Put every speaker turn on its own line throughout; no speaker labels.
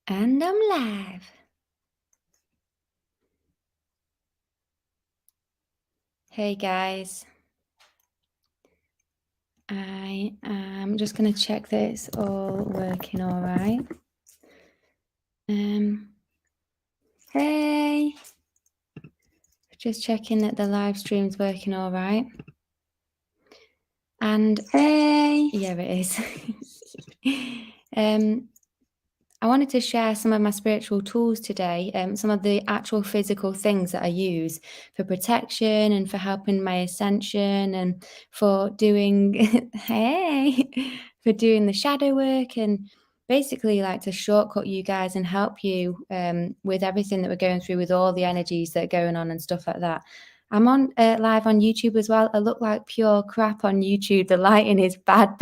And I'm live. Hey guys, I am just going to check that it's all working all right. Hey, just checking that the live stream's working all right. And
Hey.
yeah, it is. I wanted to share some of my spiritual tools today, some of the actual physical things that I use for protection and for helping my ascension and for doing, for doing the shadow work and basically like to shortcut you guys and help you with everything that we're going through with all the energies that are going on and stuff like that. I'm on live on YouTube as well. I look like pure crap on YouTube. The lighting is bad.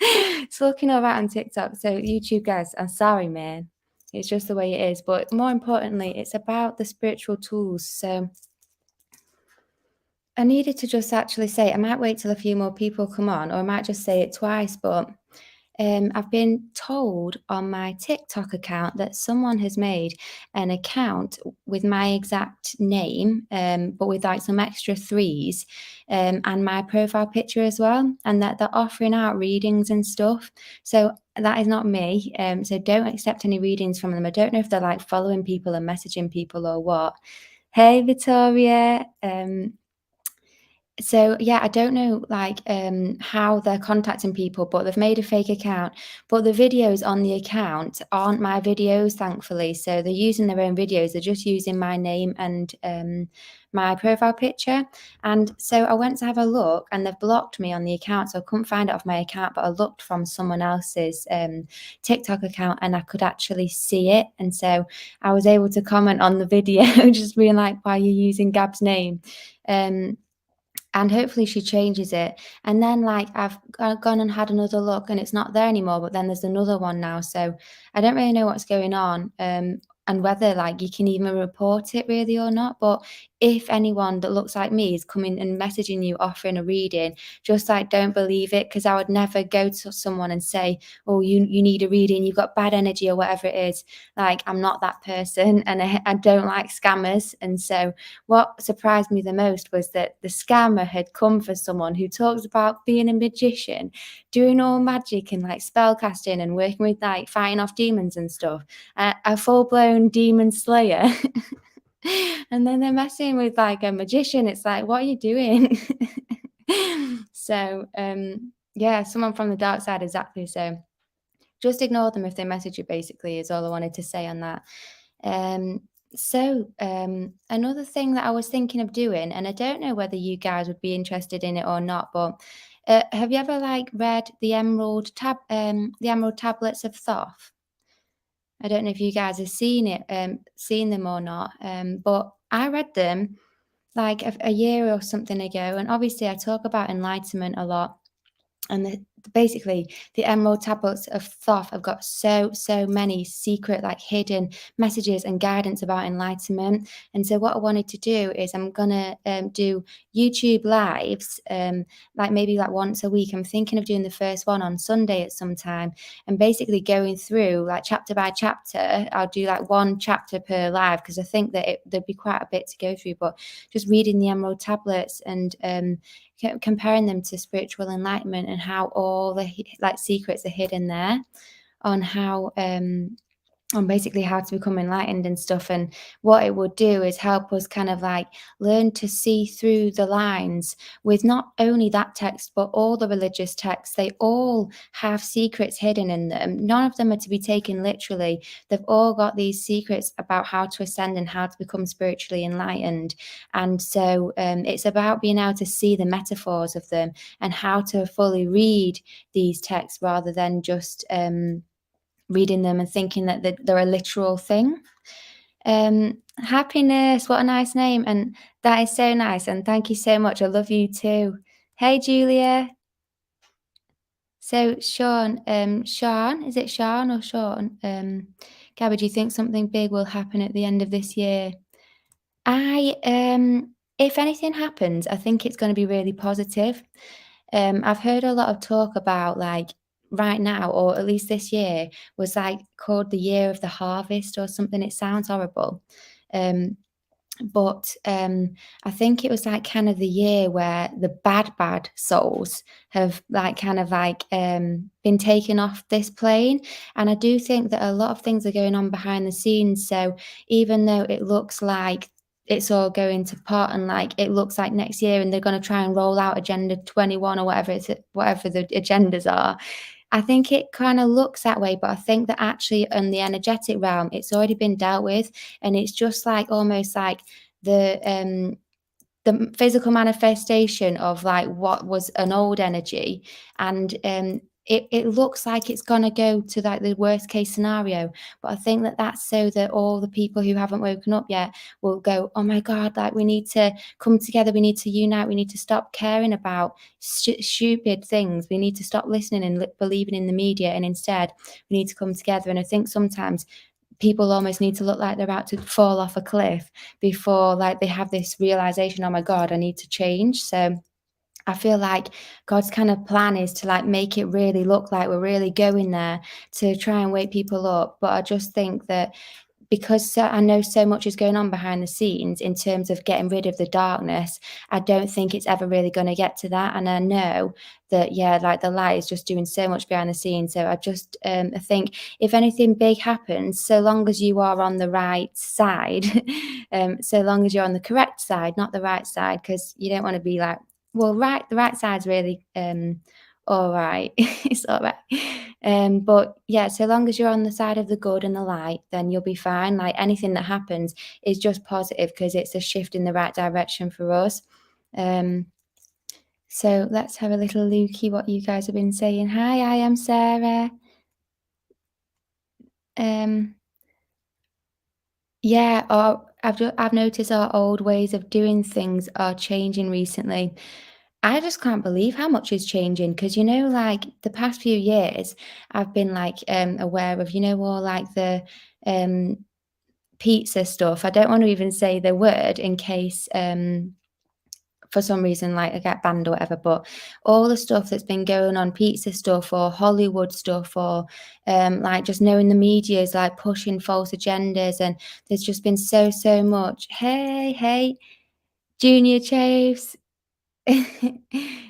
It's looking all right on TikTok. So YouTube guys, I'm sorry, man. It's just the way it is. But more importantly, it's about the spiritual tools. So I needed to just actually say, I might wait till a few more people come on, or I might just say it twice, but I've been told on my TikTok account that someone has made an account with my exact name, but with like some extra threes, and my profile picture as well, and that they're offering out readings and stuff. So that is not me. So don't accept any readings from them. I don't know if they're like following people and messaging people or what. Hey, Victoria. So yeah, I don't know like how they're contacting people, but they've made a fake account. But the videos on the account aren't my videos, thankfully. So they're using their own videos. They're just using my name and my profile picture. And so I went to have a look, and they've blocked me on the account, so I couldn't find it off my account. But I looked from someone else's TikTok account, and I could actually see it. And so I was able to comment on the video, just being like, "Why are you using Gab's name?" And hopefully she changes it. And then like I've gone and had another look and it's not there anymore, but then there's another one now. So I don't really know what's going on. And whether like you can even report it really or not. But if anyone that looks like me is coming and messaging you offering a reading, just like don't believe it, because I would never go to someone and say, oh, you need a reading, you've got bad energy or whatever it is. Like I'm not that person, and I don't like scammers. And so what surprised me the most was that the scammer had come for someone who talks about being a magician, doing all magic and like spell casting and working with like fighting off demons and stuff, a full-blown demon slayer. And then they're messing with like a magician. It's like, what are you doing? So yeah, someone from the dark side, exactly. So just ignore them if they message you, basically, is all I wanted to say on that. Another thing that I was thinking of doing, and I don't know whether you guys would be interested in it or not, but have you ever like read the Emerald Tablets of Thoth? I don't know if you guys have seen them or not, but I read them like a year or something ago, and obviously I talk about enlightenment a lot. And basically, the Emerald Tablets of Thoth have got so many secret, like hidden messages and guidance about enlightenment. And so, what I wanted to do is, I'm gonna do YouTube lives, like maybe like once a week. I'm thinking of doing the first one on Sunday at some time, and basically going through like chapter by chapter. I'll do like one chapter per live, because I think that there'd be quite a bit to go through. But just reading the Emerald Tablets and comparing them to spiritual enlightenment and how all the like secrets are hidden there, on how on basically how to become enlightened and stuff. And what it would do is help us kind of like learn to see through the lines with not only that text but all the religious texts. They all have secrets hidden in them. None of them are to be taken literally. They've all got these secrets about how to ascend and how to become spiritually enlightened. And so it's about being able to see the metaphors of them and how to fully read these texts rather than just reading them and thinking that they're a literal thing. Happiness, what a nice name. And that is so nice. And thank you so much. I love you too. Hey, Julia. So Sean, is it Sean or Sean? Gabby, do you think something big will happen at the end of this year? If anything happens, I think it's going to be really positive. I've heard a lot of talk about like right now, or at least this year, was like called the year of the harvest or something. It sounds horrible. Um, but I think it was like kind of the year where the bad souls have like kind of like been taken off this plane. And I do think that a lot of things are going on behind the scenes. So even though it looks like it's all going to pot, and like it looks like next year and they're going to try and roll out agenda 21 or whatever the agendas are, I think it kind of looks that way, but I think that actually in the energetic realm, it's already been dealt with, and it's just like almost like the physical manifestation of like what was an old energy, and it looks like it's gonna go to like the worst case scenario. But I think that that's so that all the people who haven't woken up yet will go, oh my god, like we need to come together, we need to unite, we need to stop caring about stupid things, we need to stop listening and believing in the media, and instead we need to come together. And I think sometimes people almost need to look like they're about to fall off a cliff before like they have this realization, oh my god, I need to change. So I feel like God's kind of plan is to like make it really look like we're really going there to try and wake people up. But I just think that because I know so much is going on behind the scenes in terms of getting rid of the darkness, I don't think it's ever really going to get to that. And I know that, yeah, like the light is just doing so much behind the scenes. So I just I think if anything big happens, so long as you are on the right side, so long as you're on the correct side, not the right side, because you don't want to be like, well, right, the right side's really all right. It's all right. But yeah, so long as you're on the side of the good and the light, then you'll be fine. Like anything that happens is just positive because it's a shift in the right direction for us. Um, so let's have a little looky what you guys have been saying. Hi, I am Sarah. Um, yeah, I've noticed our old ways of doing things are changing recently. I just can't believe how much is changing because, you know, like the past few years, I've been like aware of, you know, all like the um, pizza stuff. I don't want to even say the word in case for some reason like I get banned or whatever, but all the stuff that's been going on, pizza stuff or Hollywood stuff, or like just knowing the media is like pushing false agendas, and there's just been so much. Hey, Junior Chaves.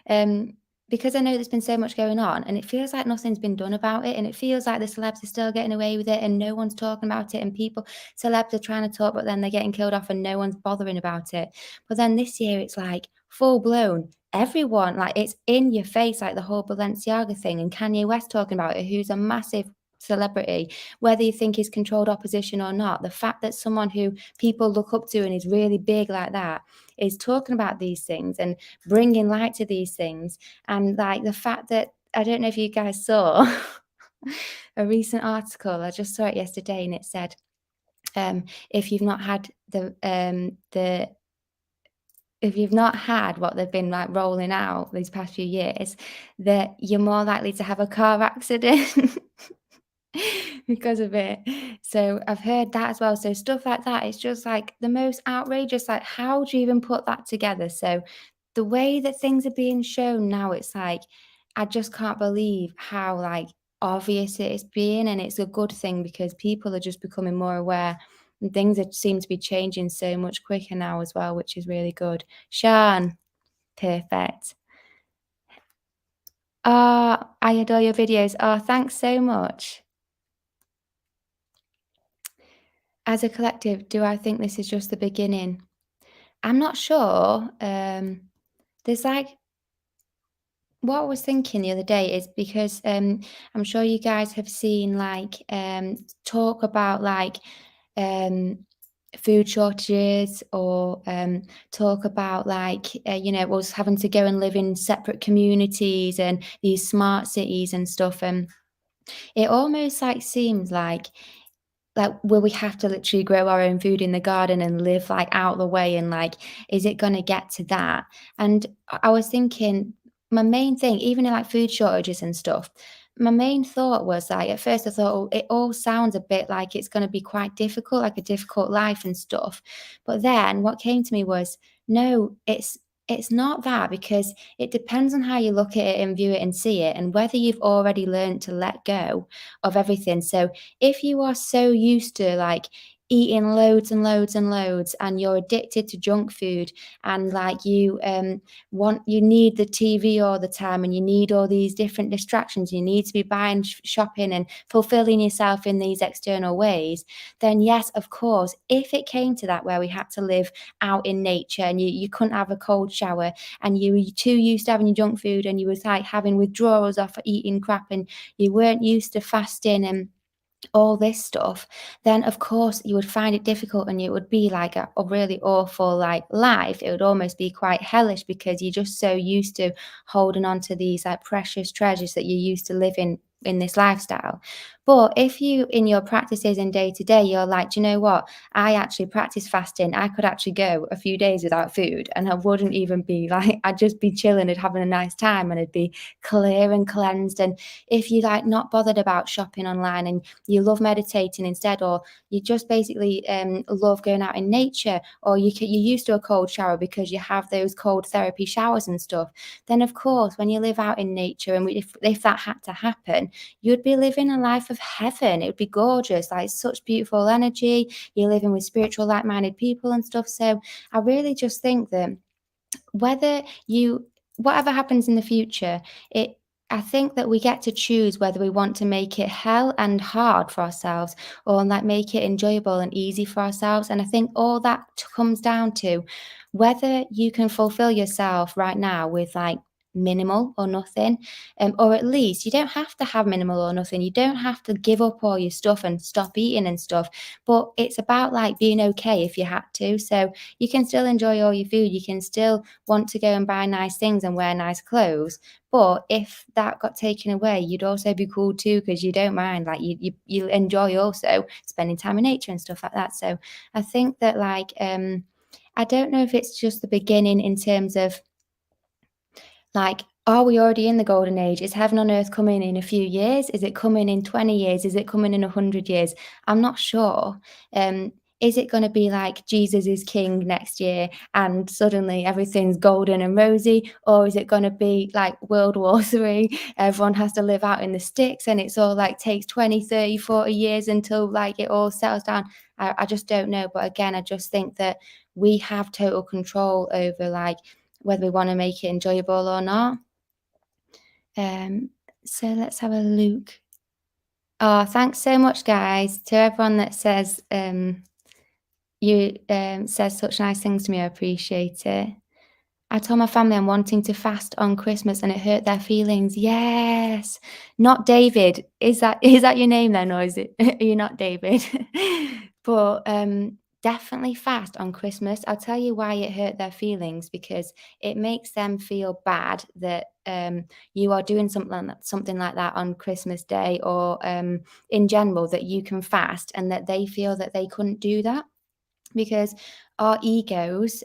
um, because I know there's been so much going on, and it feels like nothing's been done about it, and it feels like the celebs are still getting away with it, and no one's talking about it, and celebs are trying to talk, but then they're getting killed off, and no one's bothering about it. But then this year, it's like full blown. Everyone, like it's in your face, like the whole Balenciaga thing, and Kanye West talking about it, who's a massive celebrity, whether you think he's controlled opposition or not. The fact that someone who people look up to and is really big like that is talking about these things and bringing light to these things. And like the fact that, I don't know if you guys saw a recent article, I just saw it yesterday, and it said if you've not had the if you've not had what they've been like rolling out these past few years, that you're more likely to have a car accident because of it. So I've heard that as well. So stuff like that, it's just like the most outrageous. Like, how do you even put that together? So the way that things are being shown now, it's like I just can't believe how like obvious it is being, and it's a good thing because people are just becoming more aware, and things seem to be changing so much quicker now as well, which is really good. Sean, perfect. I adore your videos. Oh, thanks so much. As a collective, do I think this is just the beginning? I'm not sure. There's like what I was thinking the other day is because I'm sure you guys have seen like talk about like um food shortages, or talk about like you know, us having to go and live in separate communities and these smart cities and stuff, and it almost like seems like, will we have to literally grow our own food in the garden and live, like, out the way, and, like, is it gonna get to that? And I was thinking my main thing, even in, like, food shortages and stuff, my main thought was, like, at first I thought, "Oh, it all sounds a bit like it's gonna be quite difficult, like a difficult life and stuff." But then what came to me was, no, it's not that, because it depends on how you look at it and view it and see it, and whether you've already learned to let go of everything. So if you are so used to like eating loads and loads and loads, and you're addicted to junk food, and like you need the TV all the time, and you need all these different distractions, you need to be buying shopping and fulfilling yourself in these external ways, then yes, of course, if it came to that where we had to live out in nature, and you couldn't have a cold shower, and you were too used to having your junk food, and you was like having withdrawals off eating crap, and you weren't used to fasting and all this stuff, then of course you would find it difficult, and it would be like a really awful like life. It would almost be quite hellish, because you're just so used to holding on to these like precious treasures that you used to live in this lifestyle. But if you, in your practices in day to day, you're like, do you know what? I actually practice fasting. I could actually go a few days without food, and I wouldn't even be like, I'd just be chilling and having a nice time, and it'd be clear and cleansed. And if you like not bothered about shopping online, and you love meditating instead, or you just basically love going out in nature, or you're used to a cold shower because you have those cold therapy showers and stuff, then of course when you live out in nature, and if that had to happen, you'd be living a life of heaven. It would be gorgeous, like such beautiful energy. You're living with spiritual, like-minded people and stuff. So I really just think that whether you whatever happens in the future, it I think that we get to choose whether we want to make it hell and hard for ourselves, or like make it enjoyable and easy for ourselves. And I think all that comes down to whether you can fulfill yourself right now with like minimal or nothing, or at least you don't have to have minimal or nothing. You don't have to give up all your stuff and stop eating and stuff, but it's about like being okay if you had to. So you can still enjoy all your food, you can still want to go and buy nice things and wear nice clothes. But if that got taken away, you'd also be cool too, because you don't mind, like you enjoy also spending time in nature and stuff like that. So I think that like I don't know if it's just the beginning in terms of like, are we already in the golden age? Is heaven on earth coming in a few years? Is it coming in 20 years? Is it coming in 100 years? I'm not sure. Is it going to be like Jesus is king next year and suddenly everything's golden and rosy? Or is it going to be like World War III? Everyone has to live out in the sticks, and it's all like takes 20, 30, 40 years until like it all settles down. I just don't know. But again, I just think that we have total control over like whether we want to make it enjoyable or not. So let's have a look. Oh, thanks so much, guys, to everyone that says you says such nice things to me. I appreciate it. I told my family I'm wanting to fast on Christmas, and it hurt their feelings. Yes. Not David. Is that your name then, or is it are you not David? But definitely fast on Christmas. I'll tell you why it hurt their feelings, because it makes them feel bad that you are doing something like that on Christmas Day, or in general, that you can fast, and that they feel that they couldn't do that, because our egos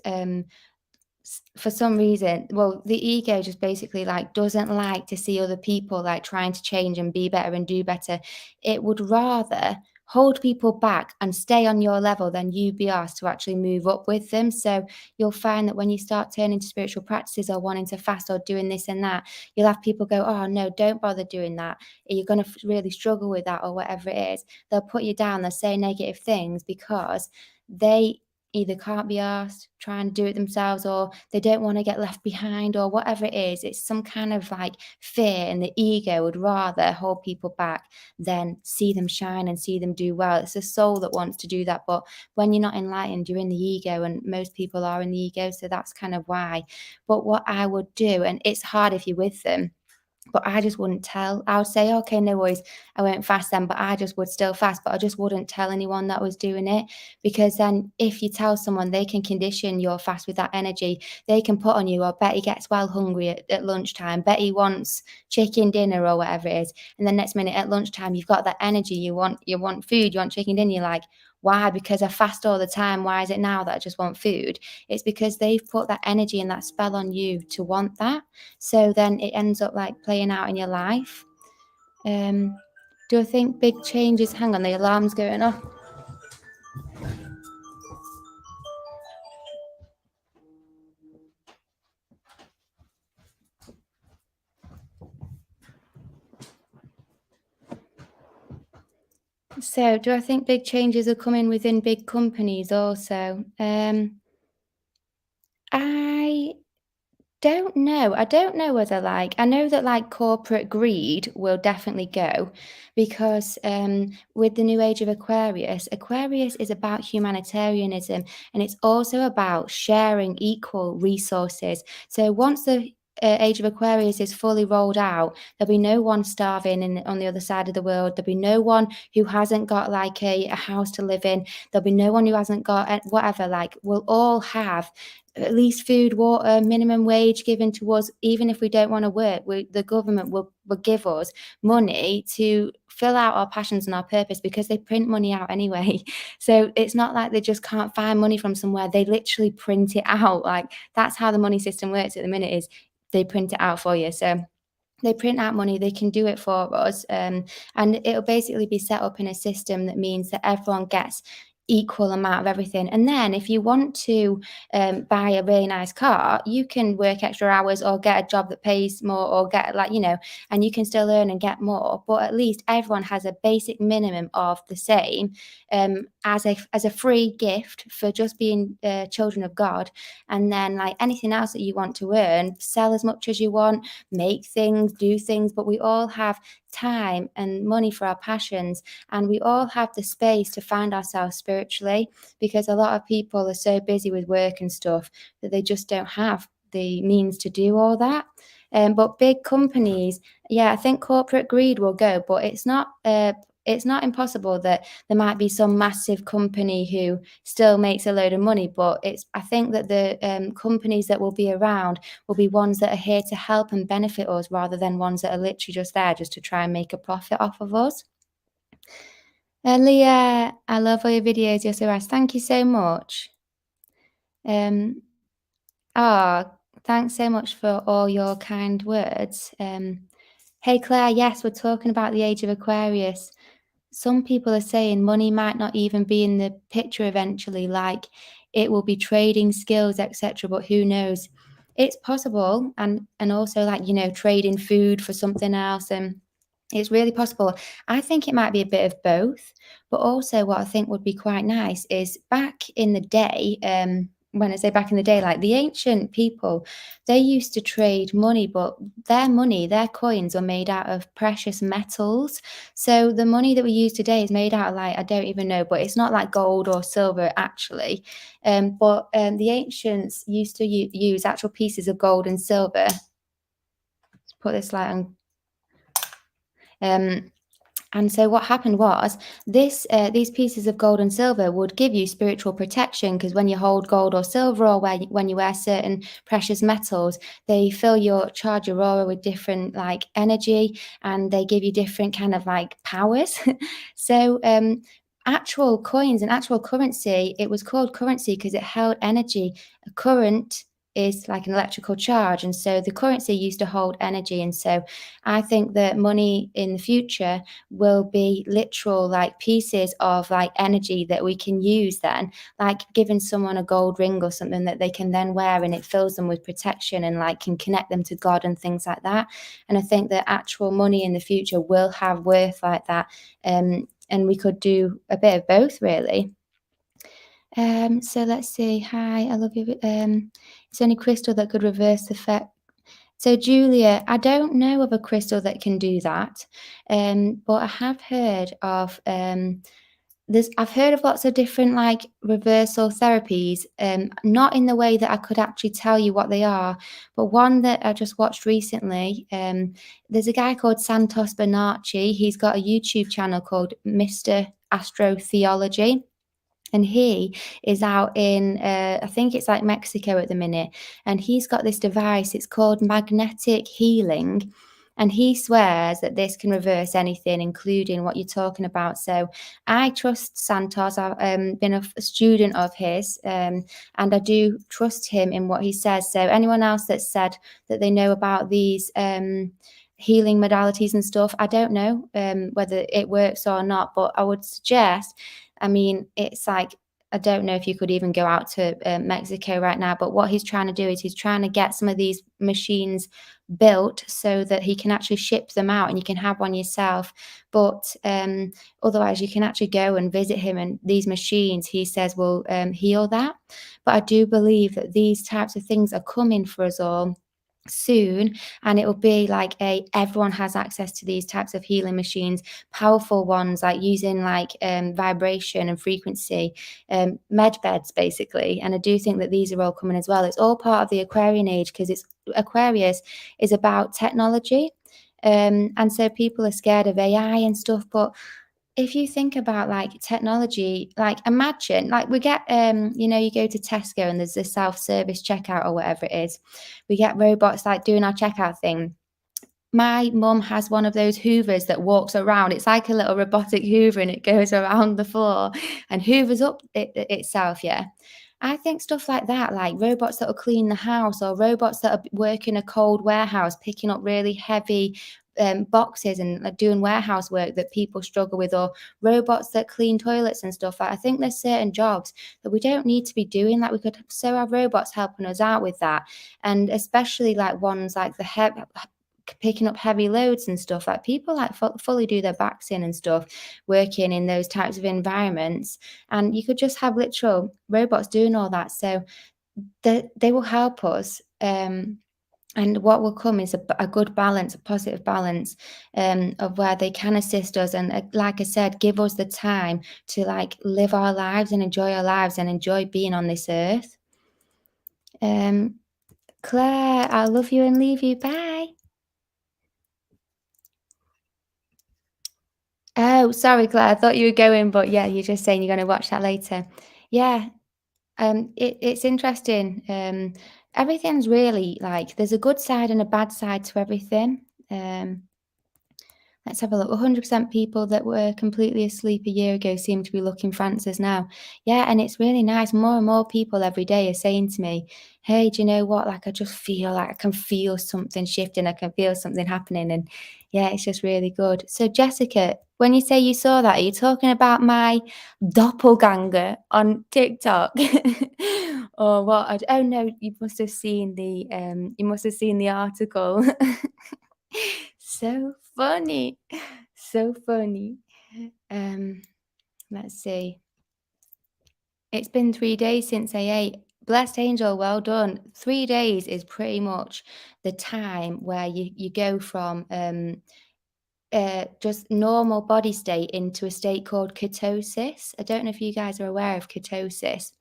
for some reason, well, the ego just basically like doesn't like to see other people like trying to change and be better and do better. It would rather hold people back and stay on your level than you be asked to actually move up with them. So you'll find that when you start turning to spiritual practices, or wanting to fast, or doing this and that, you'll have people go, oh no, don't bother doing that, you're going to really struggle with that, or whatever it is. They'll put you down, they'll say negative things, because they either can't be asked, trying to do it themselves, or they don't want to get left behind, or whatever it is. It's some kind of like fear, and the ego would rather hold people back than see them shine and see them do well. It's the soul that wants to do that. But when you're not enlightened, you're in the ego, and most people are in the ego. So that's kind of why. But what I would do, and it's hard if you're with them, but I just wouldn't tell. I would say, okay, no worries, I won't fast then, but I just would still fast, but I just wouldn't tell anyone that I was doing it, because then if you tell someone, they can condition your fast with that energy. They can put on you, or Betty gets well hungry at lunchtime, Betty wants chicken dinner, or whatever it is, and then next minute at lunchtime you've got that energy, you want food, you want chicken dinner, you're like, why? Because I fast all the time, why is it now that I just want food? It's because they've put that energy and that spell on you to want that. So then it ends up like playing out in your life. Do I think big changes? Hang on, the alarm's going off. So, do I think big changes are coming within big companies also? I don't know. I don't know whether I know that corporate greed will definitely go because with the new age of Aquarius, Aquarius is about humanitarianism and it's also about sharing equal resources. So once the age of Aquarius is fully rolled out, there'll be no one starving on the other side of the world. There'll be no one who hasn't got a house to live in. There'll be no one who hasn't got whatever. Like we'll all have at least food, water, minimum wage given to us, even if we don't want to work, the government will give us money to fill out our passions and our purpose because they print money out anyway. So it's not like they just can't find money from somewhere. They literally print it out. Like that's how the money system works at the minute is they print it out for you. So they print out money, they can do it for us. And it'll basically be set up in a system that means that everyone gets equal amount of everything. And then if you want to buy a really nice car, you can work extra hours or get a job that pays more or get and you can still earn and get more. But at least everyone has a basic minimum of the same as a free gift for just being children of God. And then like anything else that you want to earn, sell as much as you want, make things, do things, but we all have time and money for our passions, and we all have the space to find ourselves spiritually because a lot of people are so busy with work and stuff that they just don't have the means to do all that. But big companies, yeah, I think corporate greed will go, but it's not impossible that there might be some massive company who still makes a load of money, but I think that the companies that will be around will be ones that are here to help and benefit us rather than ones that are literally just there just to try and make a profit off of us. Leah, I love all your videos. You're so nice. Thank you so much. Um, oh, thanks so much for all your kind words. Hey Claire, yes, we're talking about the age of Aquarius. Some people are saying money might not even be in the picture eventually, like it will be trading skills, etc. But who knows? It's possible, and also trading food for something else, and it's really possible. I think it might be a bit of both, but also what I think would be quite nice is back in the day, when I say back in the day, like the ancient people, they used to trade money, but their money, their coins were made out of precious metals. So the money that we use today is made out of I don't even know, but it's not like gold or silver actually. But the ancients used to use actual pieces of gold and silver. Let's put this light on. And so what happened was these pieces of gold and silver would give you spiritual protection because when you hold gold or silver or when you wear certain precious metals, they charge your aura with different energy and they give you different kind of powers. So actual coins and actual currency, it was called currency because it held energy. A current is like an electrical charge, and so the currency used to hold energy. And so I think that money in the future will be literal pieces of energy that we can use then, like giving someone a gold ring or something that they can then wear and it fills them with protection and can connect them to God and things like that. And I think that actual money in the future will have worth like that, and we could do a bit of both really. So let's see. Hi, I love you. Is there any crystal that could reverse the effect? So Julia, I don't know of a crystal that can do that, but I have heard of I've heard of lots of different reversal therapies, not in the way that I could actually tell you what they are, but one that I just watched recently. There's a guy called Santos Bonacci. He's got a YouTube channel called Mr. Astrotheology. And he is out in, I think it's Mexico at the minute. And he's got this device, it's called magnetic healing. And he swears that this can reverse anything, including what you're talking about. So I trust Santos. I've been a student of his, and I do trust him in what he says. So anyone else that said that they know about these healing modalities and stuff, I don't know whether it works or not, but I would suggest, I mean, it's I don't know if you could even go out to Mexico right now, but what he's trying to do is he's trying to get some of these machines built so that he can actually ship them out and you can have one yourself. But otherwise, you can actually go and visit him, and these machines, he says, will heal that. But I do believe that these types of things are coming for us all soon, and it will be like a everyone has access to these types of healing machines, powerful ones like using like vibration and frequency, med beds basically. And I do think that these are all coming as well. It's all part of the Aquarian age, because it's Aquarius is about technology, and so people are scared of AI and stuff. But if you think about like technology, like imagine like we get you go to Tesco and there's this self-service checkout or whatever it is. We get robots like doing our checkout thing. My mum has one of those hoovers that walks around. It's like a little robotic hoover, and it goes around the floor and hoovers up itself, yeah. I think stuff like that, like robots that'll clean the house, or robots that work in a cold warehouse, picking up really heavy boxes and doing warehouse work that people struggle with, or robots that clean toilets and stuff. I think there's certain jobs that we don't need to be doing. Like we could so have robots helping us out with that, and especially like ones like picking up heavy loads and stuff. Like people like fully do their backs in and stuff, working in those types of environments, and you could just have literal robots doing all that. So they will help us. And what will come is a good balance, a positive balance, of where they can assist us, and like I said, give us the time to like live our lives and enjoy our lives and enjoy being on this earth. Um, Claire, I love you and leave you. Bye. Oh, sorry, Claire. I thought you were going, but yeah, you're just saying you're going to watch that later. Yeah, it's interesting. Everything's really like there's a good side and a bad side to everything. Um, Let's have a look. 100% people that were completely asleep a year ago seem to be looking for answers now. Yeah, and it's really nice. More and more people every day are saying to me, "Hey, do you know what? Like, I just feel like I can feel something shifting. I can feel something happening." And yeah, it's just really good. So, Jessica, when you say you saw that, are you talking about my doppelganger on TikTok? Or what? Oh no, you must have seen the article. So funny. So funny. Um, let's see. It's been 3 days since I ate. Blessed angel, well done. 3 days is pretty much the time where you go from, just normal body state into a state called ketosis. I don't know if you guys are aware of ketosis,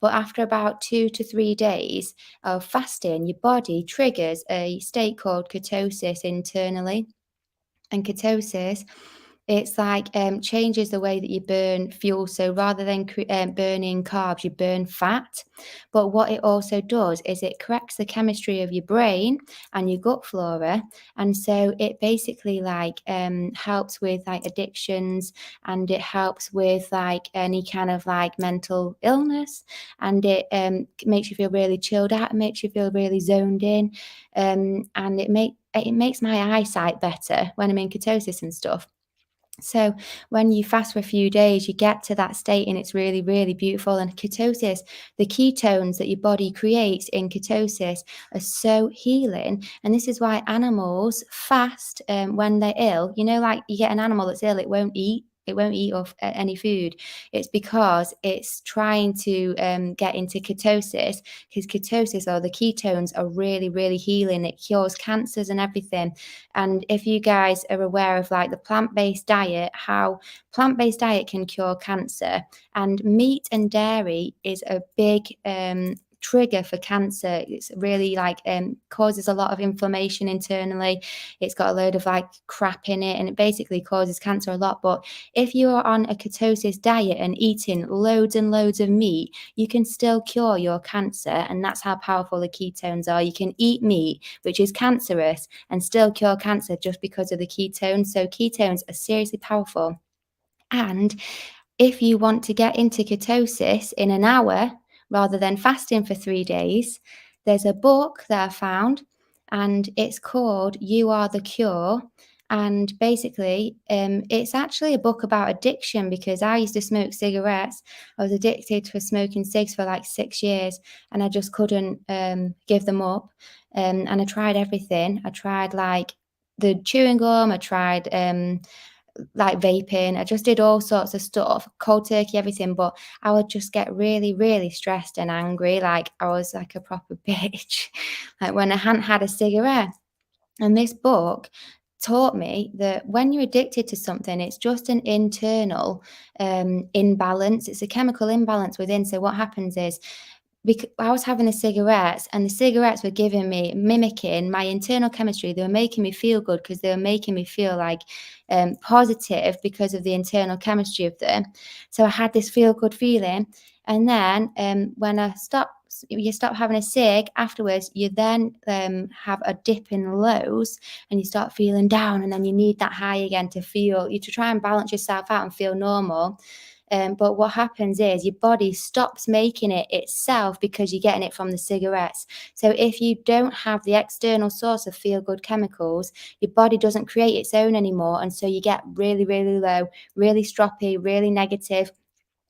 but after about 2 to 3 days of fasting, your body triggers a state called ketosis internally. And ketosis, it's like changes the way that you burn fuel. So rather than burning carbs, you burn fat. But what it also does is it corrects the chemistry of your brain and your gut flora, and so it basically like helps with like addictions, and it helps with like any kind of like mental illness, and it makes you feel really chilled out, it makes you feel really zoned in, and it makes my eyesight better when I'm in ketosis and stuff. So when you fast for a few days, you get to that state and it's really, really beautiful. And ketosis, the ketones that your body creates in ketosis are so healing. And this is why animals fast when they're ill. You know, like you get an animal that's ill, it won't eat. It won't eat off any food. It's because it's trying to get into ketosis, because ketosis or the ketones are really, really healing. It cures cancers and everything. And if you guys are aware of like the plant-based diet, how plant-based diet can cure cancer, and meat and dairy is a big trigger for cancer. It's really like causes a lot of inflammation internally. It's got a load of like crap in it, and it basically causes cancer a lot. But if you are on a ketosis diet and eating loads and loads of meat, you can still cure your cancer. And that's how powerful the ketones are. You can eat meat, which is cancerous, and still cure cancer just because of the ketones. So ketones are seriously powerful. And if you want to get into ketosis in an hour rather than fasting for 3 days, there's a book that I found, and it's called You Are the Cure. And basically, it's actually a book about addiction because I used to smoke cigarettes. I was addicted to smoking cigs for like 6 years, and I just couldn't give them up. And I tried everything. I tried like the chewing gum. I tried like vaping. I just did all sorts of stuff, cold turkey, everything. But I would just get really, really stressed and angry. Like I was like a proper bitch, like when I hadn't had a cigarette. And this book taught me that when you're addicted to something, it's just an internal imbalance. It's a chemical imbalance within. So what happens is, because I was having the cigarettes, and the cigarettes were giving me mimicking my internal chemistry. They were making me feel good because they were making me feel like positive because of the internal chemistry of them. So I had this feel good feeling. And then when you stop having a cig afterwards, you then have a dip in lows and you start feeling down, and then you need that high again to try and balance yourself out and feel normal. But what happens is your body stops making it itself because you're getting it from the cigarettes. So if you don't have the external source of feel-good chemicals, your body doesn't create its own anymore. And so you get really, really low, really stroppy, really negative,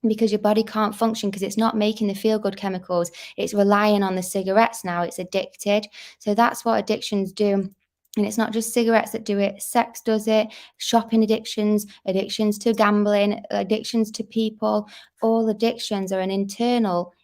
because your body can't function because it's not making the feel good chemicals. It's relying on the cigarettes now. It's addicted. So that's what addictions do. And it's not just cigarettes that do it. Sex does it, shopping addictions, addictions to gambling, addictions to people. All addictions are an internal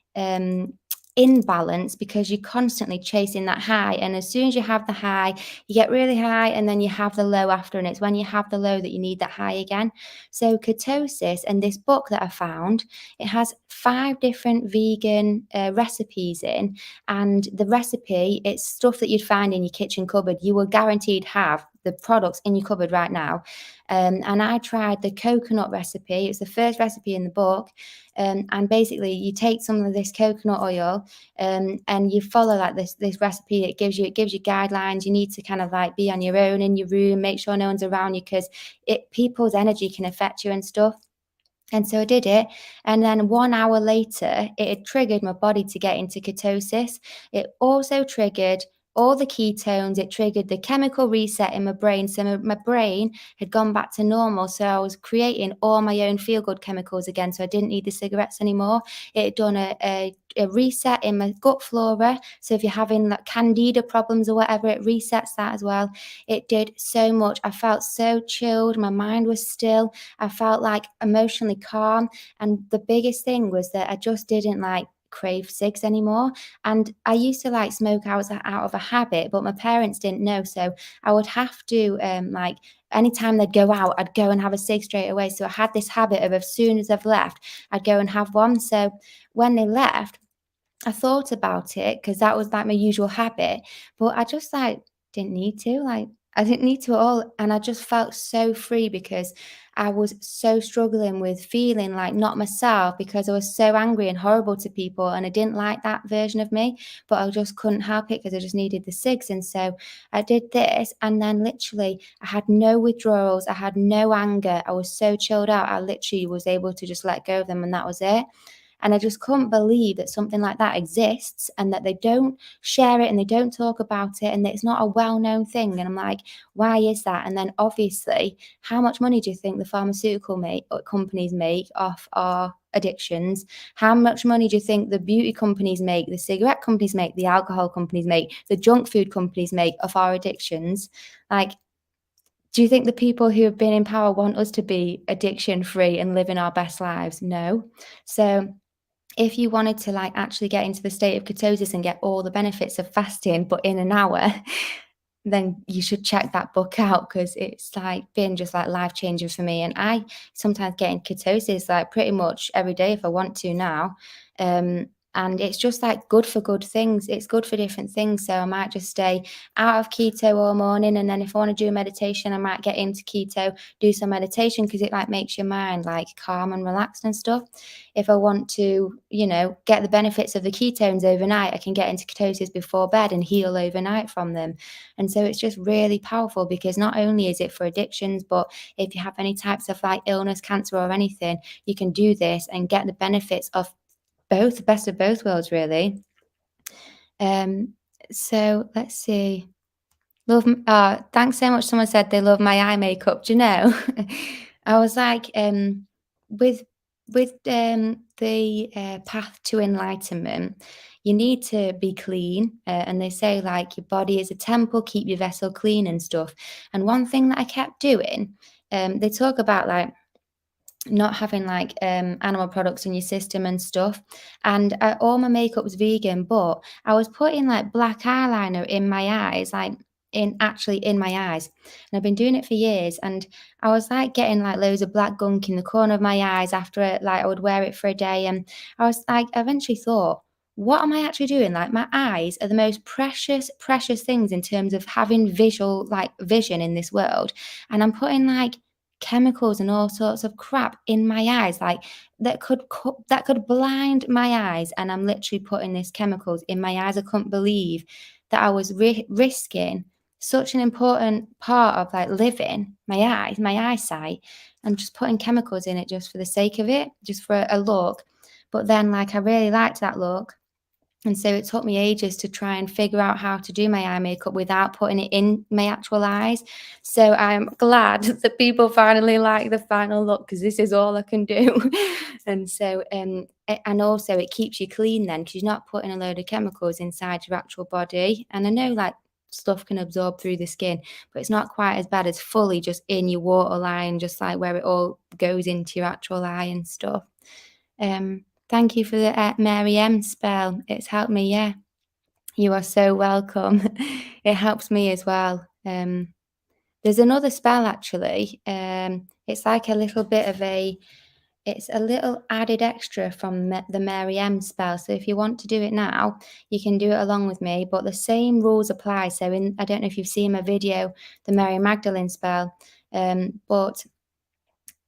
imbalance because you're constantly chasing that high. And as soon as you have the high, you get really high, and then you have the low after. And it's when you have the low that you need that high again. So ketosis, and this book that I found, it has 5 different vegan recipes in, and the recipe, it's stuff that you'd find in your kitchen cupboard. You will guaranteed have the products in your cupboard right now. And I tried the coconut recipe. It's the first recipe in the book. And basically you take some of this coconut oil and you follow like this recipe. It gives you guidelines. You need to kind of like be on your own in your room, make sure no one's around you, because people's energy can affect you and stuff. And so I did it. And then 1 hour later, it had triggered my body to get into ketosis. It also triggered all the ketones. It triggered the chemical reset in my brain. So my brain had gone back to normal. So I was creating all my own feel good chemicals again. So I didn't need the cigarettes anymore. It had done a reset in my gut flora. So if you're having like candida problems or whatever, it resets that as well. It did so much. I felt so chilled. My mind was still. I felt like emotionally calm. And the biggest thing was that I just didn't like crave cigs anymore. And I used to like smoke out of a habit, but my parents didn't know. So I would have to like anytime they'd go out, I'd go and have a cig straight away. So I had this habit of as soon as I've left, I'd go and have one. So when they left, I thought about it because that was like my usual habit, but I just like didn't need to. Like I didn't need to at all. And I just felt so free because I was so struggling with feeling like not myself because I was so angry and horrible to people, and I didn't like that version of me, but I just couldn't help it because I just needed the cigs. And so I did this, and then literally I had no withdrawals, I had no anger, I was so chilled out. I literally was able to just let go of them, and that was it. And I just couldn't believe that something like that exists and that they don't share it and they don't talk about it and that it's not a well-known thing. And I'm like, why is that? And then obviously, how much money do you think the companies make off our addictions? How much money do you think the beauty companies make, the cigarette companies make, the alcohol companies make, the junk food companies make of our addictions? Like, do you think the people who have been in power want us to be addiction free and living our best lives? No. So if you wanted to like actually get into the state of ketosis and get all the benefits of fasting, but in an hour, then you should check that book out because it's like been just like life changing for me. And I sometimes get in ketosis like pretty much every day if I want to now. And it's just like good for good things. It's good for different things. So I might just stay out of keto all morning. And then if I want to do meditation, I might get into keto, do some meditation because it like makes your mind like calm and relaxed and stuff. If I want to, get the benefits of the ketones overnight, I can get into ketosis before bed and heal overnight from them. And so it's just really powerful because not only is it for addictions, but if you have any types of like illness, cancer or anything, you can do this and get the benefits of both, the best of both worlds, really. So let's see. Thanks so much. Someone said they love my eye makeup. Do you know? I was like, with the path to enlightenment, you need to be clean, and they say like your body is a temple, keep your vessel clean and stuff. And one thing that I kept doing, they talk about like not having like animal products in your system and stuff. And all my makeup was vegan, but I was putting like black eyeliner in my eyes, like in my eyes. And I've been doing it for years. And I was like getting like loads of black gunk in the corner of my eyes after it, like I would wear it for a day. And I was like, I eventually thought, what am I actually doing? Like my eyes are the most precious, precious things in terms of having visual, like vision in this world. And I'm putting like chemicals and all sorts of crap in my eyes, like that could blind my eyes, and I'm literally putting these chemicals in my eyes. I couldn't believe that I was risking such an important part of like living my eyes, my eyesight, and just putting chemicals in it just for the sake of it, just for a look. But then like I really liked that look, and so it took me ages to try and figure out how to do my eye makeup without putting it in my actual eyes. So I'm glad that people finally like the final look, because this is all I can do. And so, and also it keeps you clean then, because you're not putting a load of chemicals inside your actual body. And I know like stuff can absorb through the skin, but it's not quite as bad as fully just in your waterline, just like where it all goes into your actual eye and stuff. Thank you for the Mary M spell. It's helped me. Yeah, you are so welcome. It helps me as well. There's another spell actually. It's like a little bit of it's a little added extra from the Mary M spell. So if you want to do it now, you can do it along with me, but the same rules apply. So I don't know if you've seen my video, the Mary Magdalene spell, but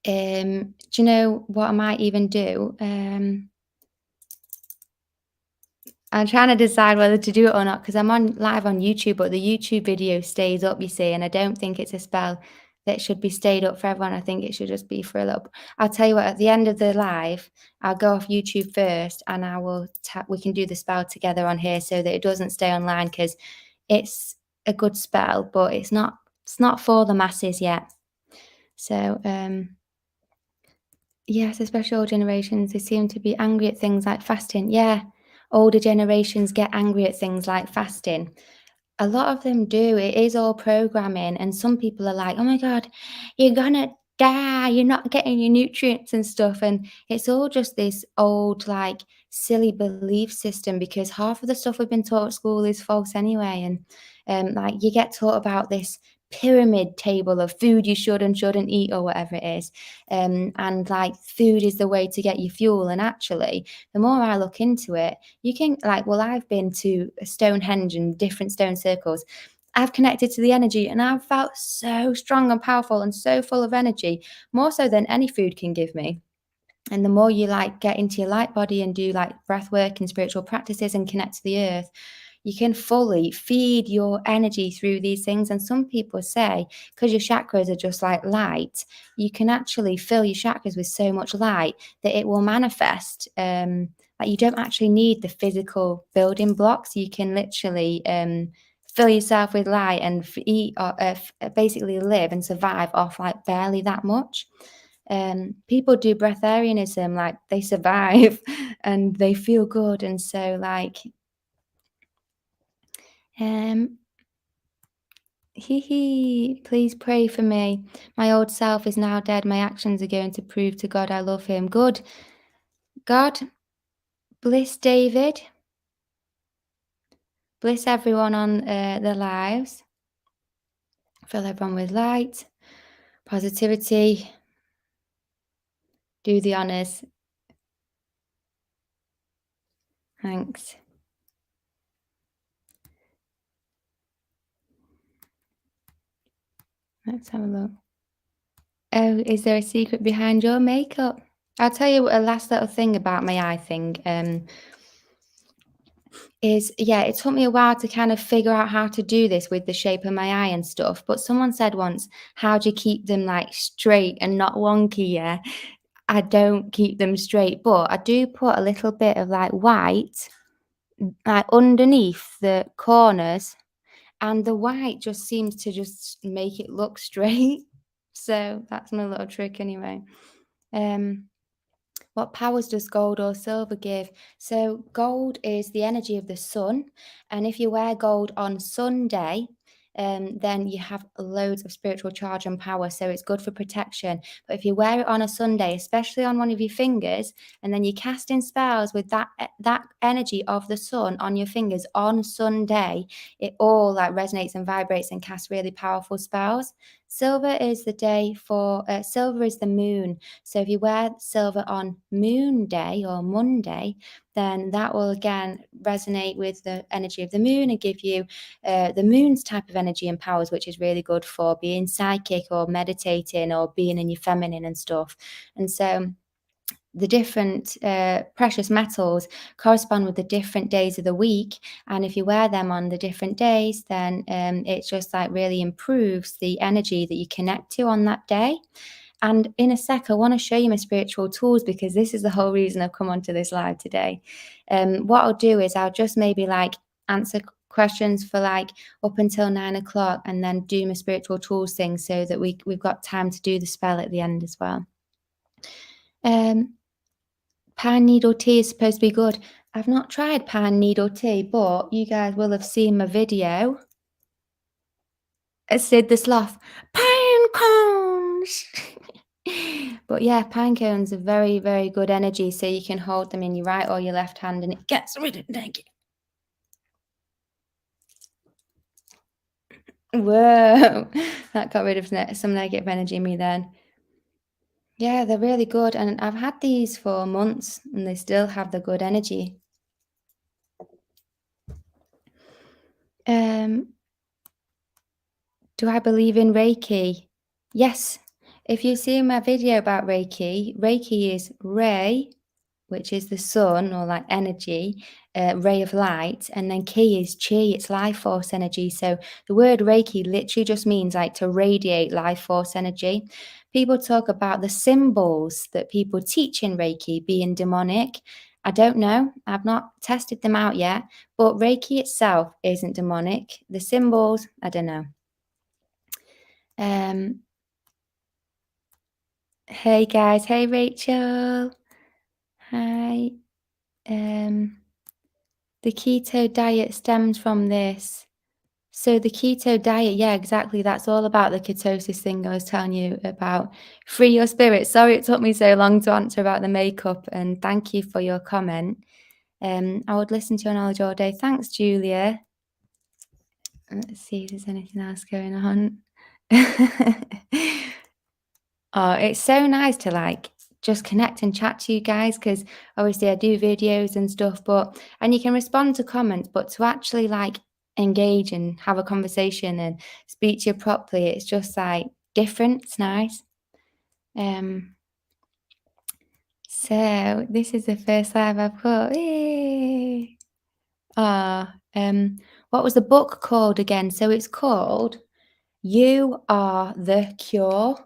do you know what I might even do? I'm trying to decide whether to do it or not, because I'm on live on YouTube, but the YouTube video stays up, you see, and I don't think it's a spell that should be stayed up for everyone. I think it should just be for a little. I'll tell you what, at the end of the live, I'll go off YouTube first, and I will we can do the spell together on here so that it doesn't stay online, because it's a good spell, but it's not for the masses yet. So yes, especially old generations, they seem to be angry at things like fasting. Yeah, older generations get angry at things like fasting. A lot of them do. It is all programming, and some people are like, "Oh my god, you're gonna die. You're not getting your nutrients and stuff." And it's all just this old, like, silly belief system, because half of the stuff we've been taught at school is false anyway. And like you get taught about this pyramid table of food you should and shouldn't eat or whatever it is, and like food is the way to get your fuel. And actually, the more I look into it, you can like, well, I've been to Stonehenge and different stone circles. I've connected to the energy, and I've felt so strong and powerful and so full of energy, more so than any food can give me. And the more you like get into your light body and do like breath work and spiritual practices and connect to the earth, you can fully feed your energy through these things. And some people say, because your chakras are just like light, you can actually fill your chakras with so much light that it will manifest. Like you don't actually need the physical building blocks. You can literally fill yourself with light and eat, or basically live and survive off like barely that much. People do breatharianism, like they survive and they feel good. And so like um please pray for me. My old self is now dead. My actions are going to prove to God I love him. Good. God bless David, bless everyone on their lives, fill everyone with light, positivity, do the honors. Thanks. Let's have a look. Oh, is there a secret behind your makeup? I'll tell you a last little thing about my eye thing. Is yeah, it took me a while to kind of figure out how to do this with the shape of my eye and stuff. But someone said once, "How do you keep them like straight and not wonky?" Yeah, I don't keep them straight, but I do put a little bit of like white, like underneath the corners, and the white just seems to just make it look straight. So that's my little trick anyway. Um, what powers does gold or silver give? So gold is the energy of the sun, and if you wear gold on Sunday, then you have loads of spiritual charge and power. So it's good for protection. But if you wear it on a Sunday, especially on one of your fingers, and then you're casting spells with that energy of the sun on your fingers on Sunday, it all like resonates and vibrates and casts really powerful spells. Silver is silver is the moon. So if you wear silver on Moon Day or Monday, then that will again resonate with the energy of the moon and give you the moon's type of energy and powers, which is really good for being psychic or meditating or being in your feminine and stuff. And so the different precious metals correspond with the different days of the week, and if you wear them on the different days, then it just like really improves the energy that you connect to on that day. And in a sec, I want to show you my spiritual tools, because this is the whole reason I've come onto this live today. What I'll do is I'll just maybe like answer questions for like up until 9 o'clock, and then do my spiritual tools thing, so that we've got time to do the spell at the end as well. Pine needle tea is supposed to be good. I've not tried pine needle tea, but you guys will have seen my video. Sid the Sloth, pine cones. But yeah, pine cones are very, very good energy, so you can hold them in your right or your left hand, and it gets rid of negative. Whoa, that got rid of some negative energy in me then. Yeah, they're really good, and I've had these for months, and they still have the good energy. Do I believe in Reiki? Yes. If you see my video about Reiki, Reiki is Rei, which is the sun or like energy, ray of light, and then Ki is Chi, it's life force energy. So the word Reiki literally just means like to radiate life force energy. People talk about the symbols that people teach in Reiki being demonic. I don't know. I've not tested them out yet, but Reiki itself isn't demonic. The symbols, I don't know. Hey guys, hey Rachel. Hi. The keto diet stems from this. So the keto diet, yeah, exactly. That's all about the ketosis thing I was telling you about. Free your spirit. Sorry it took me so long to answer about the makeup, and thank you for your comment. I would listen to your knowledge all day. Thanks, Julia. Let's see if there's anything else going on. Oh, it's so nice to like just connect and chat to you guys, because obviously I do videos and stuff, and you can respond to comments, but to actually like engage and have a conversation and speak to you properly, it's just like different. It's nice. So this is the first live I've got. Yay! What was the book called again? So it's called You Are the Cure.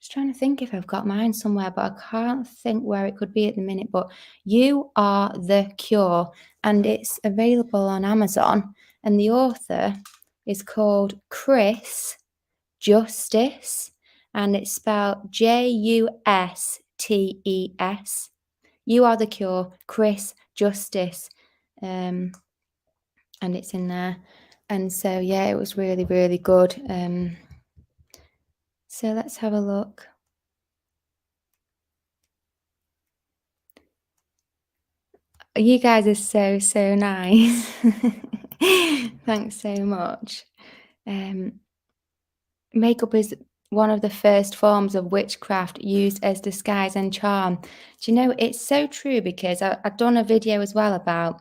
Just trying to think if I've got mine somewhere, but I can't think where it could be at the minute. But You Are the Cure, and it's available on Amazon. And the author is called Chris Justice, and it's spelled Justes. You Are the Cure, Chris Justice, and it's in there. And so yeah, it was really, really good. So let's have a look. You guys are so, so nice. Thanks so much. Makeup is one of the first forms of witchcraft used as disguise and charm. Do you know, it's so true, because I've done a video as well about,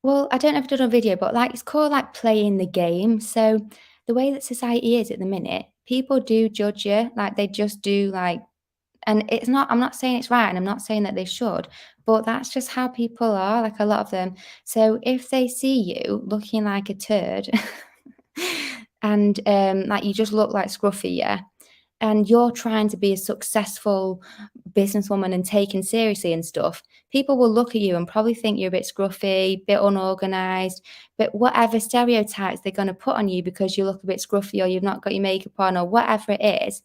well, I don't know if I've done a video, but like it's called like playing the game. So the way that society is at the minute, people do judge you, like they just do like, and it's not, I'm not saying it's right, and I'm not saying that they should, but that's just how people are, like a lot of them. So if they see you looking like a turd and like you just look like Scruffy, yeah, and you're trying to be a successful businesswoman and taken seriously and stuff, people will look at you and probably think you're a bit scruffy, bit unorganized, but whatever stereotypes they're going to put on you because you look a bit scruffy or you've not got your makeup on or whatever it is,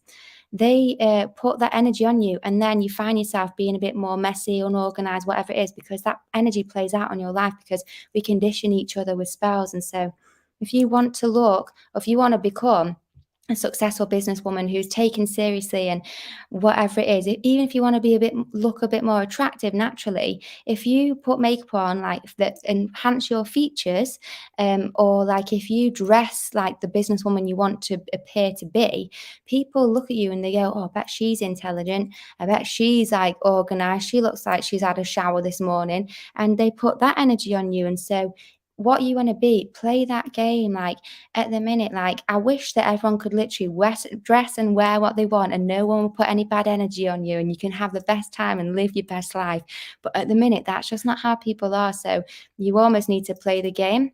they put that energy on you, and then you find yourself being a bit more messy, unorganized, whatever it is, because that energy plays out on your life because we condition each other with spells. And so if you want to look, or if you want to become a successful businesswoman who's taken seriously and whatever it is, even if you want to be a bit look a bit more attractive naturally, if you put makeup on like that enhance your features, or like if you dress like the businesswoman you want to appear to be, people look at you and they go, oh, I bet she's intelligent, I bet she's like organized, she looks like she's had a shower this morning, and they put that energy on you. And so what you want to be, play that game. Like at the minute, like I wish that everyone could literally dress and wear what they want and no one will put any bad energy on you and you can have the best time and live your best life. But at the minute, that's just not how people are. So you almost need to play the game,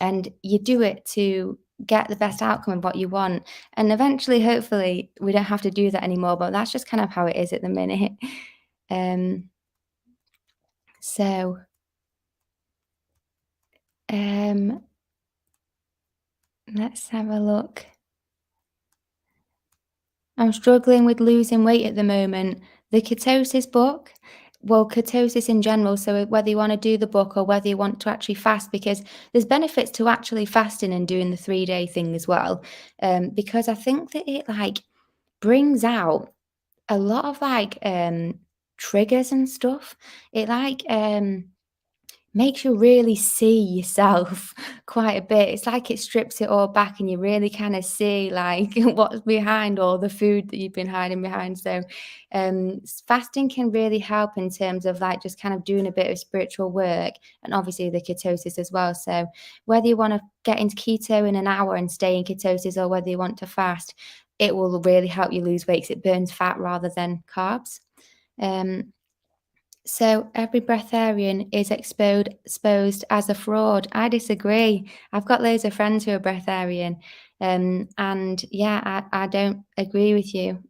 and you do it to get the best outcome of what you want. And eventually, hopefully, we don't have to do that anymore. But that's just kind of how it is at the minute. Um, so um, let's have a look. I'm struggling with losing weight at the moment. The ketosis book, well, ketosis in general, so whether you want to do the book or whether you want to actually fast, because there's benefits to actually fasting and doing the 3-day thing as well. Because I think that it like brings out a lot of like triggers and stuff. It like makes you really see yourself quite a bit. It's like it strips it all back and you really kind of see like what's behind all the food that you've been hiding behind. So fasting can really help in terms of like just kind of doing a bit of spiritual work, and obviously the ketosis as well. So whether you want to get into keto in an hour and stay in ketosis or whether you want to fast, it will really help you lose weight because it burns fat rather than carbs. Um, so every breatharian is exposed as a fraud. I disagree. I've got loads of friends who are breatharian, and yeah, I don't agree with you.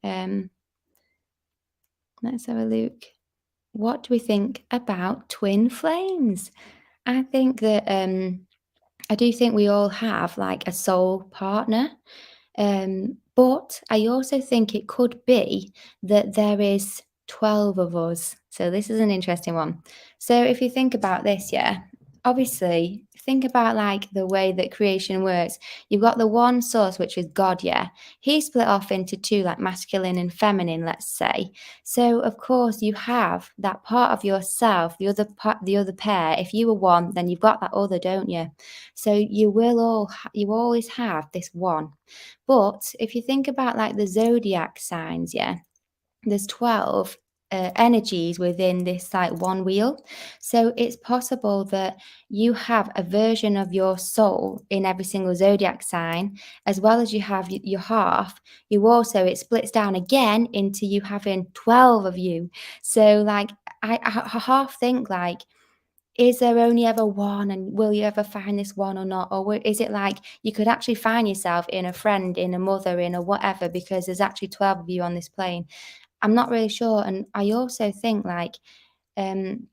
Let's have a look. What do we think about twin flames? I think that I do think we all have like a soul partner. But I also think it could be that there is 12 of us. So this is an interesting one. So if you think about this, yeah, obviously think about like the way that creation works. You've got the one source, which is God, yeah. He split off into two, like masculine and feminine, let's say. So of course you have that part of yourself, the other part, the other pair. If you were one, then you've got that other, don't you? So you always have this one. But if you think about like the zodiac signs, yeah, there's 12 energies within this like one wheel. So it's possible that you have a version of your soul in every single zodiac sign, as well as you have your half. You also, it splits down again into you having 12 of you. So like I half think like, is there only ever one, and will you ever find this one or not? Or is it like you could actually find yourself in a friend, in a mother, in a whatever, because there's actually 12 of you on this plane? I'm not really sure. And I also think like, um,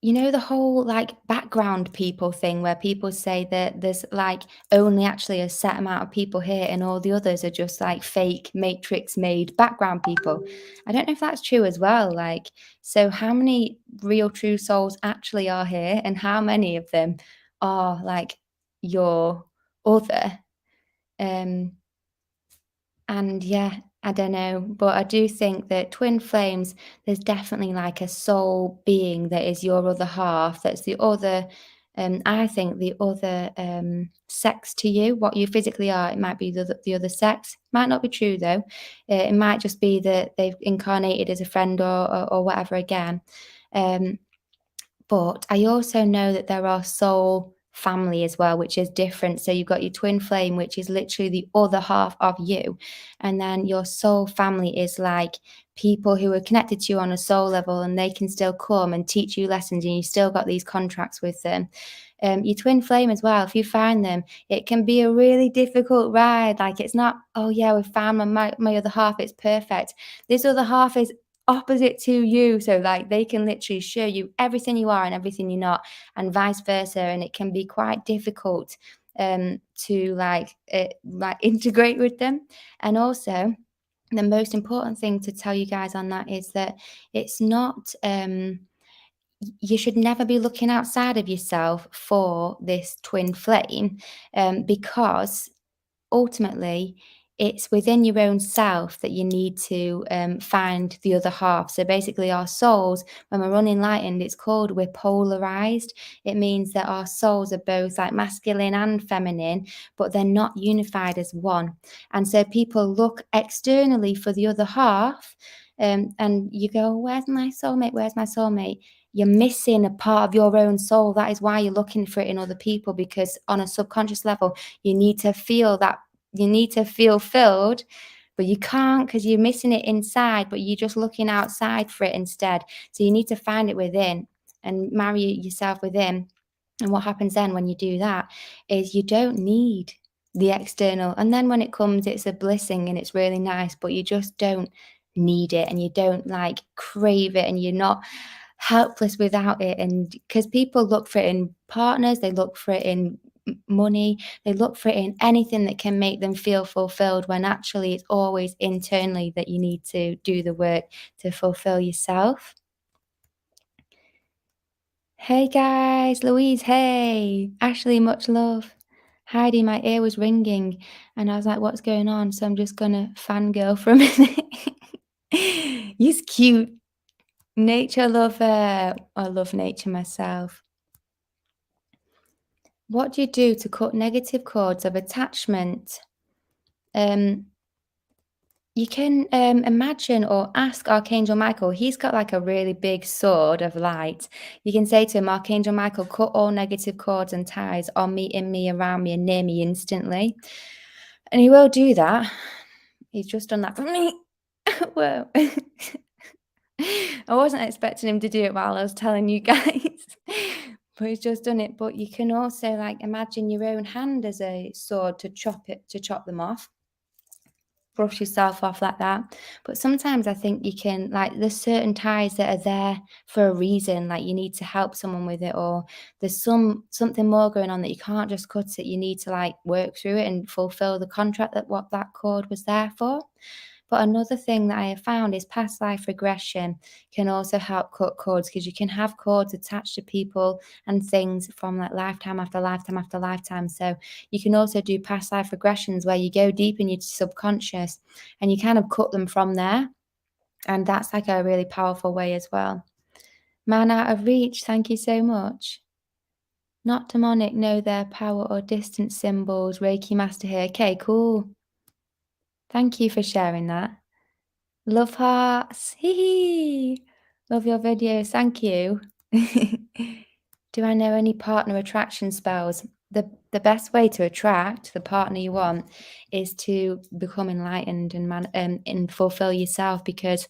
you know, the whole like background people thing where people say that there's like only actually a set amount of people here and all the others are just like fake matrix made background people. I don't know if that's true as well. Like, so how many real true souls actually are here and how many of them are like your other? Um, and yeah, I don't know, but I do think that twin flames, there's definitely like a soul being that is your other half, that's the other, I think the other sex to you, what you physically are. It might be the other sex, might not be true though. It might just be that they've incarnated as a friend or whatever again. Um, but I also know that there are soul family as well, which is different. So you've got your twin flame, which is literally the other half of you. And then your soul family is like people who are connected to you on a soul level and they can still come and teach you lessons and you still got these contracts with them. Your twin flame as well, if you find them, it can be a really difficult ride. Like, it's not, "Oh, yeah, we found my other half, it's perfect." This other half is opposite to you, so, like, they can literally show you everything you are and everything you're not, and vice versa, and it can be quite difficult, to, like, integrate with them. And also, the most important thing to tell you guys on that is that it's not, you should never be looking outside of yourself for this twin flame, because ultimately it's within your own self that you need to find the other half. So basically, our souls, when we're unenlightened, it's called we're polarized. It means that our souls are both like masculine and feminine, but they're not unified as one. And so people look externally for the other half, and you go, "Where's my soulmate? Where's my soulmate?" You're missing a part of your own soul. That is why you're looking for it in other people, because on a subconscious level, you need to feel that, you need to feel filled, but you can't because you're missing it inside, but you're just looking outside for it instead. So you need to find it within and marry yourself within. And what happens then when you do that is you don't need the external. And then when it comes, it's a blessing and it's really nice, but you just don't need it, and you don't like crave it, and you're not helpless without it. And because people look for it in partners, they look for it in money, they look for it in anything that can make them feel fulfilled, when actually it's always internally that you need to do the work to fulfill yourself. Hey guys, Louise, hey, Ashley, much love. Heidi, my ear was ringing and I was like, what's going on? So I'm just gonna fangirl for a minute. You's cute. Nature lover. I love nature myself. What do you do to cut negative cords of attachment? Um, you can imagine or ask Archangel Michael. He's got like a really big sword of light. You can say to him, Archangel Michael, cut all negative cords and ties on me, in me, around me, and near me instantly. And he will do that. He's just done that for me. Whoa. I wasn't expecting him to do it while I was telling you guys, but he's just done it. But you can also like imagine your own hand as a sword to chop them off. Brush yourself off like that. But sometimes I think you can, like, there's certain ties that are there for a reason, like you need to help someone with it, or there's something more going on that you can't just cut it. You need to like work through it and fulfill the contract that what that cord was there for. But another thing that I have found is past life regression can also help cut cords, because you can have cords attached to people and things from like lifetime after lifetime after lifetime. So you can also do past life regressions where you go deep in your subconscious and you kind of cut them from there. And that's like a really powerful way as well. Man out of reach, thank you so much. Not demonic, know their power or distance symbols. Reiki master here. Okay, cool. Thank you for sharing that. Love hearts. Hee hee. Love your videos. Thank you. Do I know any partner attraction spells? The best way to attract the partner you want is to become enlightened and fulfill yourself, because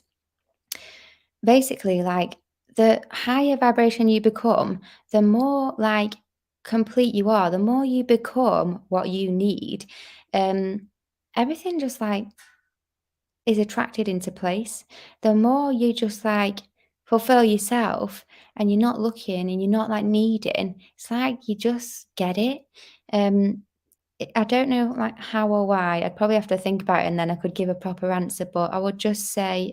basically, like, the higher vibration you become, the more like complete you are, the more you become what you need. Everything just like is attracted into place. The more you just like fulfill yourself and you're not looking and you're not like needing, it's like you just get it. Um, I don't know like how or why. I'd probably have to think about it and then I could give a proper answer. But I would just say,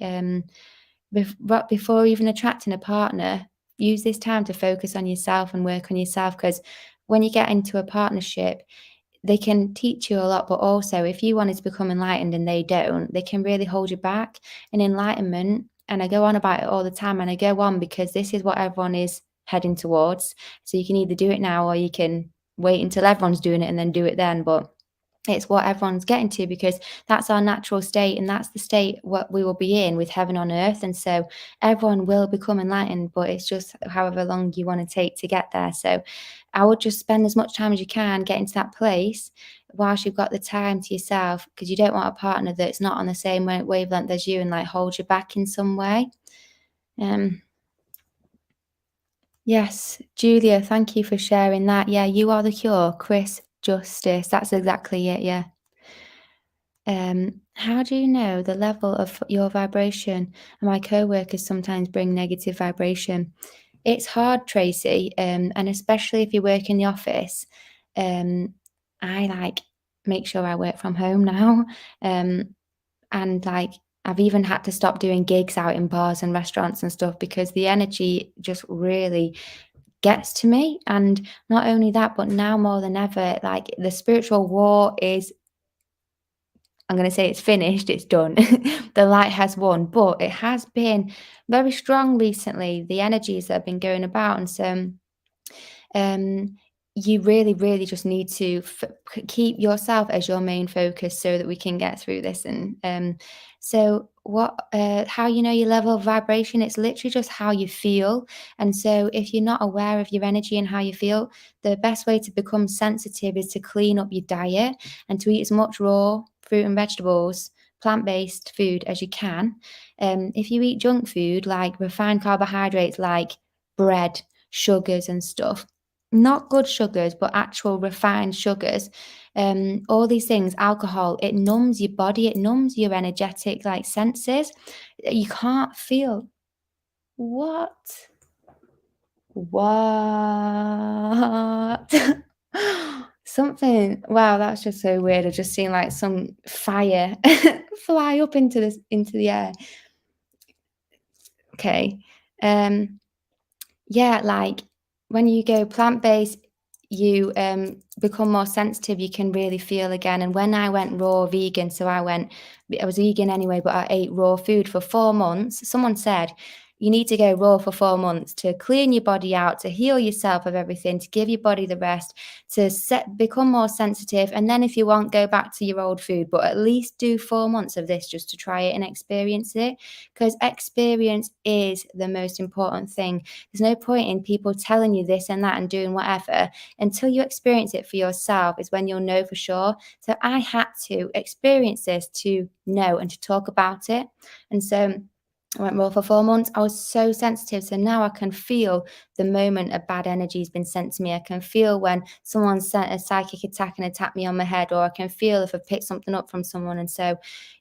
before even attracting a partner, use this time to focus on yourself and work on yourself, because when you get into a partnership, they can teach you a lot, but also if you wanted to become enlightened and they don't, they can really hold you back. And enlightenment, and I go on about it all the time, and I go on because this is what everyone is heading towards. So you can either do it now or you can wait until everyone's doing it and then do it then. But it's what everyone's getting to, because that's our natural state and that's the state what we will be in with heaven on earth. And so everyone will become enlightened, but it's just however long you want to take to get there. So I would just spend as much time as you can getting to that place whilst you've got the time to yourself, because you don't want a partner that's not on the same wavelength as you and like hold you back in some way. Yes, Julia, thank you for sharing that. Yeah, you are the cure, Chris Justice. That's exactly it. Yeah. How do you know the level of your vibration? And my coworkers sometimes bring negative vibration. It's hard, Tracy, and especially if you work in the office. Um, I like make sure I work from home now, and like I've even had to stop doing gigs out in bars and restaurants and stuff because the energy just really gets to me. And not only that, but now more than ever, like the spiritual war is, I'm going to say it's finished, it's done. The light has won, but it has been very strong recently, the energies that have been going about. And so um, you really, really just need to keep yourself as your main focus so that we can get through this. And so, how you know your level of vibration? It's literally just how you feel. And so, if you're not aware of your energy and how you feel, the best way to become sensitive is to clean up your diet and to eat as much raw fruit and vegetables, plant-based food as you can. If you eat junk food like refined carbohydrates, like bread, sugars, and stuff, not good sugars, but actual refined sugars. All these things, alcohol, it numbs your body, it numbs your energetic like senses. You can't feel what? What? Something. Wow, that's just so weird. I've just seen like some fire fly up into the air. Okay. Um Yeah, like when you go plant-based, you become more sensitive, you can really feel again. And when I went raw vegan, so I was vegan anyway, but I ate raw food for 4 months. Someone said you need to go raw for 4 months to clean your body out, to heal yourself of everything, to give your body the rest, to become more sensitive. And then if you want, go back to your old food, but at least do 4 months of this just to try it and experience it, because experience is the most important thing. There's no point in people telling you this and that and doing whatever. Until you experience it for yourself is when you'll know for sure. So I had to experience this to know and to talk about it. And so I went raw for 4 months. I was so sensitive. So now I can feel the moment a bad energy has been sent to me. I can feel when someone sent a psychic attack and attacked me on my head, or I can feel if I've picked something up from someone. And so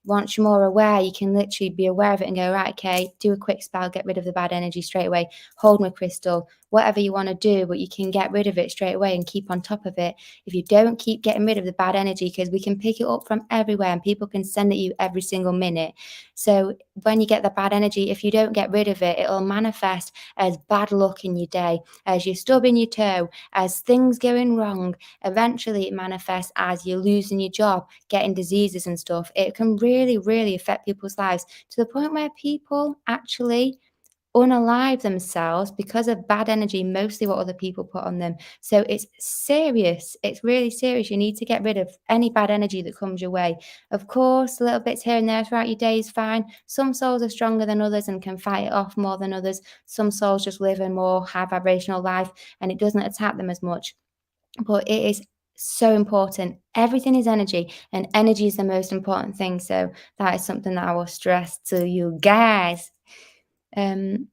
once you're more aware, you can literally be aware of it and go, right, okay, do a quick spell, get rid of the bad energy straight away, hold my crystal, whatever you want to do, but you can get rid of it straight away and keep on top of it. If you don't keep getting rid of the bad energy, because we can pick it up from everywhere and people can send it you every single minute. So when you get the bad energy, if you don't get rid of it, it'll manifest as bad luck in your day, as you stubbing your toe, as things going wrong. Eventually it manifests as you're losing your job, getting diseases and stuff. It can really, really affect people's lives to the point where people actually unalive themselves because of bad energy, mostly what other people put on them. So it's serious. It's really serious. You need to get rid of any bad energy that comes your way. Of course, little bits here and there throughout your day is fine. Some souls are stronger than others and can fight it off more than others. Some souls just live a more high vibrational life and it doesn't attack them as much. But it is so important. Everything is energy, and energy is the most important thing. So that is something that I will stress to you guys. Um,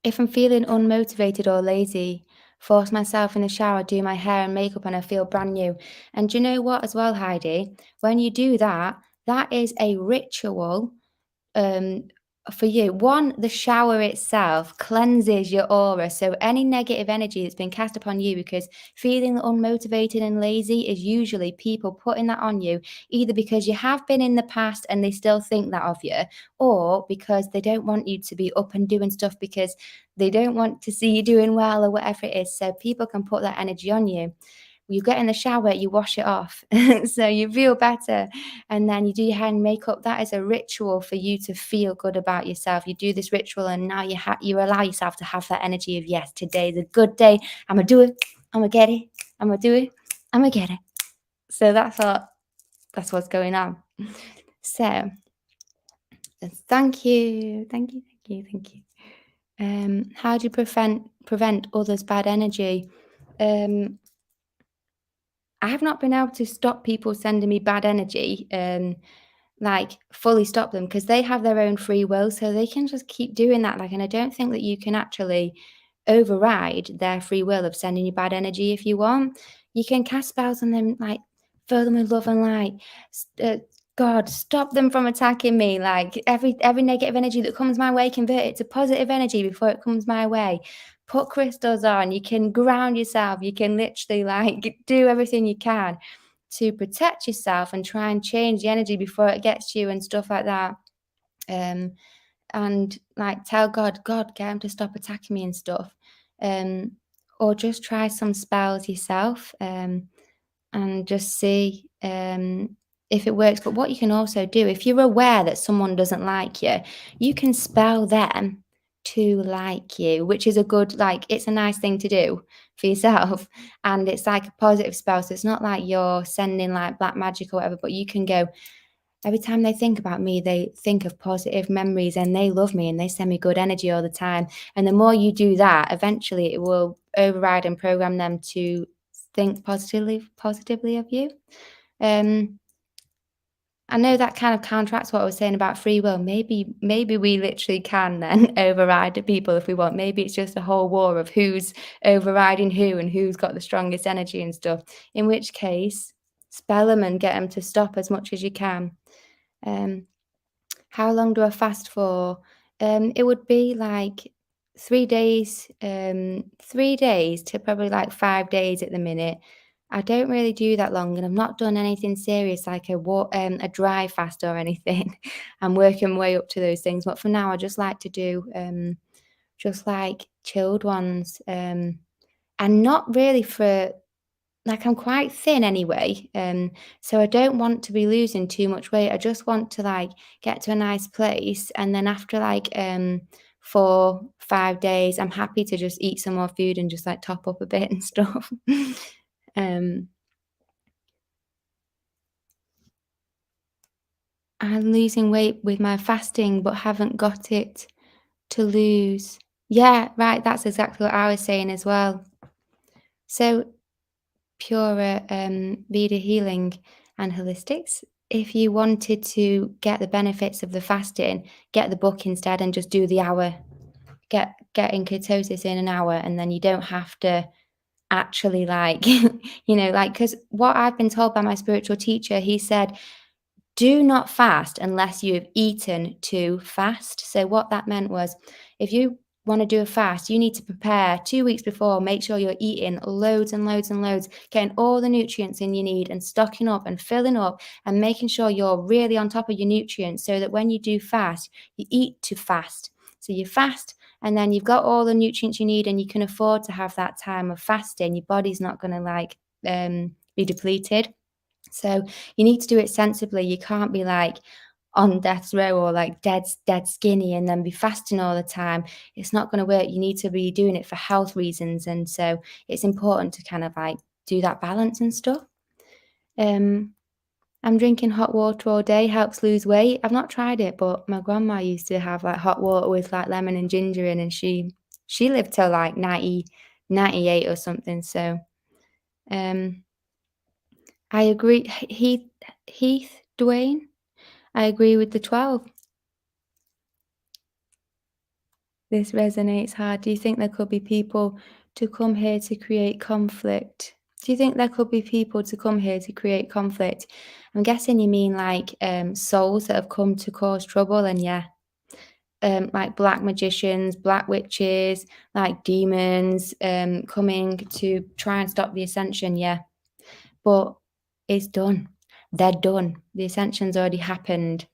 if I'm feeling unmotivated or lazy, force myself in the shower, do my hair and makeup, and I feel brand new. And do you know what, as well, Heidi? When you do that, that is a ritual um, for you. One, the shower itself cleanses your aura. So any negative energy that's been cast upon you, because feeling unmotivated and lazy is usually people putting that on you, either because you have been in the past and they still think that of you, or because they don't want you to be up and doing stuff because they don't want to see you doing well or whatever it is. So people can put that energy on you. You get in the shower, you wash it off. So you feel better. And then you do your hair and makeup. That is a ritual for you to feel good about yourself. You do this ritual and now you allow yourself to have that energy of, yes, today's a good day. I'm going to do it. I'm going to get it. I'm going to do it. I'm going to get it. So that's what's going on. So thank you. Thank you. Thank you. Thank you. How do you prevent others' bad energy? I have not been able to stop people sending me bad energy. like, fully stop them because they have their own free will, so they can just keep doing that, like, and I don't think that you can actually override their free will of sending you bad energy if you want. You can cast spells on them, like, fill them with love and light. S God, stop them from attacking me, like, every negative energy that comes my way, convert it to positive energy before it comes my way. Put crystals on, you can ground yourself, you can literally, like, do everything you can to protect yourself and try and change the energy before it gets to you and stuff like that. Um, and like tell God, God, get him to stop attacking me and stuff. Um, or just try some spells yourself, and just see if it works. But what you can also do, if you're aware that someone doesn't like you can spell them to like you, which is a good, like, it's a nice thing to do for yourself. And it's like a positive spell. So it's not like you're sending like black magic or whatever, but you can go, every time they think about me, they think of positive memories and they love me and they send me good energy all the time. And the more you do that, eventually it will override and program them to think positively of you. Um, I know that kind of counteracts what I was saying about free will. Maybe we literally can then override the people if we want. Maybe it's just a whole war of who's overriding who and who's got the strongest energy and stuff. In which case, spell them and get them to stop as much as you can. Um, how long do I fast for? It would be like 3 days, 3 days to probably like 5 days at the minute. I don't really do that long, and I've not done anything serious like a dry fast or anything. I'm working my way up to those things, but for now, I just like to do, just like chilled ones, and not really for, like, I'm quite thin anyway, so I don't want to be losing too much weight. I just want to, like, get to a nice place, and then after, like, 4, 5 days, I'm happy to just eat some more food and just, like, top up a bit and stuff. Um, I'm losing weight with my fasting, but haven't got it to lose. Yeah, right, that's exactly what I was saying as well. So Pura, Veda Healing and Holistics. If you wanted to get the benefits of the fasting, get the book instead and just do the hour. Get in ketosis in an hour, and then you don't have to actually like, like, because what I've been told by my spiritual teacher, he said, do not fast unless you have eaten to fast. So what that meant was, if you want to do a fast, you need to prepare 2 weeks before, make sure you're eating loads and loads and loads, getting all the nutrients in you need and stocking up and filling up and making sure you're really on top of your nutrients so that when you do fast, you eat to fast. So you fast and then you've got all the nutrients you need and you can afford to have that time of fasting. Your body's not going to be depleted. So you need to do it sensibly. You can't be like on death's row or like dead skinny and then be fasting all the time. It's not going to work. You need to be doing it for health reasons, and so it's important to kind of like do that balance and stuff. I'm drinking hot water all day, helps lose weight. I've not tried it, but my grandma used to have like hot water with like lemon and ginger in, and she lived till like 98 or something. So um I agree. Heath Dwayne, I agree with the 12. This resonates hard. Do you think there could be people to come here to create conflict? Do you think there could be people to come here to create conflict? I'm guessing you mean like souls that have come to cause trouble, and yeah, like black magicians, black witches, like demons, coming to try and stop the ascension. Yeah, but it's done. They're done. The ascension's already happened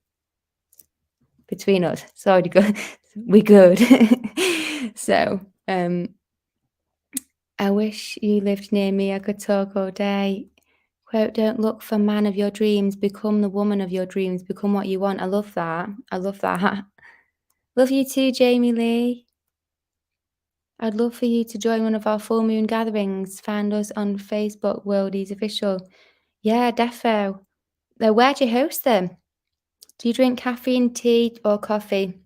between us. It's already good. We're good. So, I wish you lived near me. I could talk all day. Quote, don't look for man of your dreams, become the woman of your dreams, become what you want. I love that. I love that. Love you too, Jamie Lee. I'd love for you to join one of our full moon gatherings. Find us on Facebook, Worldies Official. Yeah, defo. Now, where do you host them? Do you drink caffeine, tea, or coffee?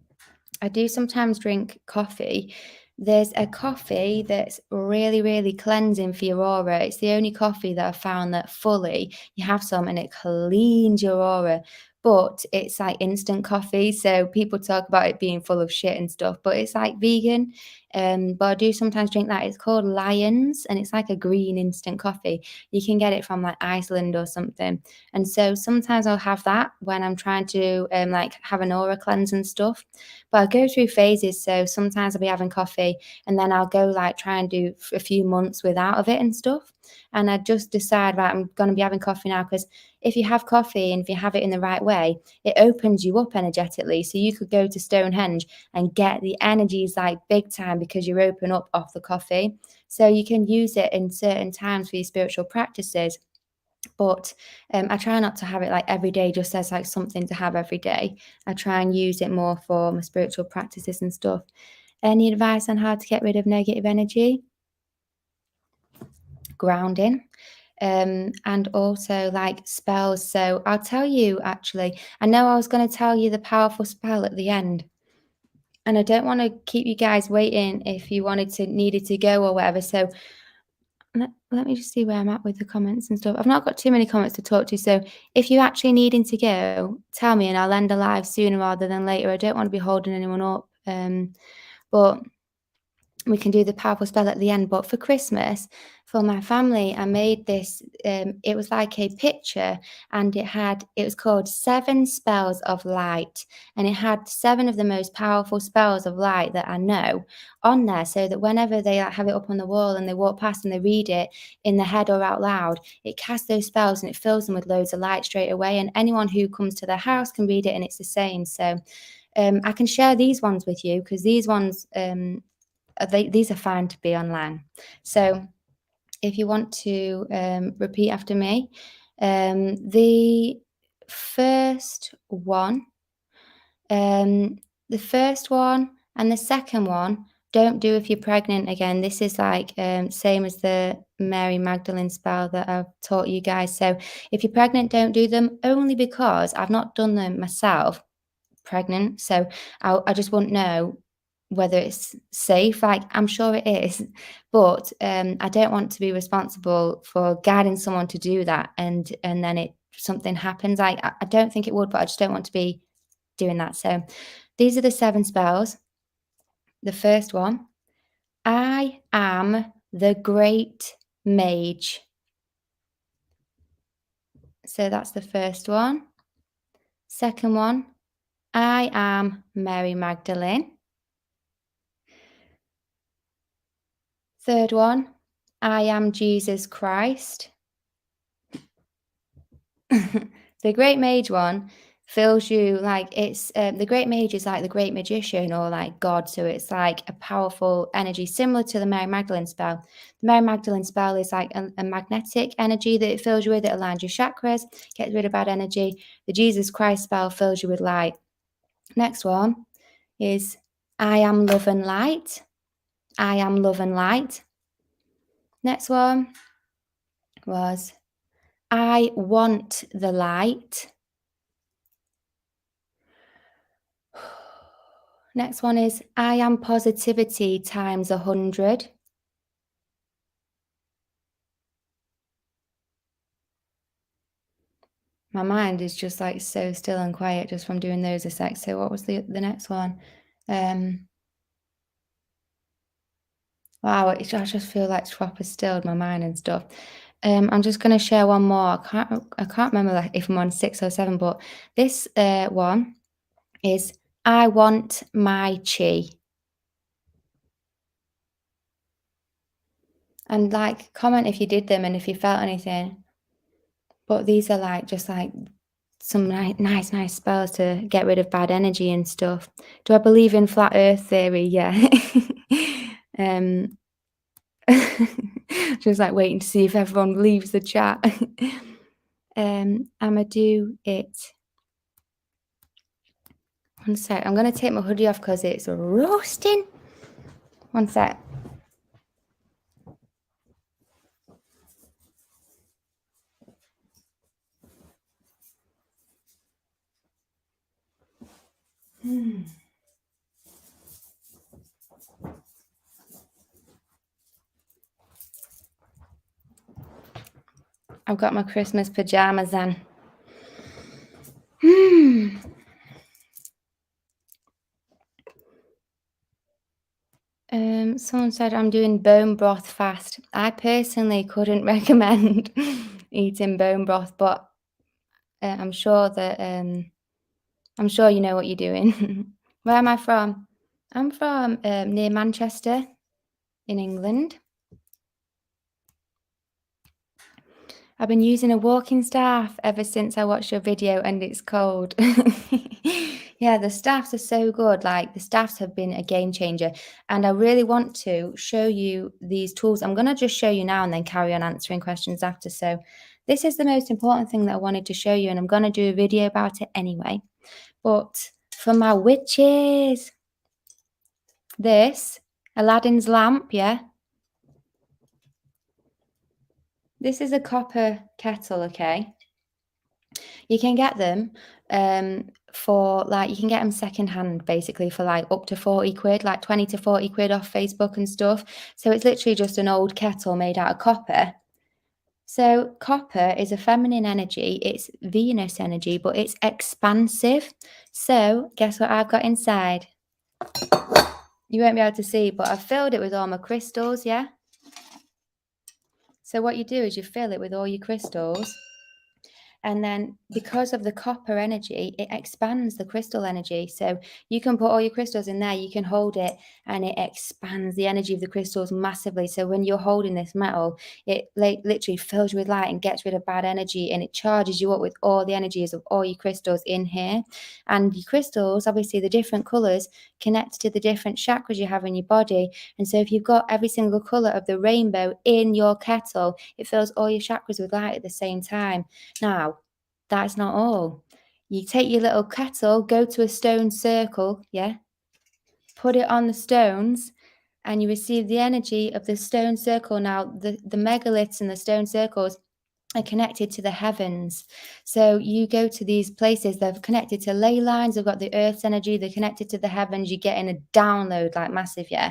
I do sometimes drink coffee. There's a coffee that's really, really cleansing for your aura. It's the only coffee that I've found that fully you have some and it cleans your aura. but it's like instant coffee. So people talk about it being full of shit and stuff, but it's like vegan. But I do sometimes drink that. It's called Lions, and it's like a green instant coffee. You can get it from like Iceland or something. And so sometimes I'll have that when I'm trying to like have an aura cleanse and stuff. But I go through phases. So sometimes I'll be having coffee, and then I'll go like try and do a few months without of it and stuff. And I just decide, right, I'm going to be having coffee now, because if you have coffee and if you have it in the right way, it opens you up energetically. So you could go to Stonehenge and get the energies like big time because you're open up off the coffee. So you can use it in certain times for your spiritual practices. But I try not to have it like every day just as like something to have every day. I try and use it more for my spiritual practices and stuff. Any advice on how to get rid of negative energy? Grounding. And also like spells. So I'll tell you, actually, I know I was going to tell you the powerful spell at the end, and I don't want to keep you guys waiting if you needed to go or whatever. So let me just see where I'm at with the comments and stuff. I've not got too many comments to talk to. So if you're actually needing to go, tell me and I'll end a live sooner rather than later. I don't want to be holding anyone up. But we can do the powerful spell at the end. But for Christmas, for my family, I made this. It was like a picture, and it was called 7 Spells of Light, and it had 7 of the most powerful spells of light that I know on there, so that whenever they have it up on the wall and they walk past and they read it in their head or out loud, it casts those spells and it fills them with loads of light straight away. And anyone who comes to their house can read it, and it's the same. So I can share these ones with you, because these ones. These are fine to be online. So if you want to repeat after me, the first one, the first one and the second one, don't do if you're pregnant. Again, this is like same as the Mary Magdalene spell that I've taught you guys. So if you're pregnant, don't do them, only because I've not done them myself pregnant. So I just won't know whether it's safe. Like, I'm sure it is, but I don't want to be responsible for guiding someone to do that, and then something happens. Like, I don't think it would, but I just don't want to be doing that. So these are the 7 spells. The first one: I am the great mage. So that's the first one. Second one: I am Mary Magdalene. Third one: I am Jesus Christ. The great mage one fills you like it's the great mage is like the great magician or like God. So it's like a powerful energy similar to the Mary Magdalene spell. The Mary Magdalene spell is like a magnetic energy that it fills you with. It aligns your chakras, gets rid of bad energy. The Jesus Christ spell fills you with light. Next one is I am love and light. I am love and light. Next one was I want the light. Next one is I am positivity times 100. My mind is just like so still and quiet just from doing those a sec. So what was the next one? Wow, I just feel like proper stilled my mind and stuff. I'm just going to share one more. I can't remember like if I'm on 6 or 7, but this one is I want my chi. And like comment if you did them and if you felt anything. But these are like just like some nice spells to get rid of bad energy and stuff. Do I believe in flat earth theory? Yeah. Just like waiting to see if everyone leaves the chat. I'ma do it. One sec. I'm gonna take my hoodie off because it's roasting. One sec. I've got my Christmas pajamas on. Someone said I'm doing bone broth fast. I personally couldn't recommend eating bone broth, but I'm sure that I'm sure you know what you're doing. Where am I from? I'm from near Manchester in England. I've been using a walking staff ever since I watched your video and it's cold. Yeah, the staffs are so good. Like the staffs have been a game changer. And I really want to show you these tools. I'm going to just show you now and then carry on answering questions after. So this is the most important thing that I wanted to show you and I'm going to do a video about it anyway. But for my witches, this Aladdin's lamp, yeah. This is a copper kettle, okay? You can get them for like, you can get them secondhand basically for like up to 40 quid, like 20 to 40 quid off Facebook and stuff. So it's literally just an old kettle made out of copper. So copper is a feminine energy, it's Venus energy, but it's expansive. So guess what I've got inside? You won't be able to see, but I've filled it with all my crystals, yeah? So what you do is you fill it with all your crystals. And then because of the copper energy, it expands the crystal energy. So you can put all your crystals in there, you can hold it and it expands the energy of the crystals massively. So when you're holding this metal, it literally fills you with light and gets rid of bad energy and it charges you up with all the energies of all your crystals in here. And your crystals, obviously the different colors connect to the different chakras you have in your body. And so if you've got every single color of the rainbow in your kettle, it fills all your chakras with light at the same time. Now, that's not all. You take your little kettle, go to a stone circle, yeah? Put it on the stones and you receive the energy of the stone circle. Now, the megaliths and the stone circles are connected to the heavens. So you go to these places, they're connected to ley lines, they've got the earth's energy, they're connected to the heavens, you get in a download like massive, yeah?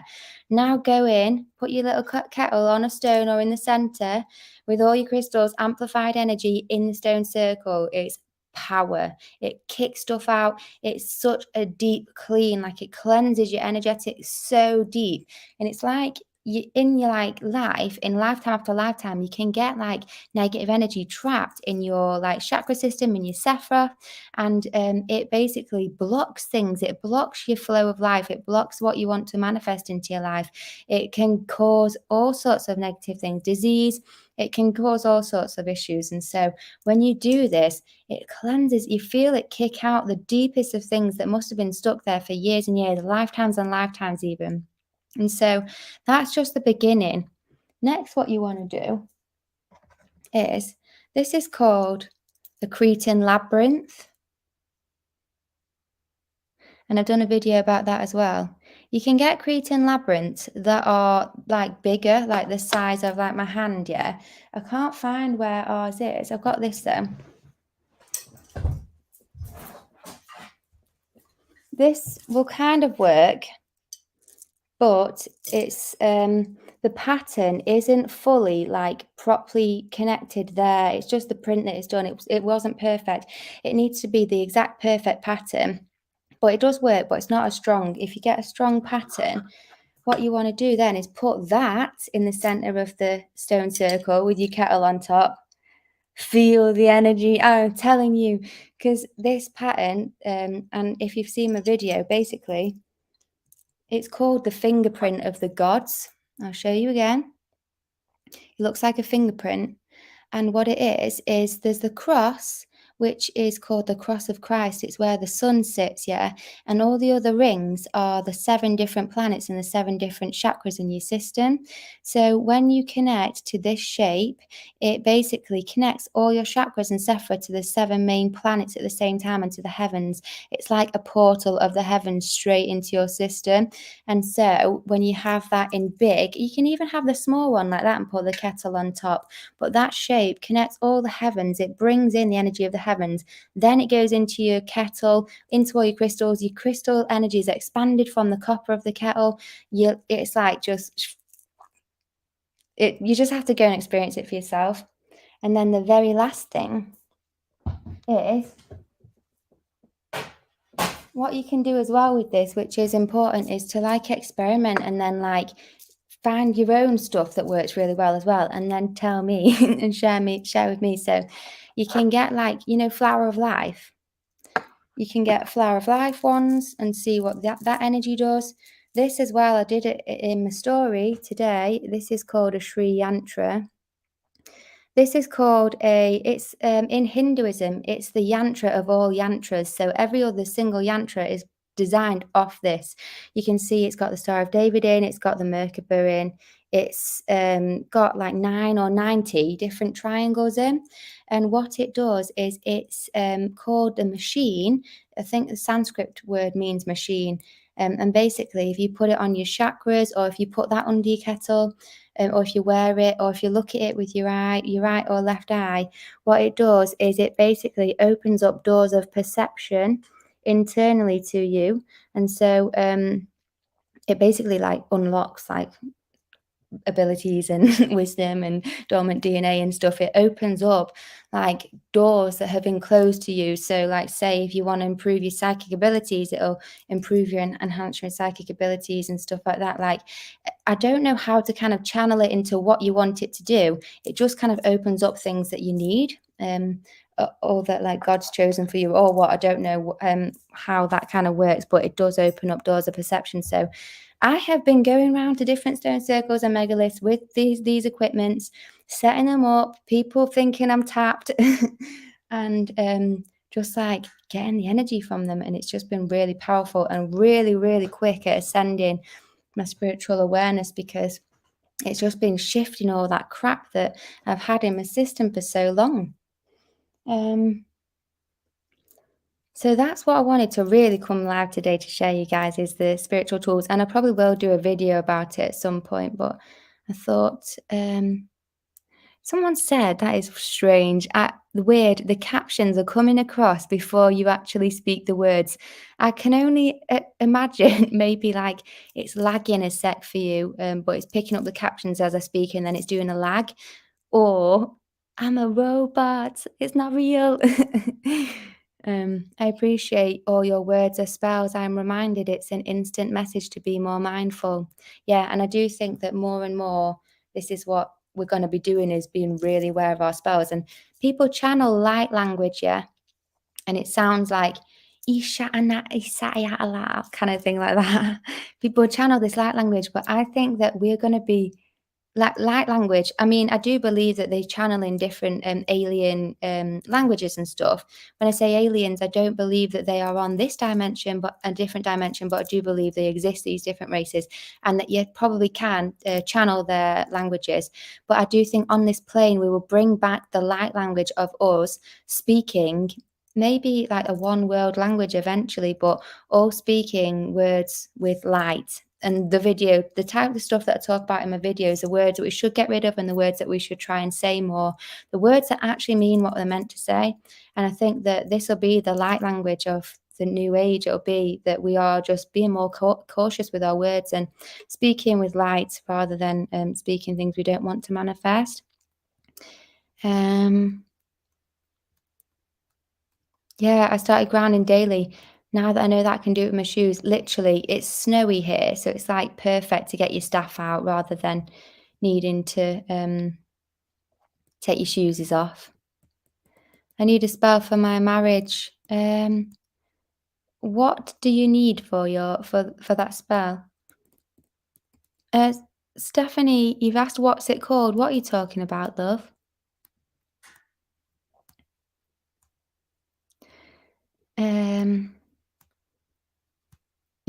Now go in, put your little kettle on a stone or in the center with all your crystals, amplified energy in the stone circle. It's power. It kicks stuff out. It's such a deep clean, like it cleanses your energetic so deep. And it's like you in your like life, in lifetime after lifetime, you can get like negative energy trapped in your like chakra system, in your sephra, and it basically blocks things. It blocks your flow of life. It blocks what you want to manifest into your life. It can cause all sorts of negative things, disease. It can cause all sorts of issues. And so when you do this, it cleanses, you feel it kick out the deepest of things that must have been stuck there for years and years, lifetimes and lifetimes even. And so that's just the beginning. Next, what you want to do is, this is called the Cretan Labyrinth. And I've done a video about that as well. You can get Cretan labyrinths that are like bigger, like the size of like my hand, yeah. I can't find where ours is. I've got this though. This will kind of work, but it's the pattern isn't fully like properly connected there. It's just the print that is done. It wasn't perfect. It needs to be the exact perfect pattern, but it does work, but it's not as strong. If you get a strong pattern, what you want to do then is put that in the center of the stone circle with your kettle on top. Feel the energy. I'm telling you, because this pattern, and if you've seen my video, basically, it's called the fingerprint of the gods. I'll show you again. It looks like a fingerprint. And what it is there's the cross, which is called the cross of Christ. It's where the sun sits, yeah. And all the other rings are the 7 different planets and the 7 different chakras in your system. So when you connect to this shape, it basically connects all your chakras and sephra to the 7 main planets at the same time and to the heavens. It's like a portal of the heavens straight into your system. And so when you have that in big, you can even have the small one like that and put the kettle on top. But that shape connects all the heavens. It brings in the energy of the heavens. Then it goes into your kettle, into all your crystals. Your crystal energy is expanded from the copper of the kettle. It's like you just have to go and experience it for yourself. And then the very last thing is what you can do as well with this, which is important, is to like experiment and then like find your own stuff that works really well as well, and then tell me and share with me. So you can get like, you know, Flower of Life. You can get Flower of Life ones and see what that energy does. This as well, I did it in my story today. This is called a Sri Yantra. This is called it's in Hinduism, it's the yantra of all yantras. So every other single yantra is designed off this. You can see it's got the Star of David in, it's got the Merkaba in, it's got like 9 or 90 different triangles in. And what it does is it's called the machine. I think the Sanskrit word means machine. And basically, if you put it on your chakras, or if you put that under your kettle, or if you wear it, or if you look at it with your right or left eye, what it does is it basically opens up doors of perception internally to you. And so it basically like unlocks like abilities and wisdom and dormant DNA and stuff. It opens up like doors that have been closed to you. So like, say if you want to improve your psychic abilities, it'll improve your enhance your psychic abilities and stuff like that. Like, I don't know how to kind of channel it into what you want it to do. It just kind of opens up things that you need, or that like God's chosen for you, or what, I don't know how that kind of works, but it does open up doors of perception. So I have been going around to different stone circles and megaliths with these equipments, setting them up, people thinking I'm tapped, and just like getting the energy from them. And it's just been really powerful and really, really quick at ascending my spiritual awareness, because it's just been shifting all that crap that I've had in my system for so long. So that's what I wanted to really come live today to share you guys, is the spiritual tools. And I probably will do a video about it at some point, but I thought someone said that is strange. Weird, the captions are coming across before you actually speak the words. I can only imagine maybe like it's lagging a sec for you, but it's picking up the captions as I speak, and then it's doing a lag. Or I'm a robot, it's not real. I appreciate all your words are spells. I'm reminded it's an instant message to be more mindful. Yeah, and I do think that more and more, this is what we're going to be doing, is being really aware of our spells. And people channel light language, yeah, and it sounds like kind of thing like that. People channel this light language, but I think that we're going to be light language. I mean, I do believe that they channel in different alien languages and stuff. When I say aliens, I don't believe that they are on this dimension, but a different dimension. But I do believe they exist, these different races, and that you probably can channel their languages. But I do think on this plane, we will bring back the light language of us speaking. Maybe like a one world language eventually, but all speaking words with light. And the type of stuff that I talk about in my videos, the words that we should get rid of and the words that we should try and say more, the words that actually mean what they're meant to say. And I think that this will be the light language of the new age. It'll be that we are just being more cautious with our words and speaking with light rather than speaking things we don't want to manifest. Yeah, I started grounding daily. Now that I know that I can do it with my shoes, literally, it's snowy here, so it's like perfect to get your staff out rather than needing to take your shoes off. I need a spell for my marriage. What do you need for that spell? Stephanie, you've asked what's it called. What are you talking about, love?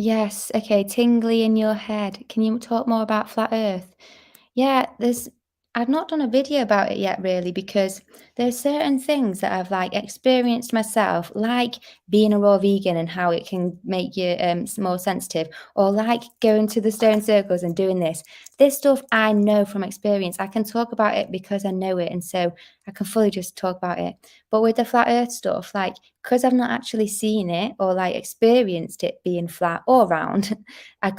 Yes, okay, tingly in your head. Can you talk more about flat Earth? Yeah, I've not done a video about it yet really, because there's certain things that I've like experienced myself, like being a raw vegan and how it can make you more sensitive, or like going to the stone circles and doing this. This stuff I know from experience. I can talk about it because I know it, and so I can fully just talk about it. But with the flat Earth stuff, like, because I've not actually seen it or like experienced it being flat or round, I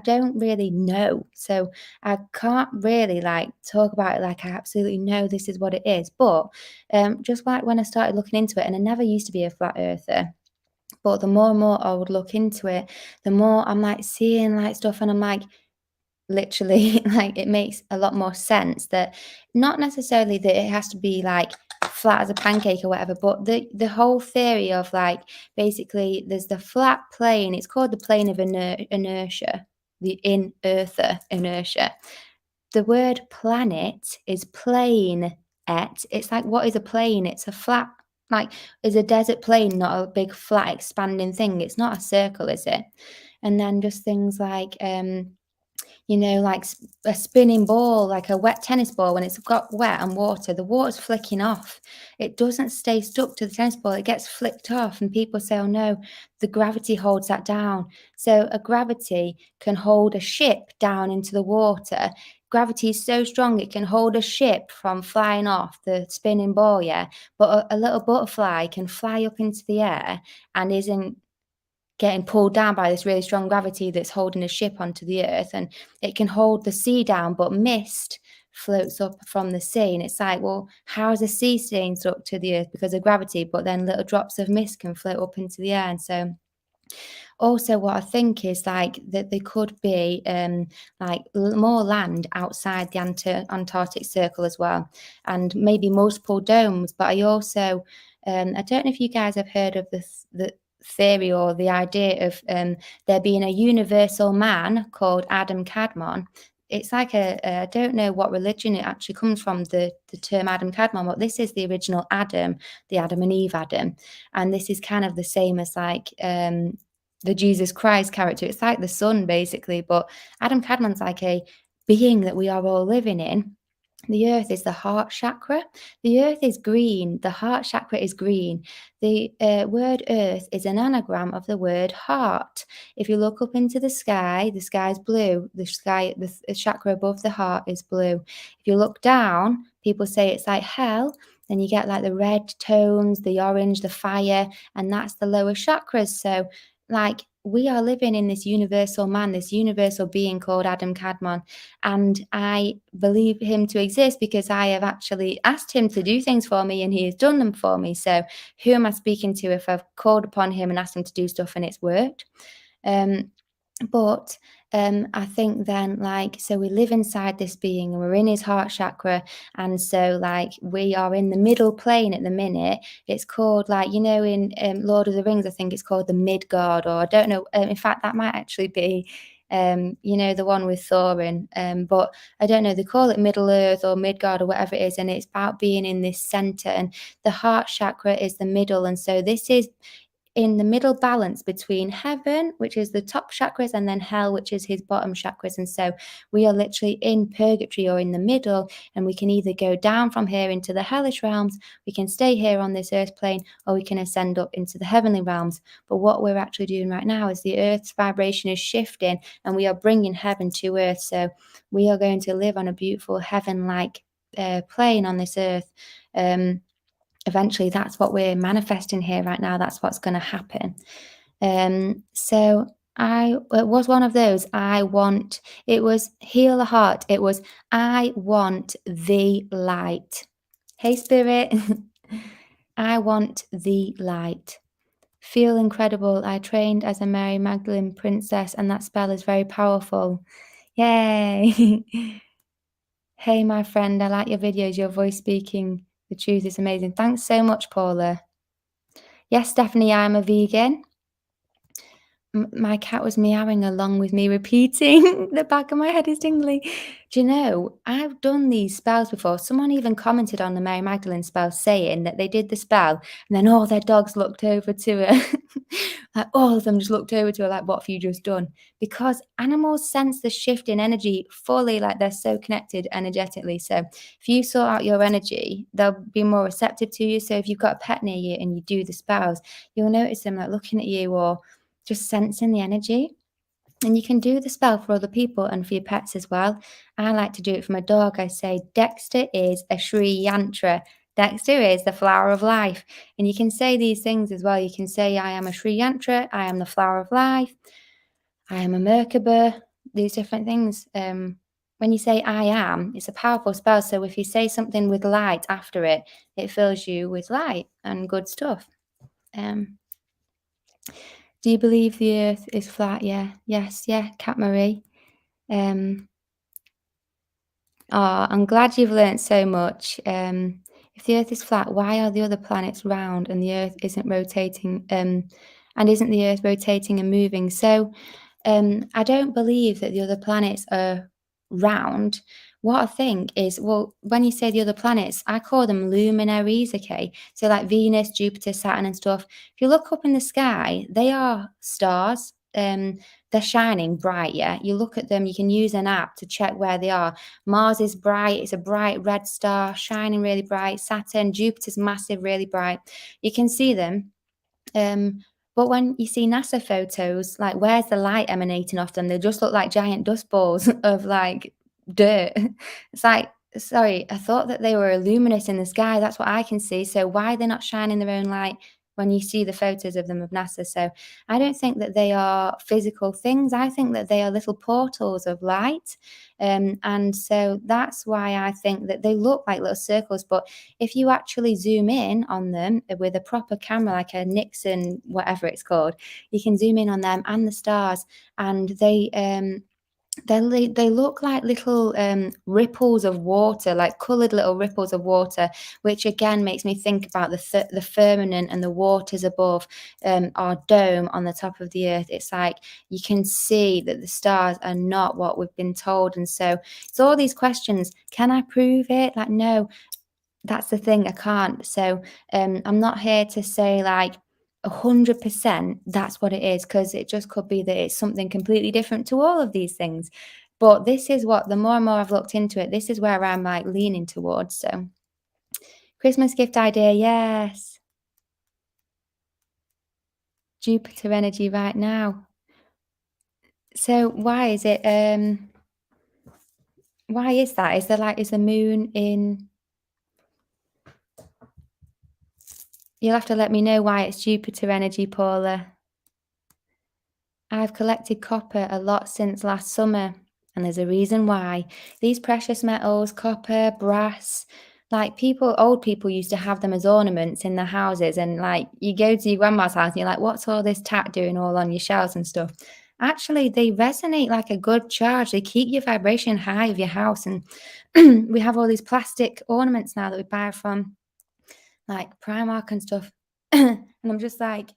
don't really know. So I can't really like talk about it like I absolutely know this is what it is. But just like when I started looking into it, and I never used to be a flat earther, But the more and more I would look into it, the more I'm, like, seeing, like, stuff, and I'm like, literally, like, it makes a lot more sense that not necessarily that it has to be, like, flat as a pancake or whatever, but the whole theory of, like, basically there's the flat plane, it's called the plane of inertia, the in-earther inertia. The word planet is plane et. It's like, what is a plane? It's a flat, like, is a desert plain not a big flat expanding thing? It's not a circle, is it? And then just things like, like a spinning ball, like a wet tennis ball, when it's got wet and water, the water's flicking off. It doesn't stay stuck to the tennis ball, it gets flicked off. And people say, oh no, the gravity holds that down. So a gravity can hold a ship down into the water. Gravity is so strong it can hold a ship from flying off the spinning ball, yeah. But a little butterfly can fly up into the air and isn't getting pulled down by this really strong gravity that's holding a ship onto the earth, and it can hold the sea down, but mist floats up from the sea. And it's like, well, how is the sea staying stuck to the earth? Because of gravity, but then little drops of mist can float up into the air. And so also what I think is like that there could be like more land outside the Antarctic Circle as well, and maybe multiple domes. But I also I don't know if you guys have heard of the theory or the idea of there being a universal man called Adam Kadmon. It's like I don't know what religion it actually comes from, the term Adam Kadmon, but this is the original Adam, the Adam and Eve Adam, and this is kind of the same as like the Jesus Christ character. It's like the sun, basically, but Adam Kadmon's like a being that we are all living in. The earth is the heart chakra. The earth is green. The heart chakra is green. The word earth is an anagram of the word heart. If you look up into the sky is blue. The chakra above the heart is blue. If you look down, people say it's like hell. Then you get like the red tones, the orange, the fire, and that's the lower chakras. So, like, we are living in this universal man, this universal being called Adam Kadmon. And I believe him to exist because I have actually asked him to do things for me and he has done them for me. So who am I speaking to if I've called upon him and asked him to do stuff and it's worked? Um, but I think then, like, so we live inside this being and we're in his heart chakra. And so, like, we are in the middle plane at the minute. It's called, like, in Lord of the Rings, I think it's called the Midgard, or I don't know. In fact, that might actually be. The one with Thorin, but I don't know, they call it Middle Earth or Midgard or whatever it is, and it's about being in this center, and the heart chakra is the middle. And so this is in the middle balance between heaven, which is the top chakras, and then hell, which is his bottom chakras. And so we are literally in purgatory or in the middle, and we can either go down from here into the hellish realms, we can stay here on this earth plane, or we can ascend up into the heavenly realms. But what we're actually doing right now is the earth's vibration is shifting, and we are bringing heaven to earth. So we are going to live on a beautiful heaven-like plane on this earth. Eventually, that's what we're manifesting here right now. That's what's going to happen. So it was one of those. It was heal the heart. It was, I want the light. Hey, spirit. I want the light. Feel incredible. I trained as a Mary Magdalene princess, and that spell is very powerful. Yay. Hey, my friend, I like your videos. Your voice speaking the truth is amazing. Thanks so much, Paula. Yes, Stephanie, I'm a vegan. My cat was meowing along with me, repeating. The back of my head is tingling. Do you know, I've done these spells before. Someone even commented on the Mary Magdalene spell saying that they did the spell and then all their dogs looked over to her. Like all of them just looked over to her like, what have you just done? Because animals sense the shift in energy fully, like they're so connected energetically. So if you sort out your energy, they'll be more receptive to you. So if you've got a pet near you and you do the spells, you'll notice them like looking at you or just sensing the energy. And you can do the spell for other people and for your pets as well. I like to do it for my dog. I say, Dexter is a Sri Yantra. Dexter is the flower of life. And you can say these things as well. You can say, I am a Sri Yantra. I am the flower of life. I am a Merkaba. These different things. When you say I am, it's a powerful spell. So if you say something with light after it, it fills you with light and good stuff. Do you believe the Earth is flat? Yeah. Yes. Yeah. Cat Marie. Um, oh, I'm glad you've learnt so much. If the Earth is flat, why are the other planets round and the Earth isn't rotating? And isn't the Earth rotating and moving? So, I don't believe that the other planets are round. What I think is, well, when you say the other planets, I call them luminaries, okay? So, like Venus, Jupiter, Saturn, and stuff. If you look up in the sky, they are stars. They're shining bright, yeah. You look at them, you can use an app to check where they are. Mars is bright, it's a bright red star, shining really bright. Saturn, Jupiter's massive, really bright. You can see them. Um, but when you see NASA photos, like, where's the light emanating off them? They just look like giant dust balls of, like, dirt. It's like, sorry, I thought that they were luminous in the sky, that's what I can see, so why are they not shining their own light when you see the photos of them of NASA? So, I don't think that they are physical things, I think that they are little portals of light, and so that's why I think that they look like little circles, but if you actually zoom in on them with a proper camera, like a Nixon, whatever it's called, you can zoom in on them and the stars, and they look like little ripples of water, like coloured little ripples of water, which again makes me think about the firmament and the waters above our dome on the top of the earth. It's like you can see that the stars are not what we've been told, and so it's all these questions. Can I prove it? Like, no, that's the thing, I can't. So, I'm not here to say, like, 100% that's what it is, because it just could be that it's something completely different to all of these things. But this is what the more and more I've looked into it, this is where I'm, like, leaning towards, so Christmas gift idea, yes. Jupiter energy right now. So why is that? Is the moon in you'll have to let me know why it's Jupiter energy, Paula. I've collected copper a lot since last summer, and there's a reason why. These precious metals, copper, brass, like old people used to have them as ornaments in their houses. And like you go to your grandma's house and you're like, what's all this tat doing all on your shelves and stuff? Actually, they resonate like a good charge. They keep your vibration high of your house. And we have all these plastic ornaments now that we buy from like Primark and stuff. And I'm just like,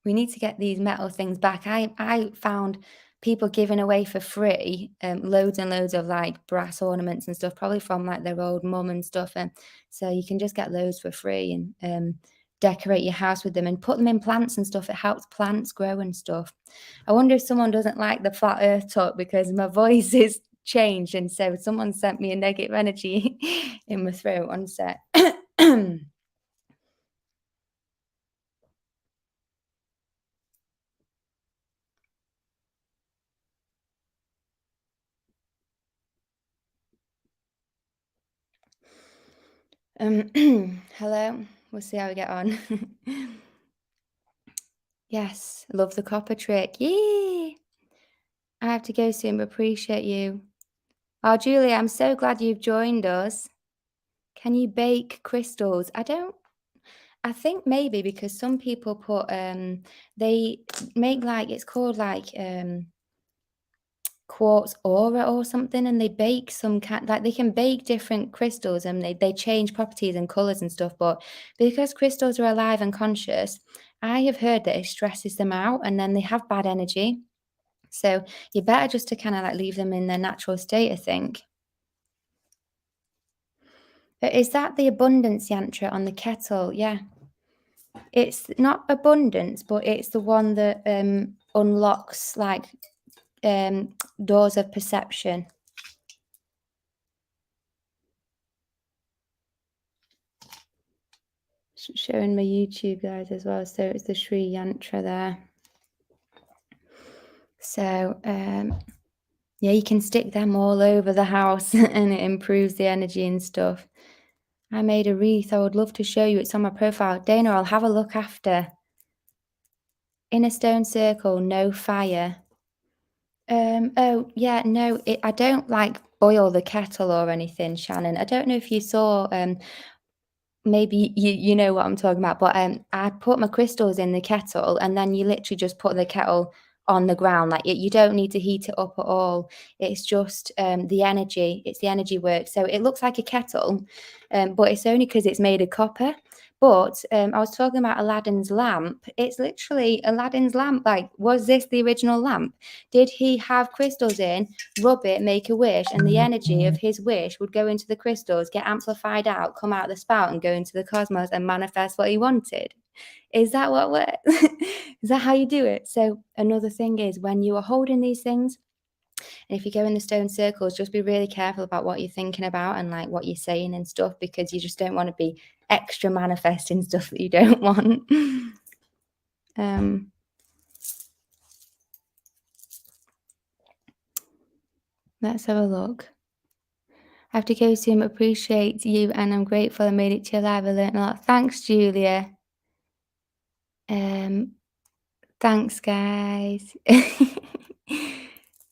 we need to get these metal things back. I found people giving away for free, loads and loads of, like, brass ornaments and stuff, probably from, like, their old mum and stuff, and so you can just get loads for free and, decorate your house with them and put them in plants and stuff. It helps plants grow and stuff. I wonder if someone doesn't like the flat earth talk because my voice is changed, and so someone sent me a negative energy in my throat. One sec. Hello. We'll see how we get on. Yes, love the copper trick. Yay! I have to go soon, but appreciate you. Oh, Julia, I'm so glad you've joined us. Can you bake crystals? I think maybe because some people put they make like it's called like quartz aura or something, and they bake some kind like they can bake different crystals and they change properties and colors and stuff, but because crystals are alive and conscious, I have heard that it stresses them out and then they have bad energy, so you're better just to kind of like leave them in their natural state, I think. But is that the abundance yantra on the kettle? Yeah, it's not abundance, but it's the one that unlocks like um doors of perception. Showing my YouTube guys as well. So it's the Sri Yantra there. So yeah, you can stick them all over the house and it improves the energy and stuff. I made a wreath. I would love to show you. It's on my profile. Dana, I'll have a look after. In a stone circle, no fire. Oh yeah, no, I don't like boil the kettle or anything, Shannon. I don't know if you saw maybe you know what I'm talking about, but, I put my crystals in the kettle, and then you literally just put the kettle on the ground, like, you don't need to heat it up at all. It's just, the energy work. So it looks like a kettle, but it's only because it's made of copper. But, I was talking about Aladdin's lamp. It's literally Aladdin's lamp, like, was this the original lamp? Did he have crystals in, rub it, make a wish, and the energy of his wish would go into the crystals, get amplified out, come out the spout, and go into the cosmos and manifest what he wanted? Is that what works? Is that how you do it? So another thing is when you are holding these things, and if you go in the stone circles, just be really careful about what you're thinking about and like what you're saying and stuff, because you just don't want to be extra manifesting stuff that you don't want. um, let's have a look. I have to go soon, but appreciate you, and I'm grateful I made it to your live. I learned a lot. Thanks, Julia. Um, thanks, guys.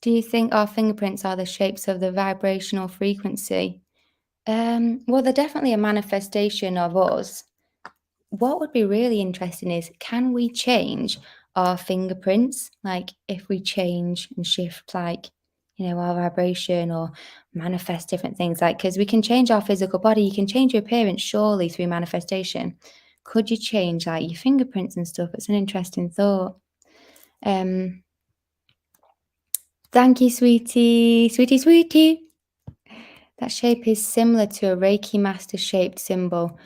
Do you think our fingerprints are the shapes of the vibrational frequency? Well, they're definitely a manifestation of us. What would be really interesting is, can we change our fingerprints? Like if we change and shift like, our vibration or manifest different things, like because we can change our physical body, you can change your appearance surely through manifestation. Could you change like your fingerprints and stuff? It's an interesting thought. Um Thank you, sweetie. Sweetie, sweetie. That shape is similar to a Reiki master shaped symbol.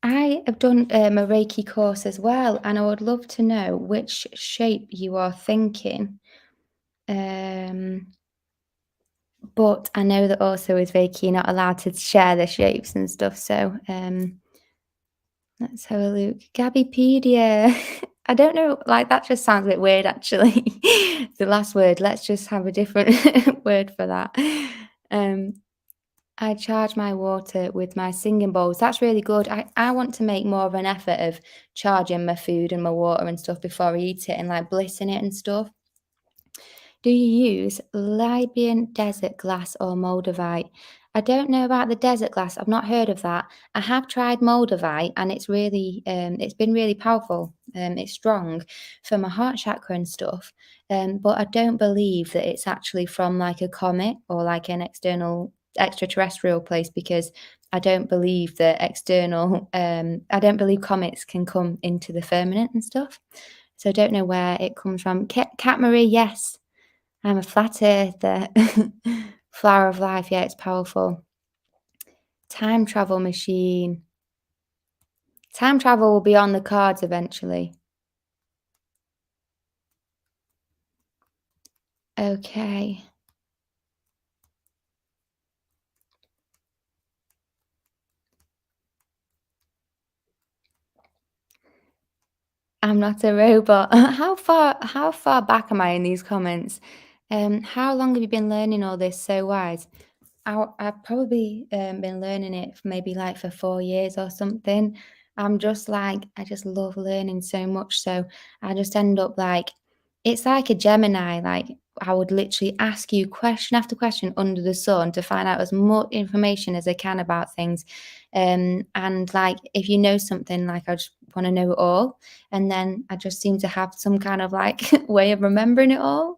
I have done a Reiki course as well, and I would love to know which shape you are thinking. Um, but I know that also with Reiki, you're not allowed to share the shapes and stuff. So let's have a look. Gabbypedia. I don't know, like that just sounds a bit weird actually. The last word, let's just have a different word for that. Um, I charge my water with my singing bowls. That's really good. I want to make more of an effort of charging my food and my water and stuff before I eat it and like blissing it and stuff. Do you use Libyan desert glass or Moldavite? I don't know about the desert glass. I've not heard of that. I have tried Moldavite and it's been really powerful. It's strong for my heart chakra and stuff. But I don't believe that it's actually from like a comet or like an external extraterrestrial place, because I don't believe that I don't believe comets can come into the firmament and stuff. So I don't know where it comes from. Cat Marie, yes. I'm a flat earther. Flower of life, yeah, it's powerful. Time travel machine. Time travel will be on the cards eventually. Okay. I'm not a robot. How far back am I in these comments? How long have you been learning all this so wise? I've probably been learning it for maybe like for 4 years or something. I'm just like, I just love learning so much. So I just end up like, it's like a Gemini. Like I would literally ask you question after question under the sun to find out as much information as I can about things. And like, if you know something, like I just want to know it all. And then I just seem to have some kind of like way of remembering it all.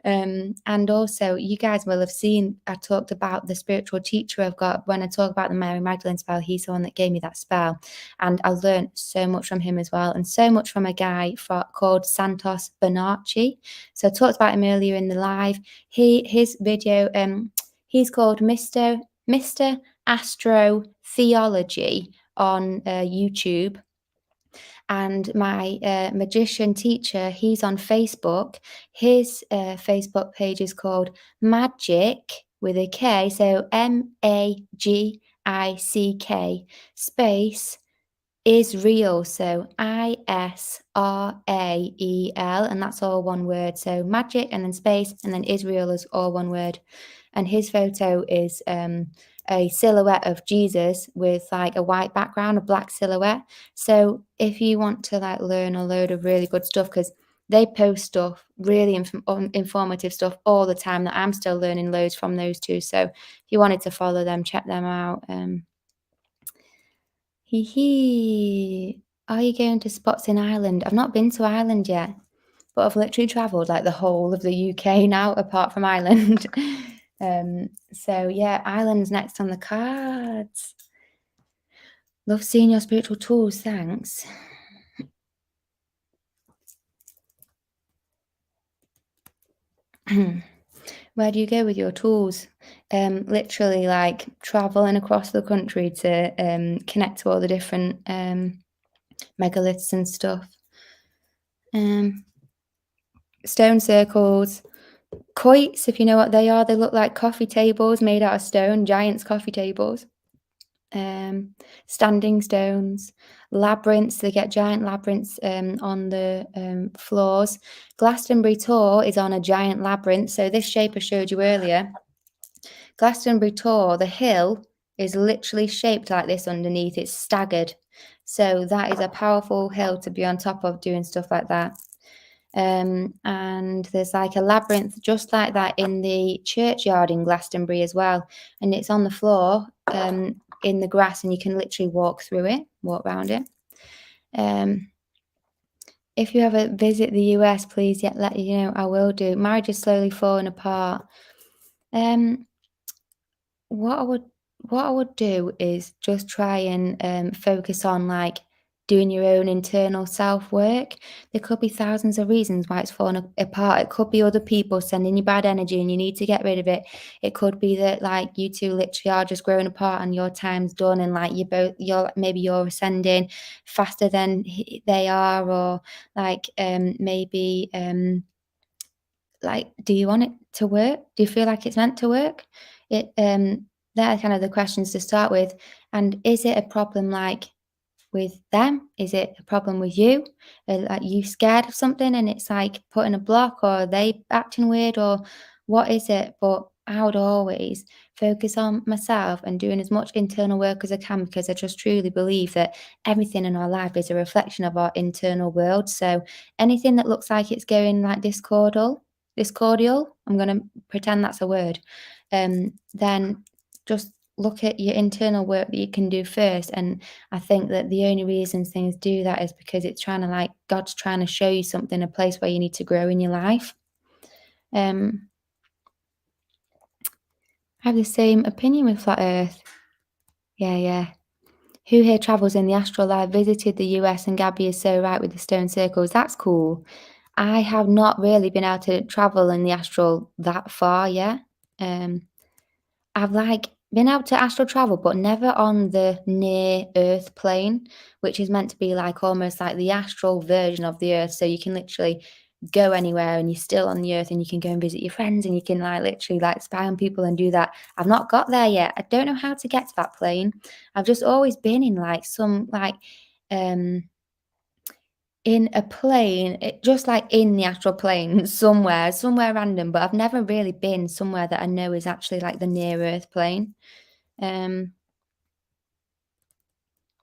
And also, you guys will have seen I talked about the spiritual teacher I've got. When I talk about the Mary Magdalene spell, he's the one that gave me that spell. And I learned so much from him as well, and so much from a guy called Santos Bonacci. So I talked about him earlier in the live. His video, he's called Mr. Astro Theology on YouTube. And my magician teacher, he's on Facebook. His Facebook page is called Magic with a K, so Magick space is real, so Israel, and that's all one word. So magic and then space and then Israel is all one word. And his photo is a silhouette of Jesus with like a white background, a black silhouette. So if you want to like learn a load of really good stuff, because they post stuff, really informative stuff all the time, that I'm still learning loads from those two. So if you wanted to follow them, check them out. Hee hee. Are you going to spots in Ireland? I've not been to Ireland yet, but I've literally travelled like the whole of the UK now, apart from Ireland. So yeah, Ireland's next on the cards. Love seeing your spiritual tools, thanks. Where do you go with your tools? Literally like traveling across the country to connect to all the different megaliths and stuff. Um, Stone circles, quoits, if you know what they are, they look like coffee tables made out of stone, giants coffee tables. Standing stones, labyrinths, they get giant labyrinths on the floors. Glastonbury Tor is on a giant labyrinth. So this shape I showed you earlier, Glastonbury Tor, the hill is literally shaped like this underneath. It's staggered. So that is a powerful hill to be on top of doing stuff like that. And there's like a labyrinth just like that in the churchyard in Glastonbury as well. And it's on the floor in the grass, and you can literally walk through it, walk around it. If you ever visit the US, please let you know I will do. Marriage is slowly falling apart. What I would do is just try and focus on like doing your own internal self work. There could be thousands of reasons why it's falling apart. It could be other people sending you bad energy and you need to get rid of it. It could be that like you two literally are just growing apart and your time's done, and like you're ascending faster than they are, or like maybe like, do you want it to work? Do you feel like it's meant to work? It They're kind of the questions to start with. And is it a problem like with them? Is it a problem with you? Are you scared of something and it's like putting a block, or are they acting weird, or what is it? But I would always focus on myself and doing as much internal work as I can, because I just truly believe that everything in our life is a reflection of our internal world. So anything that looks like it's going like discordial, I'm going to pretend that's a word, then just look at your internal work that you can do first. And I think that the only reason things do that is because it's trying to like God's trying to show you something, a place where you need to grow in your life. I have the same opinion with flat Earth. Yeah, yeah. Who here travels in the astral? I visited the US, and Gabby is so right with the stone circles. That's cool. I have not really been able to travel in the astral that far yet. I've like been able to astral travel, but never on the near Earth plane, which is meant to be like almost like the astral version of the Earth. So you can literally go anywhere and you're still on the Earth, and you can go and visit your friends, and you can like literally like spy on people and do that. I've not got there yet. I don't know how to get to that plane. I've just always been in like some like um in a plane, just like in the astral plane somewhere random, but I've never really been somewhere that I know is actually like the near Earth plane. Um,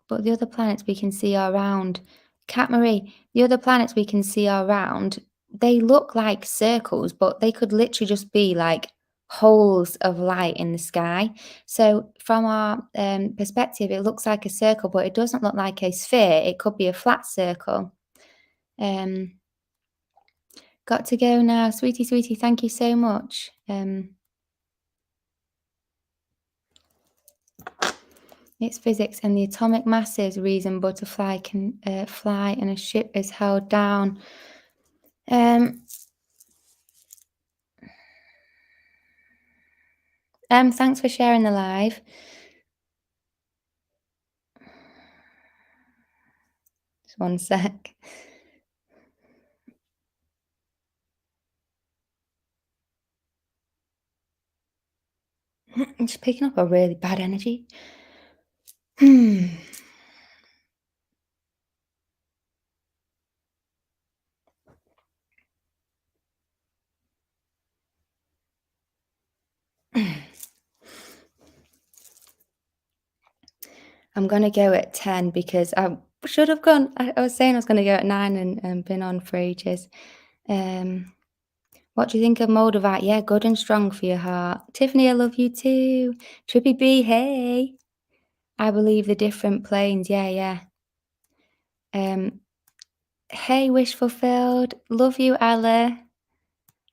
but the other planets we can see are round. Cat Marie, the other planets we can see are round. They look like circles, but they could literally just be like holes of light in the sky. So from our perspective, it looks like a circle, but it doesn't look like a sphere. It could be a flat circle. Um, Got to go now. Sweetie, sweetie, thank you so much. It's physics and the atomic masses reason butterfly can fly and a ship is held down. Thanks for sharing the live. Just one sec. I'm just picking up a really bad energy. I'm gonna go at 10 because I should have gone. I was saying I was gonna go at 9 and been on for ages. What do you think of Moldavite? Yeah, good and strong for your heart. Tiffany, I love you too. Trippy B, hey. I believe the different planes. Yeah, yeah. Um, hey, wish fulfilled. Love you, Ella.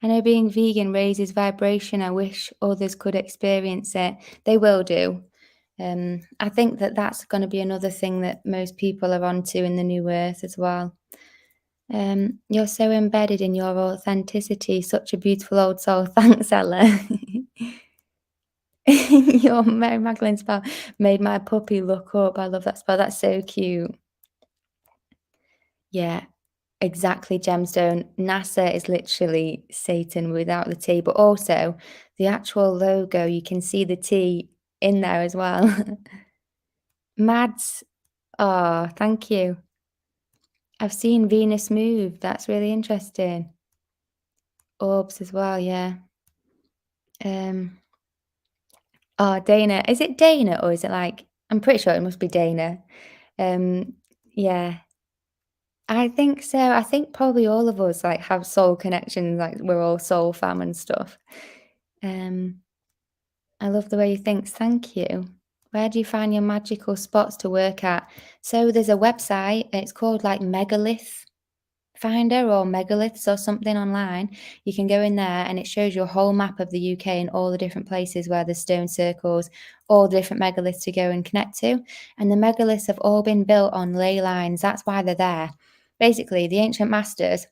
I know being vegan raises vibration. I wish others could experience it. They will do. I think that that's going to be another thing that most people are onto in the new earth as well. You're so embedded in your authenticity. Such a beautiful old soul. Thanks, Ella. Your Mary Magdalene spell made my puppy look up. I love that spell. That's so cute. Yeah, exactly, gemstone. NASA is literally Satan without the T, but also the actual logo, you can see the T in there as well. Mads, oh, thank you. I've seen Venus move. That's really interesting. Orbs as well, yeah. Um, oh, Dana. Is it Dana or is it like I'm pretty sure it must be Dana. Um, yeah. I think so. I think probably all of us like have soul connections, like we're all soul fam and stuff. Um, I love the way you think. Thank you. Where do you find your magical spots to work at? So there's a website, it's called like Megalith Finder or Megaliths or something online. You can go in there and it shows you a whole map of the UK and all the different places where there's stone circles, all the different megaliths to go and connect to. And the megaliths have all been built on ley lines. That's why they're there. Basically, the ancient masters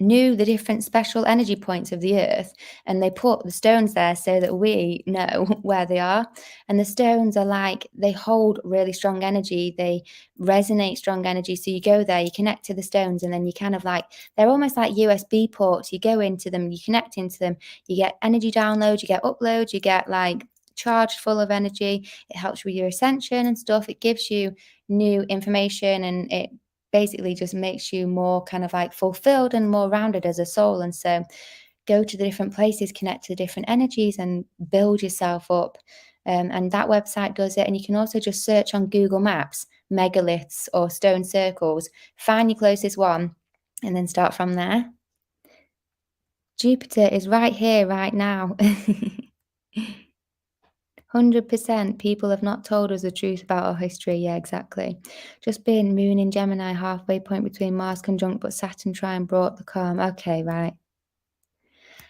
knew the different special energy points of the earth and they put the stones there so that we know where they are. And the stones are like they hold really strong energy, they resonate strong energy. So you go there, you connect to the stones, and then you kind of like they're almost like USB ports. You go into them, you connect into them, you get energy downloads, you get uploads, you get like charged full of energy. It helps with your ascension and stuff. It gives you new information and it basically just makes you more kind of like fulfilled and more rounded as a soul. And so go to the different places, connect to the different energies, and build yourself up. And that website does it. And you can also just search on Google Maps megaliths or stone circles, find your closest one, and then start from there. Jupiter is right here, right now. 100% people have not told us the truth about our history. Yeah, exactly. Just being Moon in Gemini, halfway point between Mars conjunct but Saturn trine brought the calm. Okay, right.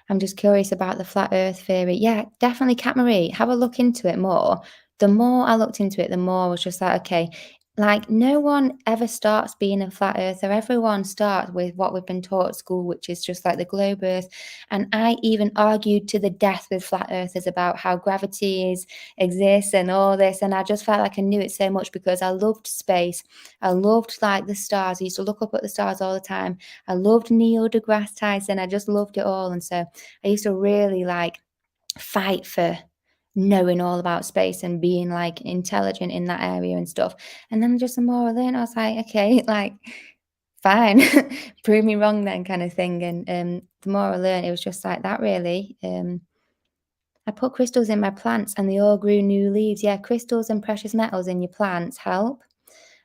I'm just curious about the flat earth theory. Yeah, definitely, Kat Marie, have a look into it more. The more I looked into it, the more I was just like, okay, like no one ever starts being a flat earther. Everyone starts with what we've been taught at school, which is just like the globe earth. And I even argued to the death with flat earthers about how gravity exists and all this. And I just felt like I knew it so much because I loved space. I loved like the stars. I used to look up at the stars all the time. I loved Neil deGrasse Tyson. I just loved it all. And so I used to really like fight for knowing all about space and being like intelligent in that area and stuff. And then just the more I learned, I was like, okay, like fine, prove me wrong then kind of thing. And the more I learned, it was just like that really. I put crystals in my plants and they all grew new leaves. Yeah, crystals and precious metals in your plants help.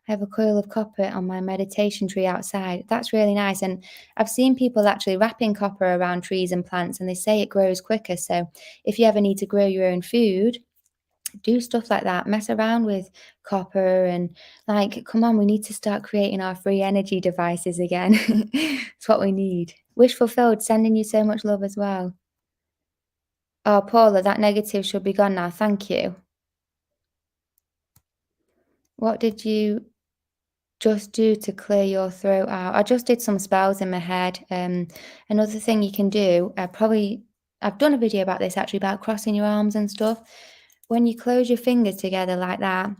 I have a coil of copper on my meditation tree outside. That's really nice. And I've seen people actually wrapping copper around trees and plants, and they say it grows quicker. So if you ever need to grow your own food, do stuff like that. Mess around with copper and like, come on, we need to start creating our free energy devices again. It's what we need. Wish fulfilled, sending you so much love as well. Oh, Paula, that negative should be gone now. Thank you. What did you just do to clear your throat out? I just did some spells in my head. Another thing you can do, I've done a video about this actually, about crossing your arms and stuff. When you close your fingers together like that,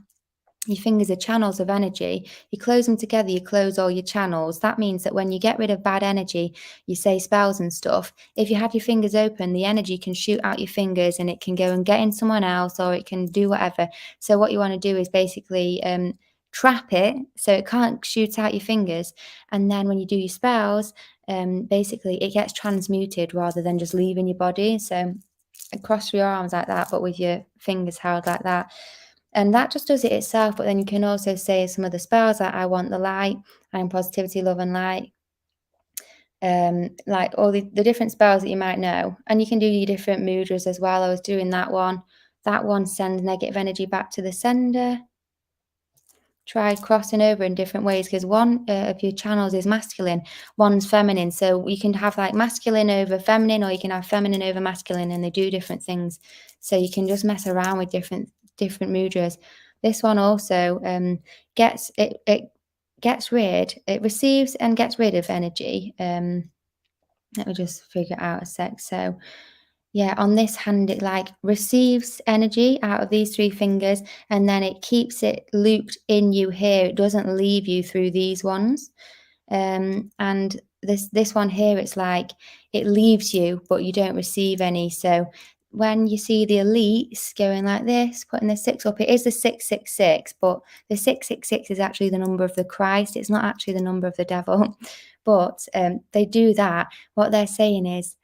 your fingers are channels of energy. You close them together, you close all your channels. That means that when you get rid of bad energy, you say spells and stuff. If you have your fingers open, the energy can shoot out your fingers and it can go and get in someone else or it can do whatever. So what you want to do is basically trap it so it can't shoot out your fingers. And then when you do your spells, basically it gets transmuted rather than just leaving your body. So across your arms like that, but with your fingers held like that. And that just does it itself. But then you can also say some of the spells like I want the light, I am positivity, love, and light. Like all the different spells that you might know. And you can do your different mudras as well. I was doing that one. That one sends negative energy back to the sender. Try crossing over in different ways because one of your channels is masculine, one's feminine. So you can have like masculine over feminine, or you can have feminine over masculine, and they do different things. So you can just mess around with different mudras. This one also gets it receives and gets rid of energy. Let me just figure it out a sec. So yeah, on this hand, it like receives energy out of these three fingers, and then it keeps it looped in you here. It doesn't leave you through these ones. And this one here, it's like it leaves you, but you don't receive any. So when you see the elites going like this, putting the six up, it is the 666, but the 666 is actually the number of the Christ. It's not actually the number of the devil. But they do that. What they're saying is,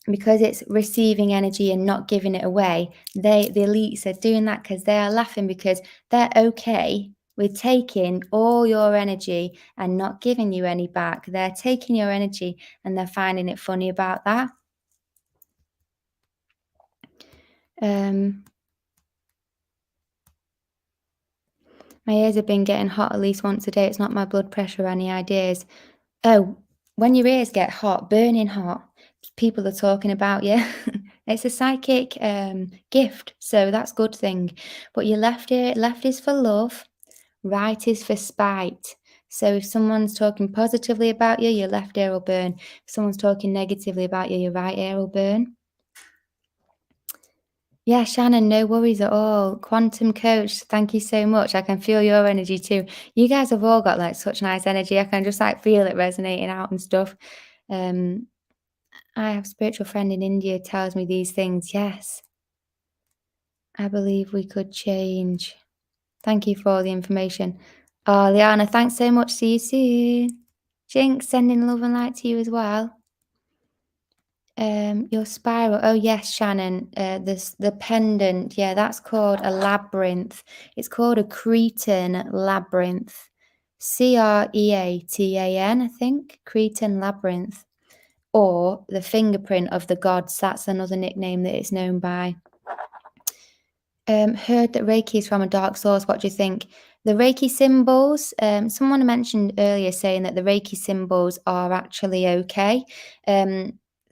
because it's receiving energy and not giving it away, the elites are doing that because they are laughing, because they're okay with taking all your energy and not giving you any back. They're taking your energy and they're finding it funny about that. My ears have been getting hot at least once a day. It's not my blood pressure or any ideas. Oh, when your ears get hot, burning hot, people are talking about you. It's a psychic gift, so that's a good thing. But your left ear, left is for love, right is for spite. So if someone's talking positively about you, your left ear will burn. If someone's talking negatively about you, your right ear will burn. Yeah, Shannon, no worries at all. Quantum Coach, thank you so much. I can feel your energy too. You guys have all got like such nice energy. I can just like feel it resonating out and stuff. I have a spiritual friend in India tells me these things. Yes, I believe we could change. Thank you for all the information. Oh, Liana, thanks so much. See you soon. Jinx, sending love and light to you as well. Your spiral. Oh yes, Shannon. The pendant. Yeah, that's called a labyrinth. It's called a Cretan labyrinth. Creatan, I think. Cretan labyrinth. Or the fingerprint of the gods. That's another nickname that it's known by. Heard that Reiki is from a dark source. What do you think? The Reiki symbols, someone mentioned earlier saying that the Reiki symbols are actually okay.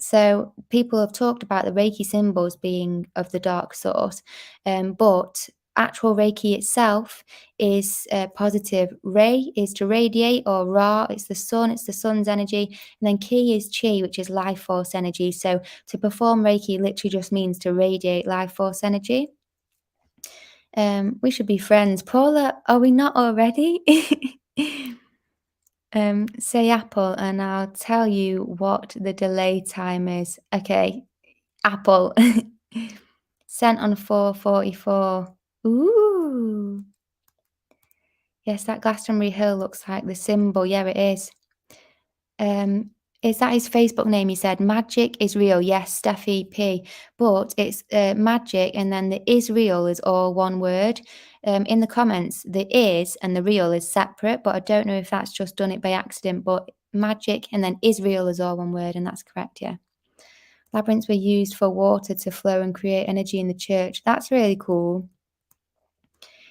So people have talked about the Reiki symbols being of the dark source, but actual Reiki itself is positive. Rei is to radiate, or Ra, it's the sun's energy, and then Ki is Chi, which is life force energy. So to perform Reiki literally just means to radiate life force energy. We should be friends. Paula, are we not already? Say Apple and I'll tell you what the delay time is. Okay, Apple. Sent on 4:44. Ooh. Yes, that Glastonbury Hill looks like the symbol. Yeah, it is. Is that his Facebook name? He said, Magic is real. Yes, Steffi P. But it's magic, and then the is real is all one word. In the comments, the is and the real is separate, but I don't know if that's just done it by accident. But magic and then is real is all one word, and that's correct, yeah. Labyrinths were used for water to flow and create energy in the church. That's really cool.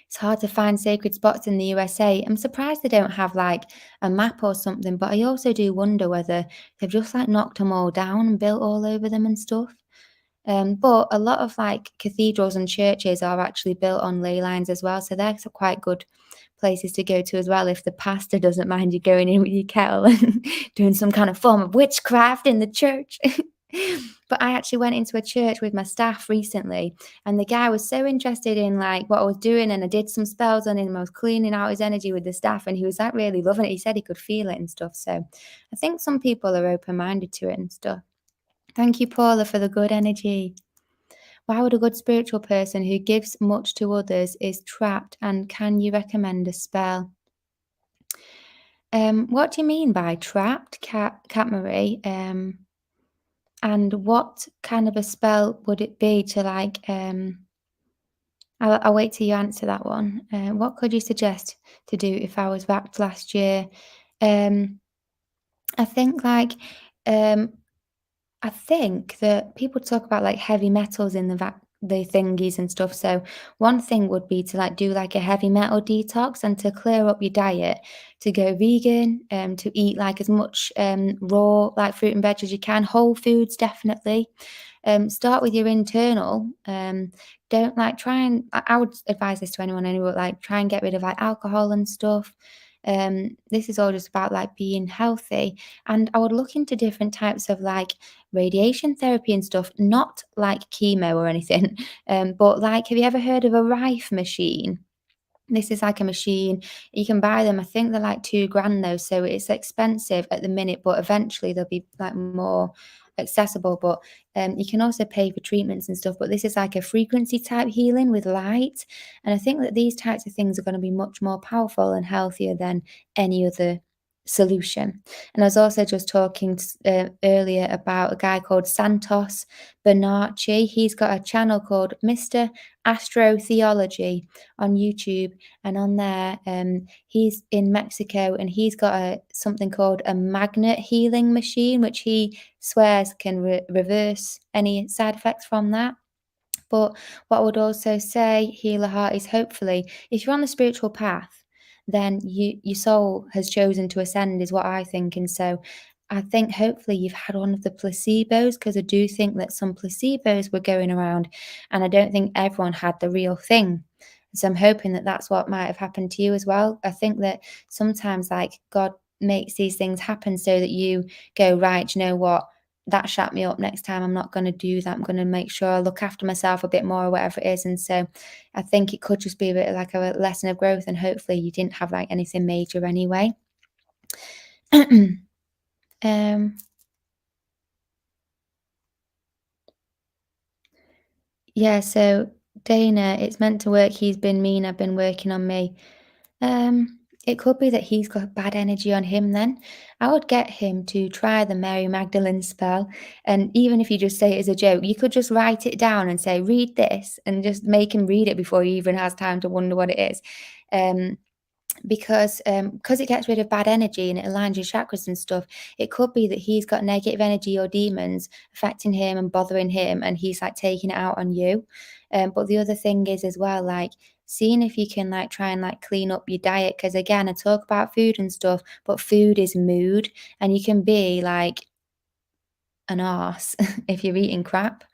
It's hard to find sacred spots in the USA. I'm surprised they don't have like a map or something, but I also do wonder whether they've just like knocked them all down and built all over them and stuff. But a lot of like cathedrals and churches are actually built on ley lines as well, so they're quite good places to go to as well if the pastor doesn't mind you going in with your kettle and doing some kind of form of witchcraft in the church. But I actually went into a church with my staff recently, and the guy was so interested in like what I was doing, and I did some spells on him. I was cleaning out his energy with the staff, and he was like really loving it. He said he could feel it and stuff. So I think some people are open-minded to it and stuff. Thank you, Paula, for the good energy. Why would a good spiritual person who gives much to others is trapped, and can you recommend a spell? What do you mean by trapped, Cat Marie? And what kind of a spell would it be to like? I'll wait till you answer that one. What could you suggest to do if I was wrapped last year? I think I think that people talk about like heavy metals in the the thingies and stuff. So one thing would be to like do like a heavy metal detox and to clear up your diet, to go vegan, to eat like as much raw like fruit and veg as you can, whole foods definitely. Start with your internal. Don't like try and I would advise this to anyone anyway, like try and get rid of like alcohol and stuff. This is all just about like being healthy. And I would look into different types of like radiation therapy and stuff, not like chemo or anything. But like, have you ever heard of a Rife machine? This is like a machine. You can buy them. I think they're like 2 grand though, so it's expensive at the minute, but eventually they'll be like more accessible. But you can also pay for treatments and stuff. But this is like a frequency type healing with light, and I think that these types of things are going to be much more powerful and healthier than any other solution. And I was also just talking earlier about a guy called Santos Bernacci. He's got a channel called Mr. Astrotheology on YouTube, and on there, he's in Mexico, and he's got something called a magnet healing machine, which he swears can reverse any side effects from that. But what I would also say, heal a heart, is hopefully if you're on the spiritual path, then your soul has chosen to ascend, is what I think. And so I think hopefully you've had one of the placebos, because I do think that some placebos were going around, and I don't think everyone had the real thing. So I'm hoping that that's what might have happened to you as well. I think that sometimes like God makes these things happen so that you go, right, you know what? That shut me up. Next time I'm not going to do that. I'm going to make sure I look after myself a bit more or whatever it is. And so I think it could just be a bit like a lesson of growth, and hopefully you didn't have like anything major anyway. um yeah, so Dana, it's meant to work. He's been mean. I've been working on me. It could be that he's got bad energy on him then. I would get him to try the Mary Magdalene spell. And even if you just say it as a joke, you could just write it down and say, read this, and just make him read it before he even has time to wonder what it is. Um, because it gets rid of bad energy and it aligns your chakras and stuff. It could be that he's got negative energy or demons affecting him and bothering him, and he's like taking it out on you. But the other thing is as well, like seeing if you can like try and like clean up your diet, because again, I talk about food and stuff, but food is mood, and you can be like an arse if you're eating crap.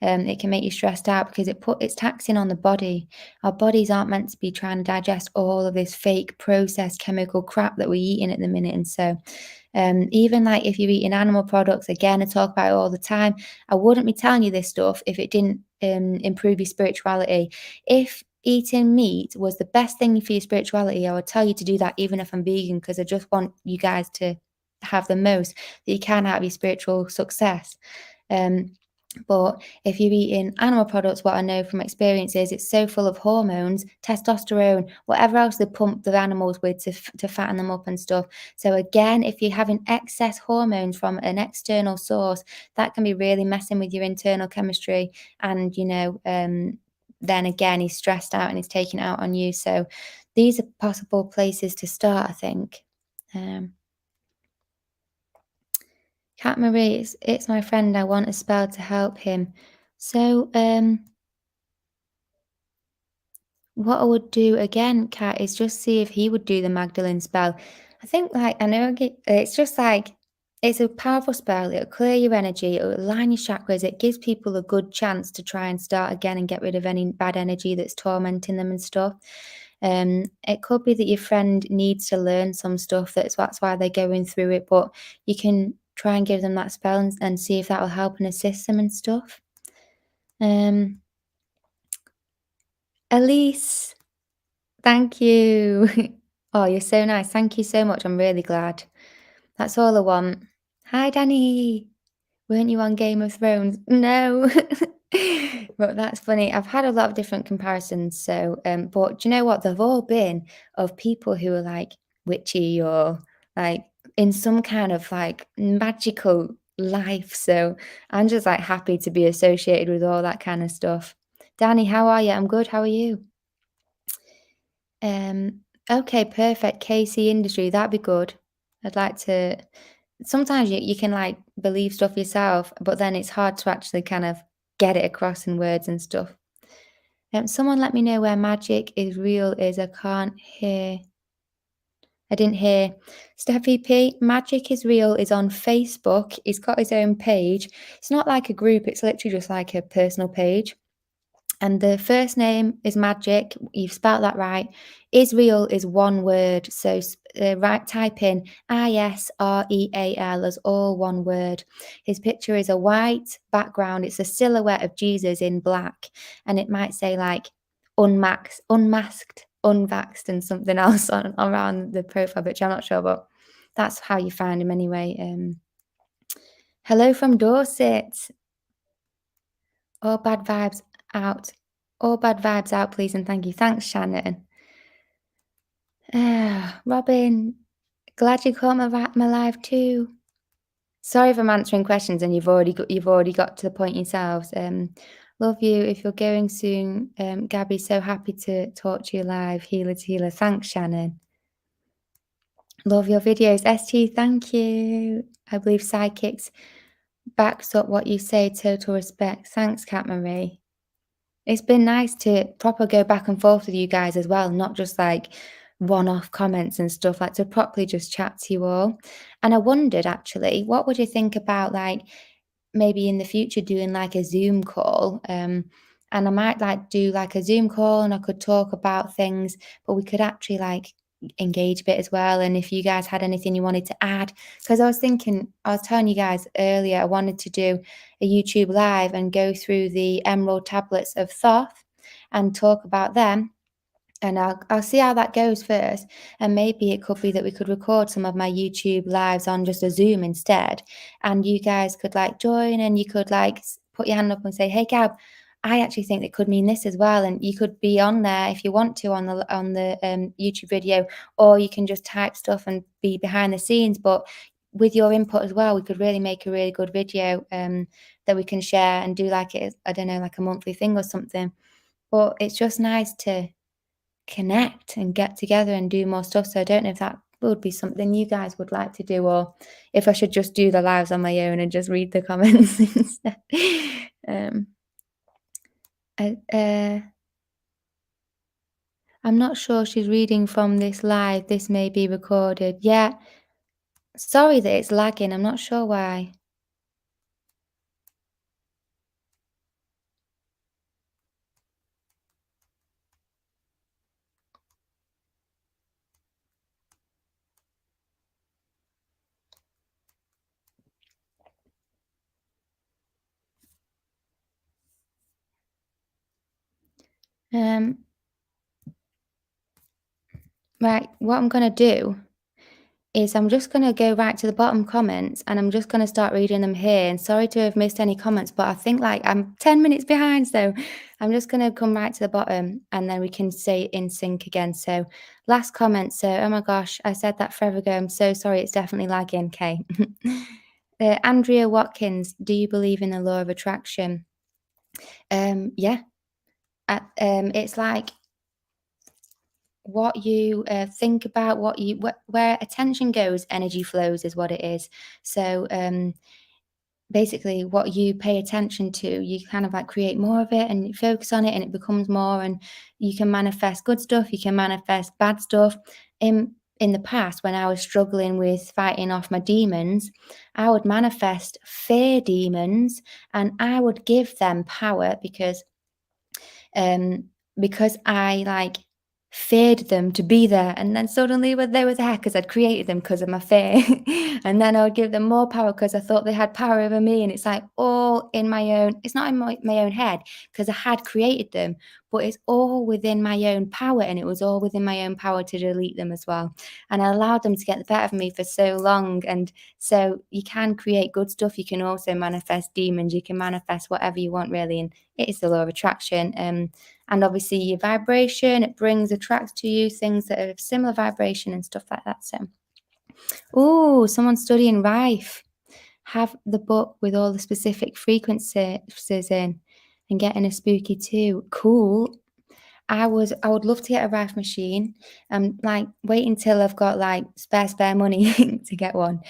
It can make you stressed out because it's taxing on the body. Our bodies aren't meant to be trying to digest all of this fake processed chemical crap that we're eating at the minute. And so, even like if you're eating animal products, again, I talk about it all the time. I wouldn't be telling you this stuff if it didn't improve your spirituality. If eating meat was the best thing for your spirituality, I would tell you to do that, even if I'm vegan, because I just want you guys to have the most that you can out of your spiritual success. Um, but if you're eating animal products, what I know from experience is it's so full of hormones, testosterone, whatever else they pump the animals with to fatten them up and stuff. So again, if you're having excess hormones from an external source, that can be really messing with your internal chemistry. And then again, he's stressed out and he's taking it out on you. So these are possible places to start, I think. Um, Cat Marie, it's my friend. I want a spell to help him. So, what I would do again, Cat, is just see if he would do the Magdalene spell. I think, like, I know it's just like it's a powerful spell. It'll clear your energy. It'll align your chakras. It gives people a good chance to try and start again and get rid of any bad energy that's tormenting them and stuff. It could be that your friend needs to learn some stuff. That's why they're going through it. But you can try and give them that spell and see if that will help and assist them and stuff. Um, Elise, thank you. Oh, you're so nice. Thank you so much. I'm really glad. That's all I want. Hi, Danny. Weren't you on Game of Thrones? No. But that's funny. I've had a lot of different comparisons. So, but do you know what? They've all been of people who are like witchy or like in some kind of like magical life. So I'm just like happy to be associated with all that kind of stuff. Danny, how are you? I'm good. How are you? Okay, perfect. KC Industry, that'd be good. I'd like to sometimes you can like believe stuff yourself, but then it's hard to actually kind of get it across in words and stuff. Someone let me know where magic is real is. I can't hear. I didn't hear. Steffi P, Magic is Real is on Facebook. He's got his own page. It's not like a group, it's literally just like a personal page. And the first name is Magic. You've spelled that right. Israel is one word. So type in Israel as all one word. His picture is a white background. It's a silhouette of Jesus in black. And it might say like unmasked, unvaxxed, and something else around the profile picture. I'm not sure, but that's how you find him anyway. Hello from Dorset. All bad vibes out. All bad vibes out, please, and thank you. Thanks, Shannon. Robin, glad you caught my live too. Sorry if I'm answering questions and you've already got to the point yourselves. Love you. If you're going soon, Gabby, so happy to talk to you live. Healer to healer. Thanks, Shannon. Love your videos. ST, thank you. I believe Psychics backs up what you say. Total respect. Thanks, Kat Marie. It's been nice to proper go back and forth with you guys as well, not just like one-off comments and stuff, like to properly just chat to you all. And I wondered actually, what would you think about like maybe in the future doing like a Zoom call? And I might like do like a Zoom call and I could talk about things, but we could actually like engage a bit as well. And if you guys had anything you wanted to add, because I was telling you guys earlier, I wanted to do a YouTube live and go through the Emerald tablets of Thoth and talk about them. And I'll see how that goes first. And maybe it could be that we could record some of my YouTube lives on just a Zoom instead. And you guys could like join and you could like put your hand up and say, hey, Gab, I actually think it could mean this as well. And you could be on there if you want to on the YouTube video, or you can just type stuff and be behind the scenes. But with your input as well, we could really make a really good video that we can share and do like it, I don't know, like a monthly thing or something. But it's just nice to connect and get together and do more stuff. So I don't know if that would be something you guys would like to do, or if I should just do the lives on my own and just read the comments instead. I'm not sure she's reading from this live. This may be recorded. Yeah. Sorry that it's lagging. I'm not sure why. Right, what I'm gonna do is I'm just gonna go right to the bottom comments and I'm just gonna start reading them here. And sorry to have missed any comments, but I think like I'm 10 minutes behind, so I'm just gonna come right to the bottom and then we can say in sync again. So last comment. So, oh my gosh, I said that forever ago. I'm so sorry. It's definitely lagging. Okay. Andrea Watkins, do you believe in the law of attraction? Yeah. It's like what you think about, where attention goes, energy flows is what it is. So basically what you pay attention to, you kind of like create more of it and focus on it and it becomes more, and you can manifest good stuff, you can manifest bad stuff. In the past, when I was struggling with fighting off my demons, I would manifest fear demons and I would give them power because I like feared them to be there, and then suddenly when they were there because I'd created them because of my fear and then I would give them more power because I thought they had power over me, and it's like all in my own, it's not in my own head because I had created them, but it's all within my own power, and it was all within my own power to delete them as well. And I allowed them to get the better of me for so long. And so you can create good stuff, you can also manifest demons, you can manifest whatever you want really, and it is the law of attraction. And obviously your vibration, it attracts to you things that are of similar vibration and stuff like that. So, oh, someone studying Rife. Have the book with all the specific frequencies in and getting a spooky too. Cool. I would love to get a Rife machine. I'm, like, waiting till I've got, like, spare money to get one,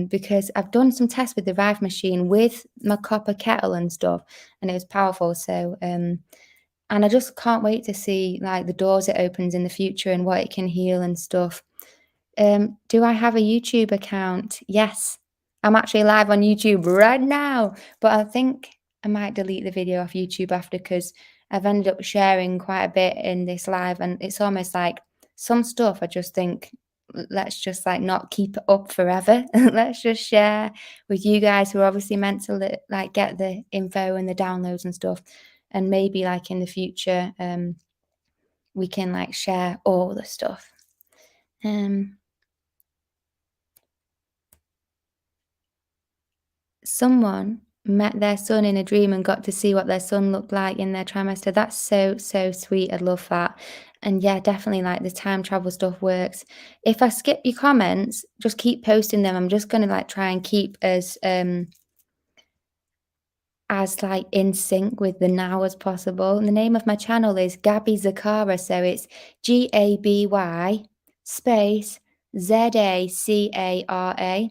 because I've done some tests with the Rife machine with my copper kettle and stuff, and it was powerful, so, and I just can't wait to see, like, the doors it opens in the future and what it can heal and stuff. Do I have a YouTube account? Yes. I'm actually live on YouTube right now, but I think I might delete the video off YouTube after because 'cause I've ended up sharing quite a bit in this live, and it's almost like some stuff I just think, let's just, like, not keep it up forever. Let's just share with you guys who are obviously meant to like, get the info and the downloads and stuff, and maybe, like, in the future, we can, like, share all the stuff. Um Someone met their son in a dream and got to see what their son looked like in their trimester. That's so, so sweet. I love that. And yeah, definitely like the time travel stuff works. If I skip your comments, just keep posting them. I'm just gonna like try and keep as like in sync with the now as possible. And the name of my channel is Gabby Zakara. So it's GABY space ZACARA.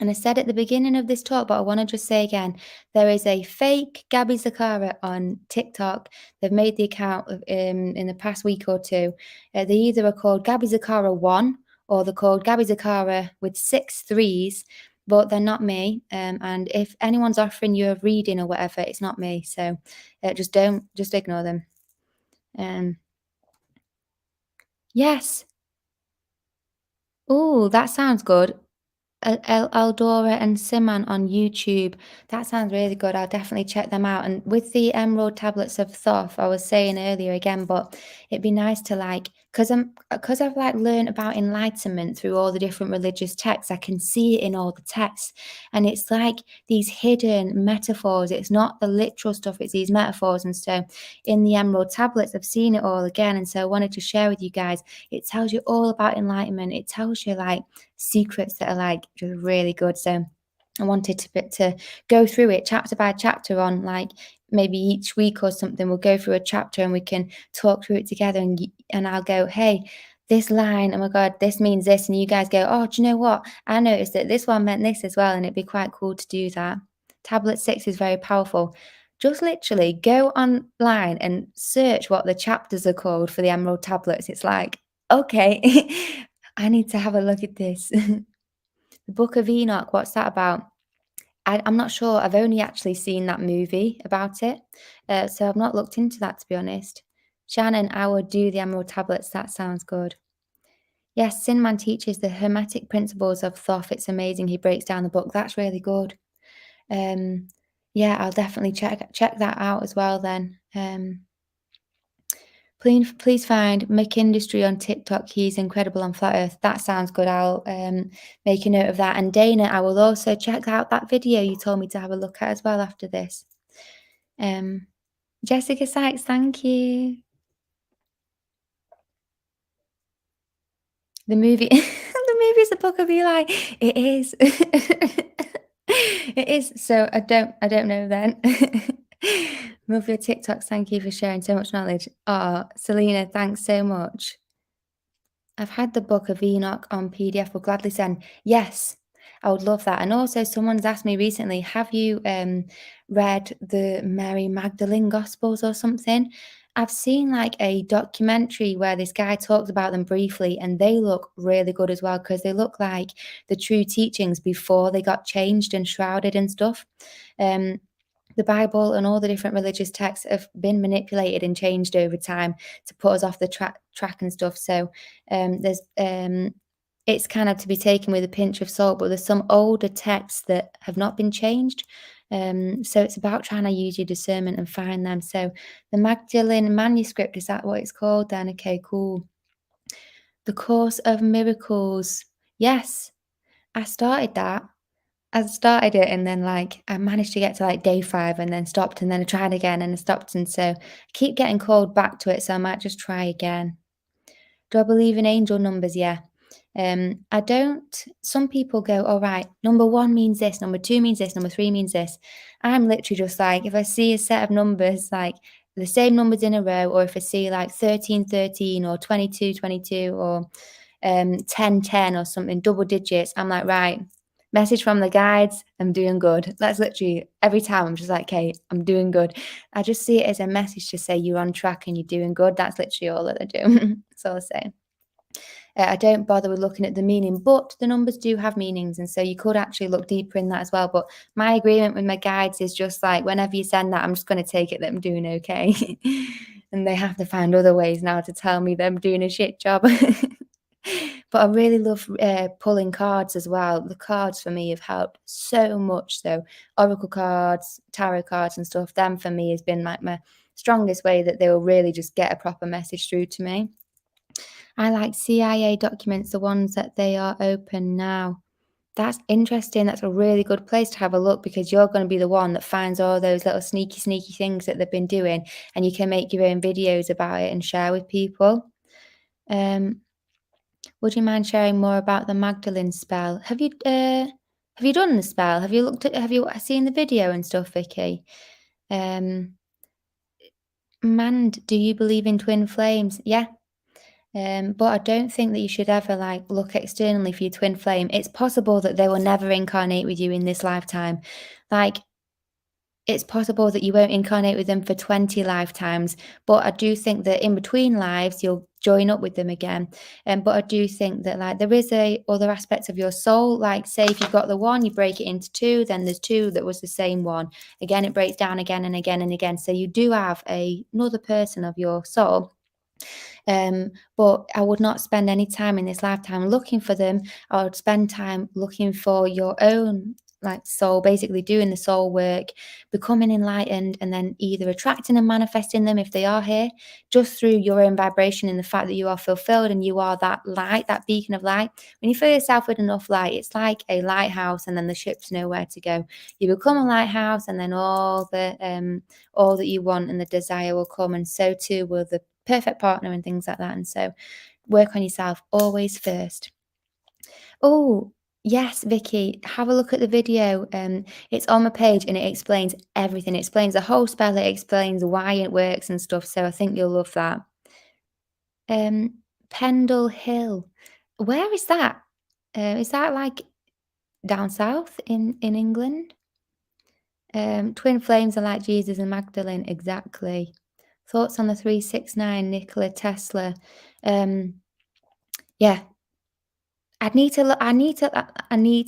And I said at the beginning of this talk, but I want to just say again, there is a fake Gabby Zakara on TikTok. They've made the account in the past week or two. They either are called Gabby Zakara 1 or they're called Gabby Zakara with 6 threes, but they're not me. And if anyone's offering you a reading or whatever, it's not me. So just ignore them. Um, yes. Oh, that sounds good. Eldora and Simon on YouTube. That sounds really good. I'll definitely check them out. And with the Emerald Tablets of Thoth, I was saying earlier again, but it'd be nice to like, because I've like learned about enlightenment through all the different religious texts. I can see it in all the texts, and it's like these hidden metaphors. It's not the literal stuff; it's these metaphors. And so, in the Emerald Tablets, I've seen it all again, and so I wanted to share with you guys. It tells you all about enlightenment. It tells you like secrets that are like just really good. So I wanted to go through it chapter by chapter on like maybe each week or something. We'll go through a chapter and we can talk through it together. And I'll go, hey, this line, oh my god, this means this, and you guys go, oh, do you know what? I noticed that this one meant this as well, and it'd be quite cool to do that. Tablet 6 is very powerful. Just literally go online and search what the chapters are called for the Emerald tablets. It's like, okay, I need to have a look at this. The Book of Enoch, what's that about? I'm not sure. I've only actually seen that movie about it. So I've not looked into that, to be honest. Shannon, I would do the Emerald Tablets. That sounds good. Yes, Sinman teaches the Hermetic principles of Thoth. It's amazing. He breaks down the book. That's really good. Um, yeah, I'll definitely check that out as well then. Please find McIndustry on TikTok. He's incredible on Flat Earth. That sounds good. I'll make a note of that. And Dana, I will also check out that video you told me to have a look at as well after this. Jessica Sykes, thank you. The movie, the movie is the Book of Eli. It is. It is. So I don't know then. Love your TikToks. Thank you for sharing so much knowledge. Oh, Selena, thanks so much. I've had the Book of Enoch on PDF, will gladly send. Yes, I would love that. And also, someone's asked me recently, have you read the Mary Magdalene Gospels or something? I've seen like a documentary where this guy talks about them briefly, and they look really good as well because they look like the true teachings before they got changed and shrouded and stuff. The Bible and all the different religious texts have been manipulated and changed over time to put us off the track and stuff. So there's it's kind of to be taken with a pinch of salt, but there's some older texts that have not been changed. So it's about trying to use your discernment and find them. So the Magdalene manuscript, is that what it's called then? Okay, cool. The Course of Miracles. Yes, I started that. I started it and then, like, I managed to get to, like, day 5 and then stopped, and then I tried again and I stopped, and so I keep getting called back to it, so I might just try again. Do I believe in angel numbers? Yeah. I don't. Some people go, "All right, number 1 means this, number 2 means this, number 3 means this." I'm literally just like, if I see a set of numbers, like, the same numbers in a row, or if I see like 13, 13 or 22, 22 or 10, 10 or something, double digits, I'm like, right, message from the guides, I'm doing good. That's literally every time I'm just like, okay, I'm doing good. I just see it as a message to say you're on track and you're doing good. That's literally all that I do. That's all I say. I don't bother with looking at the meaning, but the numbers do have meanings. And so you could actually look deeper in that as well. But my agreement with my guides is just like, whenever you send that, I'm just going to take it that I'm doing okay. And they have to find other ways now to tell me that I'm doing a shit job. But I really love pulling cards as well. The cards for me have helped so much. So oracle cards, tarot cards and stuff, them for me has been like my strongest way that they will really just get a proper message through to me. I like CIA documents, the ones that they are open now. That's interesting. That's a really good place to have a look, because you're going to be the one that finds all those little sneaky, sneaky things that they've been doing, and you can make your own videos about it and share with people. Would you mind sharing more about the Magdalene spell? Have you done the spell? Have you seen the video and stuff, Vicky? Mand, do you believe in twin flames? Yeah. But I don't think that you should ever like look externally for your twin flame. It's possible that they will never incarnate with you in this lifetime. Like, it's possible that you won't incarnate with them for 20 lifetimes, but I do think that in between lives you'll join up with them again. But I do think that like there is other aspects of your soul. Like, say if you've got the one, you break it into two, then there's two that was the same one. Again, it breaks down again and again and again. So you do have another person of your soul. But I would not spend any time in this lifetime looking for them. I would spend time looking for your own like soul, basically doing the soul work, becoming enlightened, and then either attracting and manifesting them if they are here, just through your own vibration and the fact that you are fulfilled and you are that light, that beacon of light. When you fill yourself with enough light, it's like a lighthouse, and then the ship's nowhere to go. You become a lighthouse, and then all that you want and the desire will come, and so too will the perfect partner and things like that. And so work on yourself always first. Oh, yes, Vicky, have a look at the video. It's on my page and it explains everything. It explains the whole spell. It explains why it works and stuff. So I think you'll love that. Pendle Hill. Where is that? Is that like down south in England? Twin flames are like Jesus and Magdalene. Exactly. Thoughts on the 369, Nikola Tesla? Yeah, I need to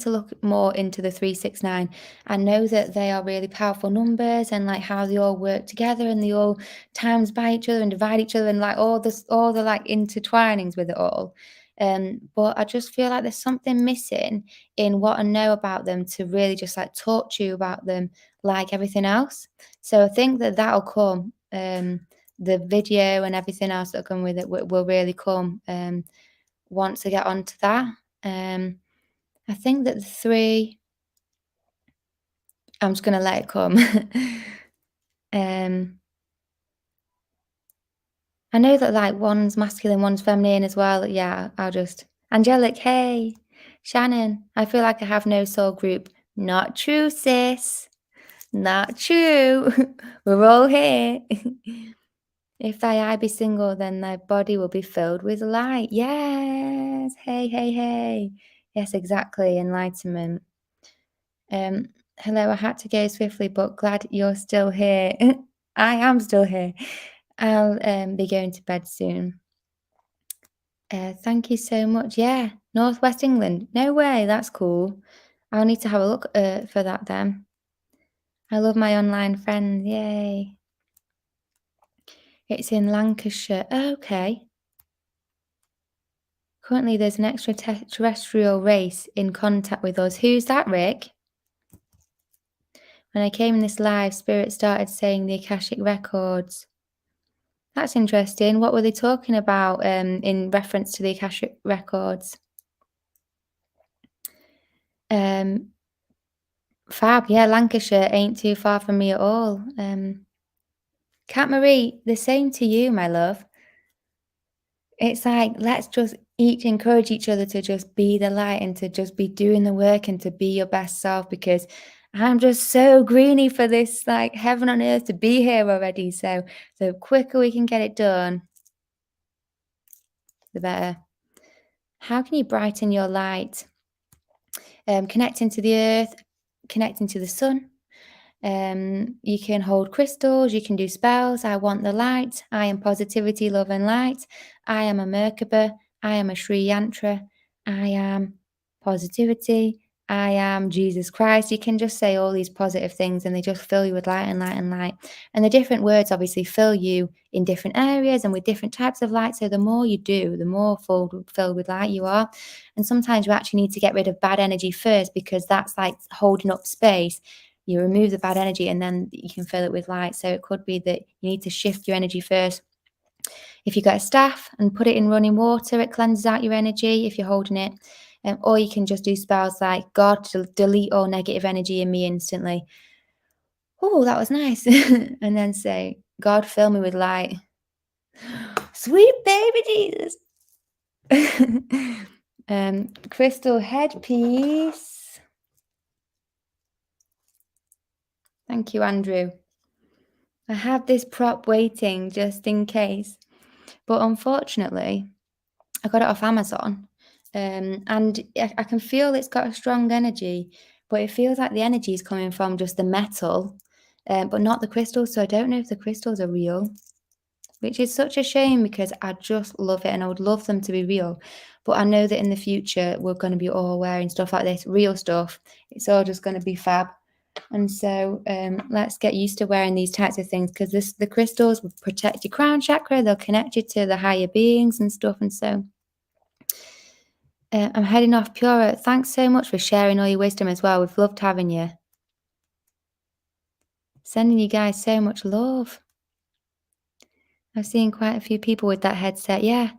look more into the 369. I know that they are really powerful numbers, and like how they all work together and they all times by each other and divide each other, and like all the like intertwinings with it all. But I just feel like there's something missing in what I know about them to really just like talk to you about them like everything else. So I think that that'll come. The video and everything else that'll come with it will really come once I get onto that. I think that the three, I'm just gonna let it come. I know that like one's masculine, one's feminine as well. Yeah, I'll just Angelic, hey, Shannon. I feel like I have no soul group. Not true, sis. Not true. We're all here. If thy eye be single, then thy body will be filled with light. Yes. Hey, hey, hey. Yes, exactly. Enlightenment. Hello, I had to go swiftly, but glad you're still here. I am still here. I'll be going to bed soon. Thank you so much. Yeah, Northwest England. No way, that's cool. I'll need to have a look for that then. I love my online friends. Yay. It's in Lancashire. Okay. Currently, there's an extraterrestrial race in contact with us. Who's that, Rick? When I came in this live, Spirit started saying the Akashic Records. That's interesting. What were they talking about in reference to the Akashic Records? Fab, yeah, Lancashire ain't too far from me at all. Kat Marie, the same to you, my love. It's like, let's just each encourage each other to just be the light and to just be doing the work and to be your best self, because I'm just so greeny for this, like, heaven on earth to be here already, so the quicker we can get it done, the better. How can you brighten your light? Connecting to the earth, connecting to the sun. You can hold crystals, you can do spells. I want the light. I am positivity, love, and light. I am a Merkaba. I am a Sri Yantra. I am positivity. I am Jesus Christ. You can just say all these positive things and they just fill you with light and light and light. And the different words obviously fill you in different areas and with different types of light. So the more you do, the more filled with light you are. And sometimes you actually need to get rid of bad energy first because that's like holding up space. You remove the bad energy and then you can fill it with light. So it could be that you need to shift your energy first. If you get a staff and put it in running water, it cleanses out your energy if you're holding it. Or you can just do spells like God to delete all negative energy in me instantly. Oh, that was nice. And then say, God, fill me with light. Sweet baby Jesus. Crystal headpiece. Thank you, Andrew. I have this prop waiting just in case. But unfortunately, I got it off Amazon. And I can feel it's got a strong energy, but it feels like the energy is coming from just the metal, but not the crystals. So I don't know if the crystals are real, which is such a shame because I just love it and I would love them to be real. But I know that in the future, we're going to be all wearing stuff like this, real stuff. It's all just going to be fab. And so let's get used to wearing these types of things because the crystals will protect your crown chakra. They'll connect you to the higher beings and stuff. And so I'm heading off. Pura, thanks so much for sharing all your wisdom as well. We've loved having you. Sending you guys so much love. I've seen quite a few people with that headset. Yeah,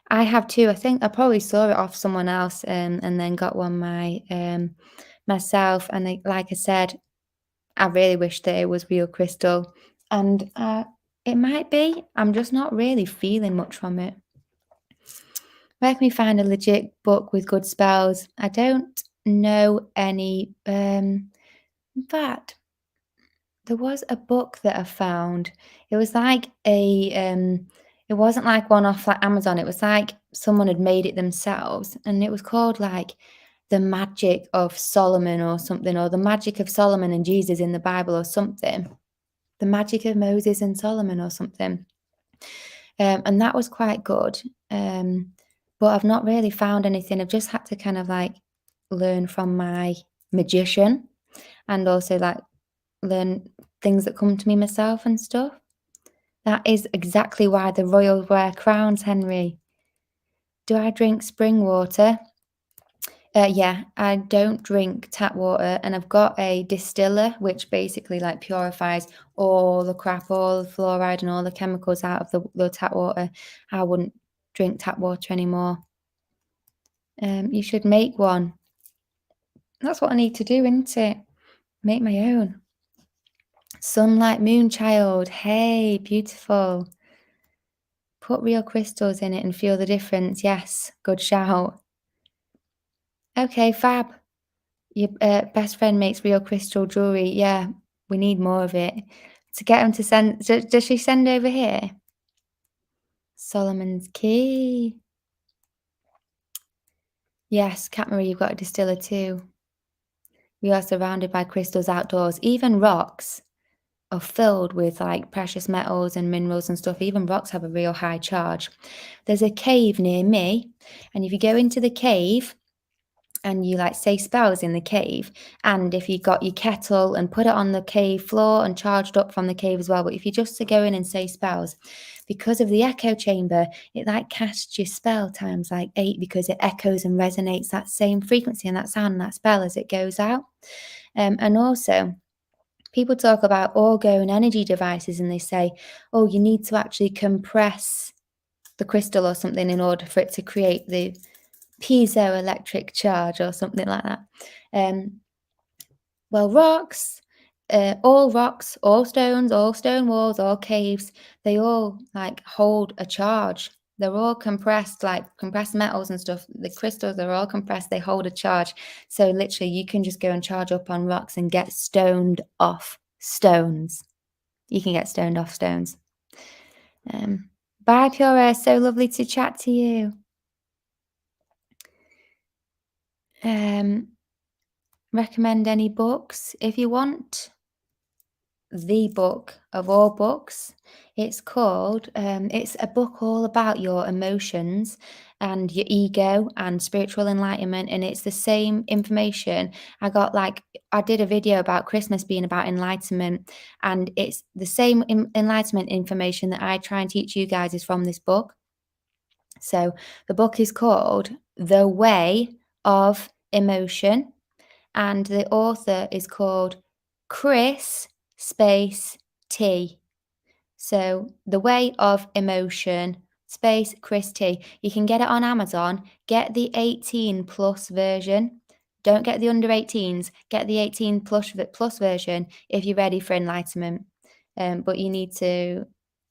I have too. I think I probably saw it off someone else and then got one myself. And like I said, I really wish that it was real crystal. And it might be. I'm just not really feeling much from it. Where can we find a legit book with good spells? I don't know any. In fact, there was a book that I found. It was like it wasn't like one off like Amazon. It was like someone had made it themselves, and it was called like The Magic of Solomon or something, or The Magic of Solomon and Jesus in the Bible or something. The Magic of Moses and Solomon or something. And that was quite good. But I've not really found anything. I've just had to kind of like learn from my magician and also like learn things that come to me myself and stuff. That is exactly why the royals wear crowns, Henry. Do I drink spring water? Yeah, I don't drink tap water, and I've got a distiller which basically like purifies all the crap, all the fluoride and all the chemicals out of the tap water. I wouldn't drink tap water anymore. You should make one. That's what I need to do, isn't it? Make my own. Sunlight Moon Child. Hey, beautiful. Put real crystals in it and feel the difference. Yes, good shout. Okay, fab. Your best friend makes real crystal jewelry. Yeah, we need more of it. To get them to send, does she send over here? Solomon's Key. Yes, Cat Marie, you've got a distiller too. We are surrounded by crystals outdoors. Even rocks are filled with like precious metals and minerals and stuff. Even rocks have a real high charge. There's a cave near me, and if you go into the cave and you like say spells in the cave, and if you got your kettle and put it on the cave floor and charged up from the cave as well, but if you just to go in and say spells, because of the echo chamber, it like casts your spell times like 8 because it echoes and resonates that same frequency and that sound and that spell as it goes out. And also people talk about orgo and energy devices and they say, oh, you need to actually compress the crystal or something in order for it to create the piezoelectric charge or something like that. Well, rocks, all stones, all stone walls, all caves, they all like hold a charge. They're all compressed, like compressed metals and stuff. The crystals are all compressed. They hold a charge. So literally you can just go and charge up on rocks and get stoned off stones. You can get stoned off stones. Bye, Pura. So lovely to chat to you. Recommend any books if you want the book of all books. It's called, it's a book all about your emotions and your ego and spiritual enlightenment. And it's the same information. I did a video about Christmas being about enlightenment, and it's the same enlightenment information that I try and teach you guys is from this book. So the book is called The Way of Emotion, and the author is called Chris space T. So The Way of Emotion space Chris T. You can get it on Amazon. Get the 18 plus version. Don't get the under 18s. Get the 18 plus version if you're ready for enlightenment. But you need to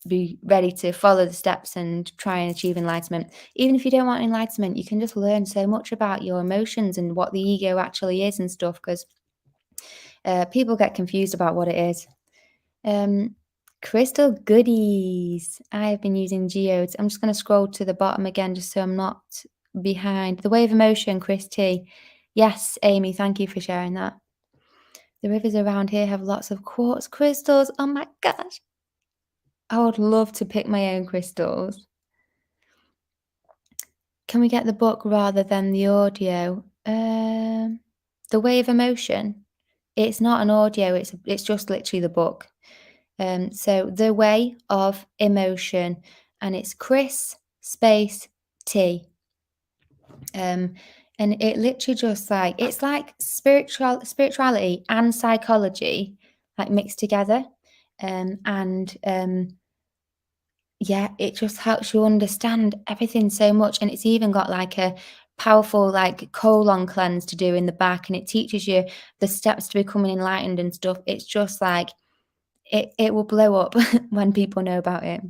be ready to follow the steps and try and achieve enlightenment. Even if you don't want enlightenment, you can just learn so much about your emotions and what the ego actually is and stuff, because people get confused about what it is. Crystal goodies. I have been using geodes. I'm just going to scroll to the bottom again just so I'm not behind. The Way of Emotion, Chris T. Yes, Amy, thank you for sharing that. The rivers around here have lots of quartz crystals. Oh my gosh. I would love to pick my own crystals. Can we get the book rather than the audio? The Way of Emotion. It's not an audio, it's just literally the book. So The Way of Emotion, and it's Chris space T. And it literally just like, it's like spirituality and psychology like mixed together. Yeah, it just helps you understand everything so much. And it's even got like a powerful like colon cleanse to do in the back, and it teaches you the steps to becoming enlightened and stuff. It's just like it will blow up when people know about it.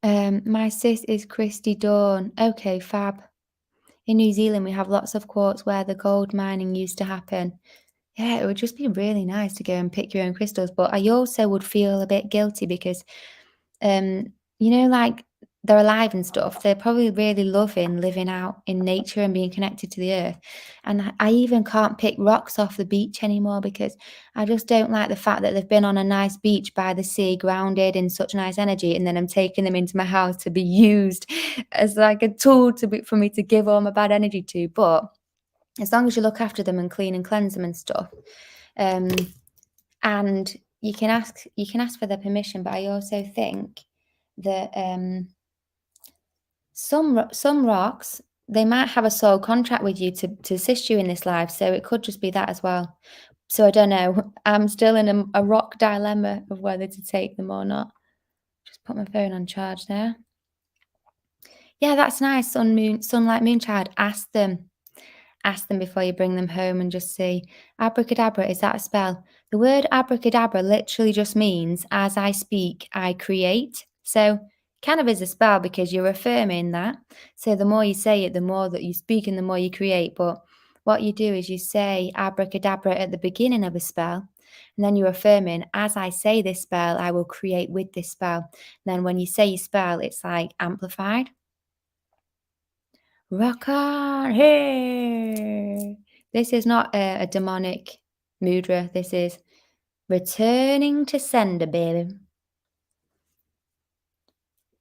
My sis is Christy Dawn. Okay, fab. In New Zealand, we have lots of quartz where the gold mining used to happen. Yeah, it would just be really nice to go and pick your own crystals. But I also would feel a bit guilty because, like they're alive and stuff. They're probably really loving living out in nature and being connected to the earth. And I even can't pick rocks off the beach anymore because I just don't like the fact that they've been on a nice beach by the sea, grounded in such nice energy, and then I'm taking them into my house to be used as like a tool for me to give all my bad energy to. But as long as you look after them and clean and cleanse them and stuff, and you can ask for their permission. But I also think that some rocks, they might have a soul contract with you to assist you in this life, so it could just be that as well. So I don't know. I'm still in a rock dilemma of whether to take them or not. Just put my phone on charge there. Yeah, that's nice. Sunlight Moonchild. Ask them before you bring them home and just see. Abracadabra, is that a spell? The word abracadabra literally just means as I speak, I create. So kind of is a spell because you're affirming that. So the more you say it, the more that you speak and the more you create. But what you do is you say abracadabra at the beginning of a spell, and then you're affirming, as I say this spell, I will create with this spell. And then when you say your spell, it's like amplified. Rock on, hey! This is not a demonic mudra. This is returning to sender, baby.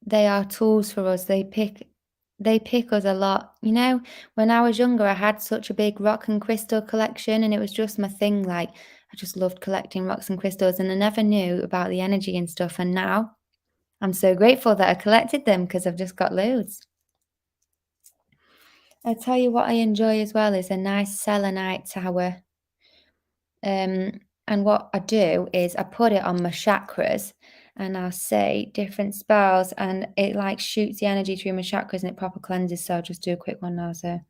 They are tools for us. They pick us a lot. You know, when I was younger, I had such a big rock and crystal collection, and it was just my thing. Like, I just loved collecting rocks and crystals, and I never knew about the energy and stuff. And now I'm so grateful that I collected them because I've just got loads. I tell you what I enjoy as well is a nice selenite tower. And what I do is I put it on my chakras and I'll say different spells, and it like shoots the energy through my chakras and it proper cleanses. So I'll just do a quick one now. So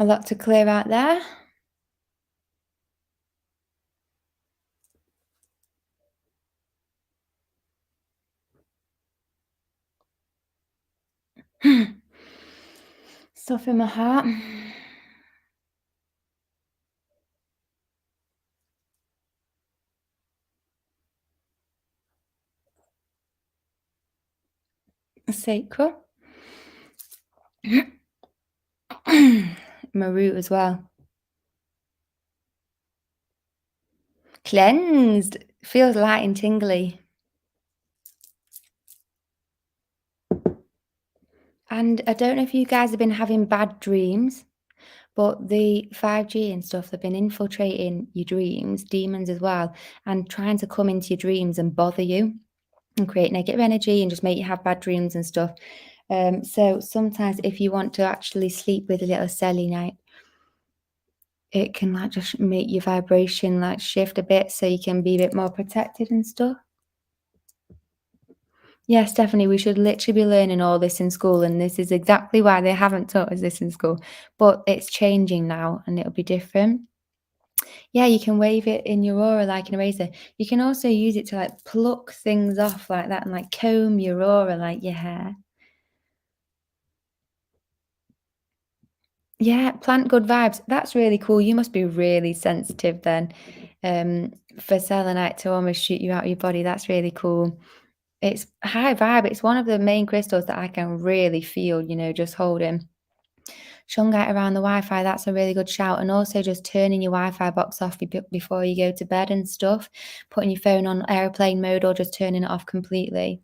A lot to clear out there. Stuff in my heart. Sacral. My root as well. Cleansed. Feels light and tingly. And I don't know if you guys have been having bad dreams, but the 5G and stuff, they've been infiltrating your dreams, demons as well, and trying to come into your dreams and bother you and create negative energy and just make you have bad dreams and stuff. So sometimes if you want to actually sleep with a little selenite, it can like just make your vibration like shift a bit so you can be a bit more protected and stuff. Yes, definitely. We should literally be learning all this in school, and this is exactly why they haven't taught us this in school. But it's changing now, and it'll be different. Yeah, you can wave it in your aura like an eraser. You can also use it to like pluck things off like that and like comb your aura like your hair. Yeah, plant good vibes. That's really cool. You must be really sensitive then. For selenite to almost shoot you out of your body. That's really cool. It's high vibe. It's one of the main crystals that I can really feel, just holding. Shungite around the Wi-Fi, that's a really good shout. And also just turning your Wi-Fi box off before you go to bed and stuff. Putting your phone on airplane mode or just turning it off completely.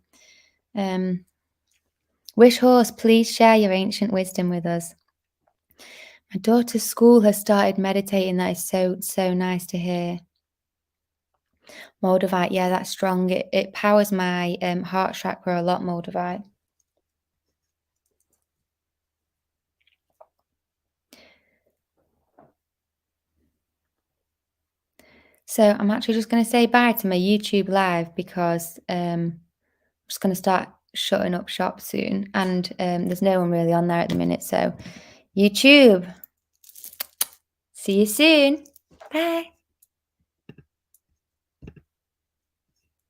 Wish Horse, please share your ancient wisdom with us. My daughter's school has started meditating. That is so nice to hear. Moldavite, yeah, that's strong. It powers my heart chakra a lot, Moldavite. So I'm actually just going to say bye to my YouTube live because I'm just going to start shutting up shop soon, and there's no one really on there at the minute. So YouTube, see you soon. Bye.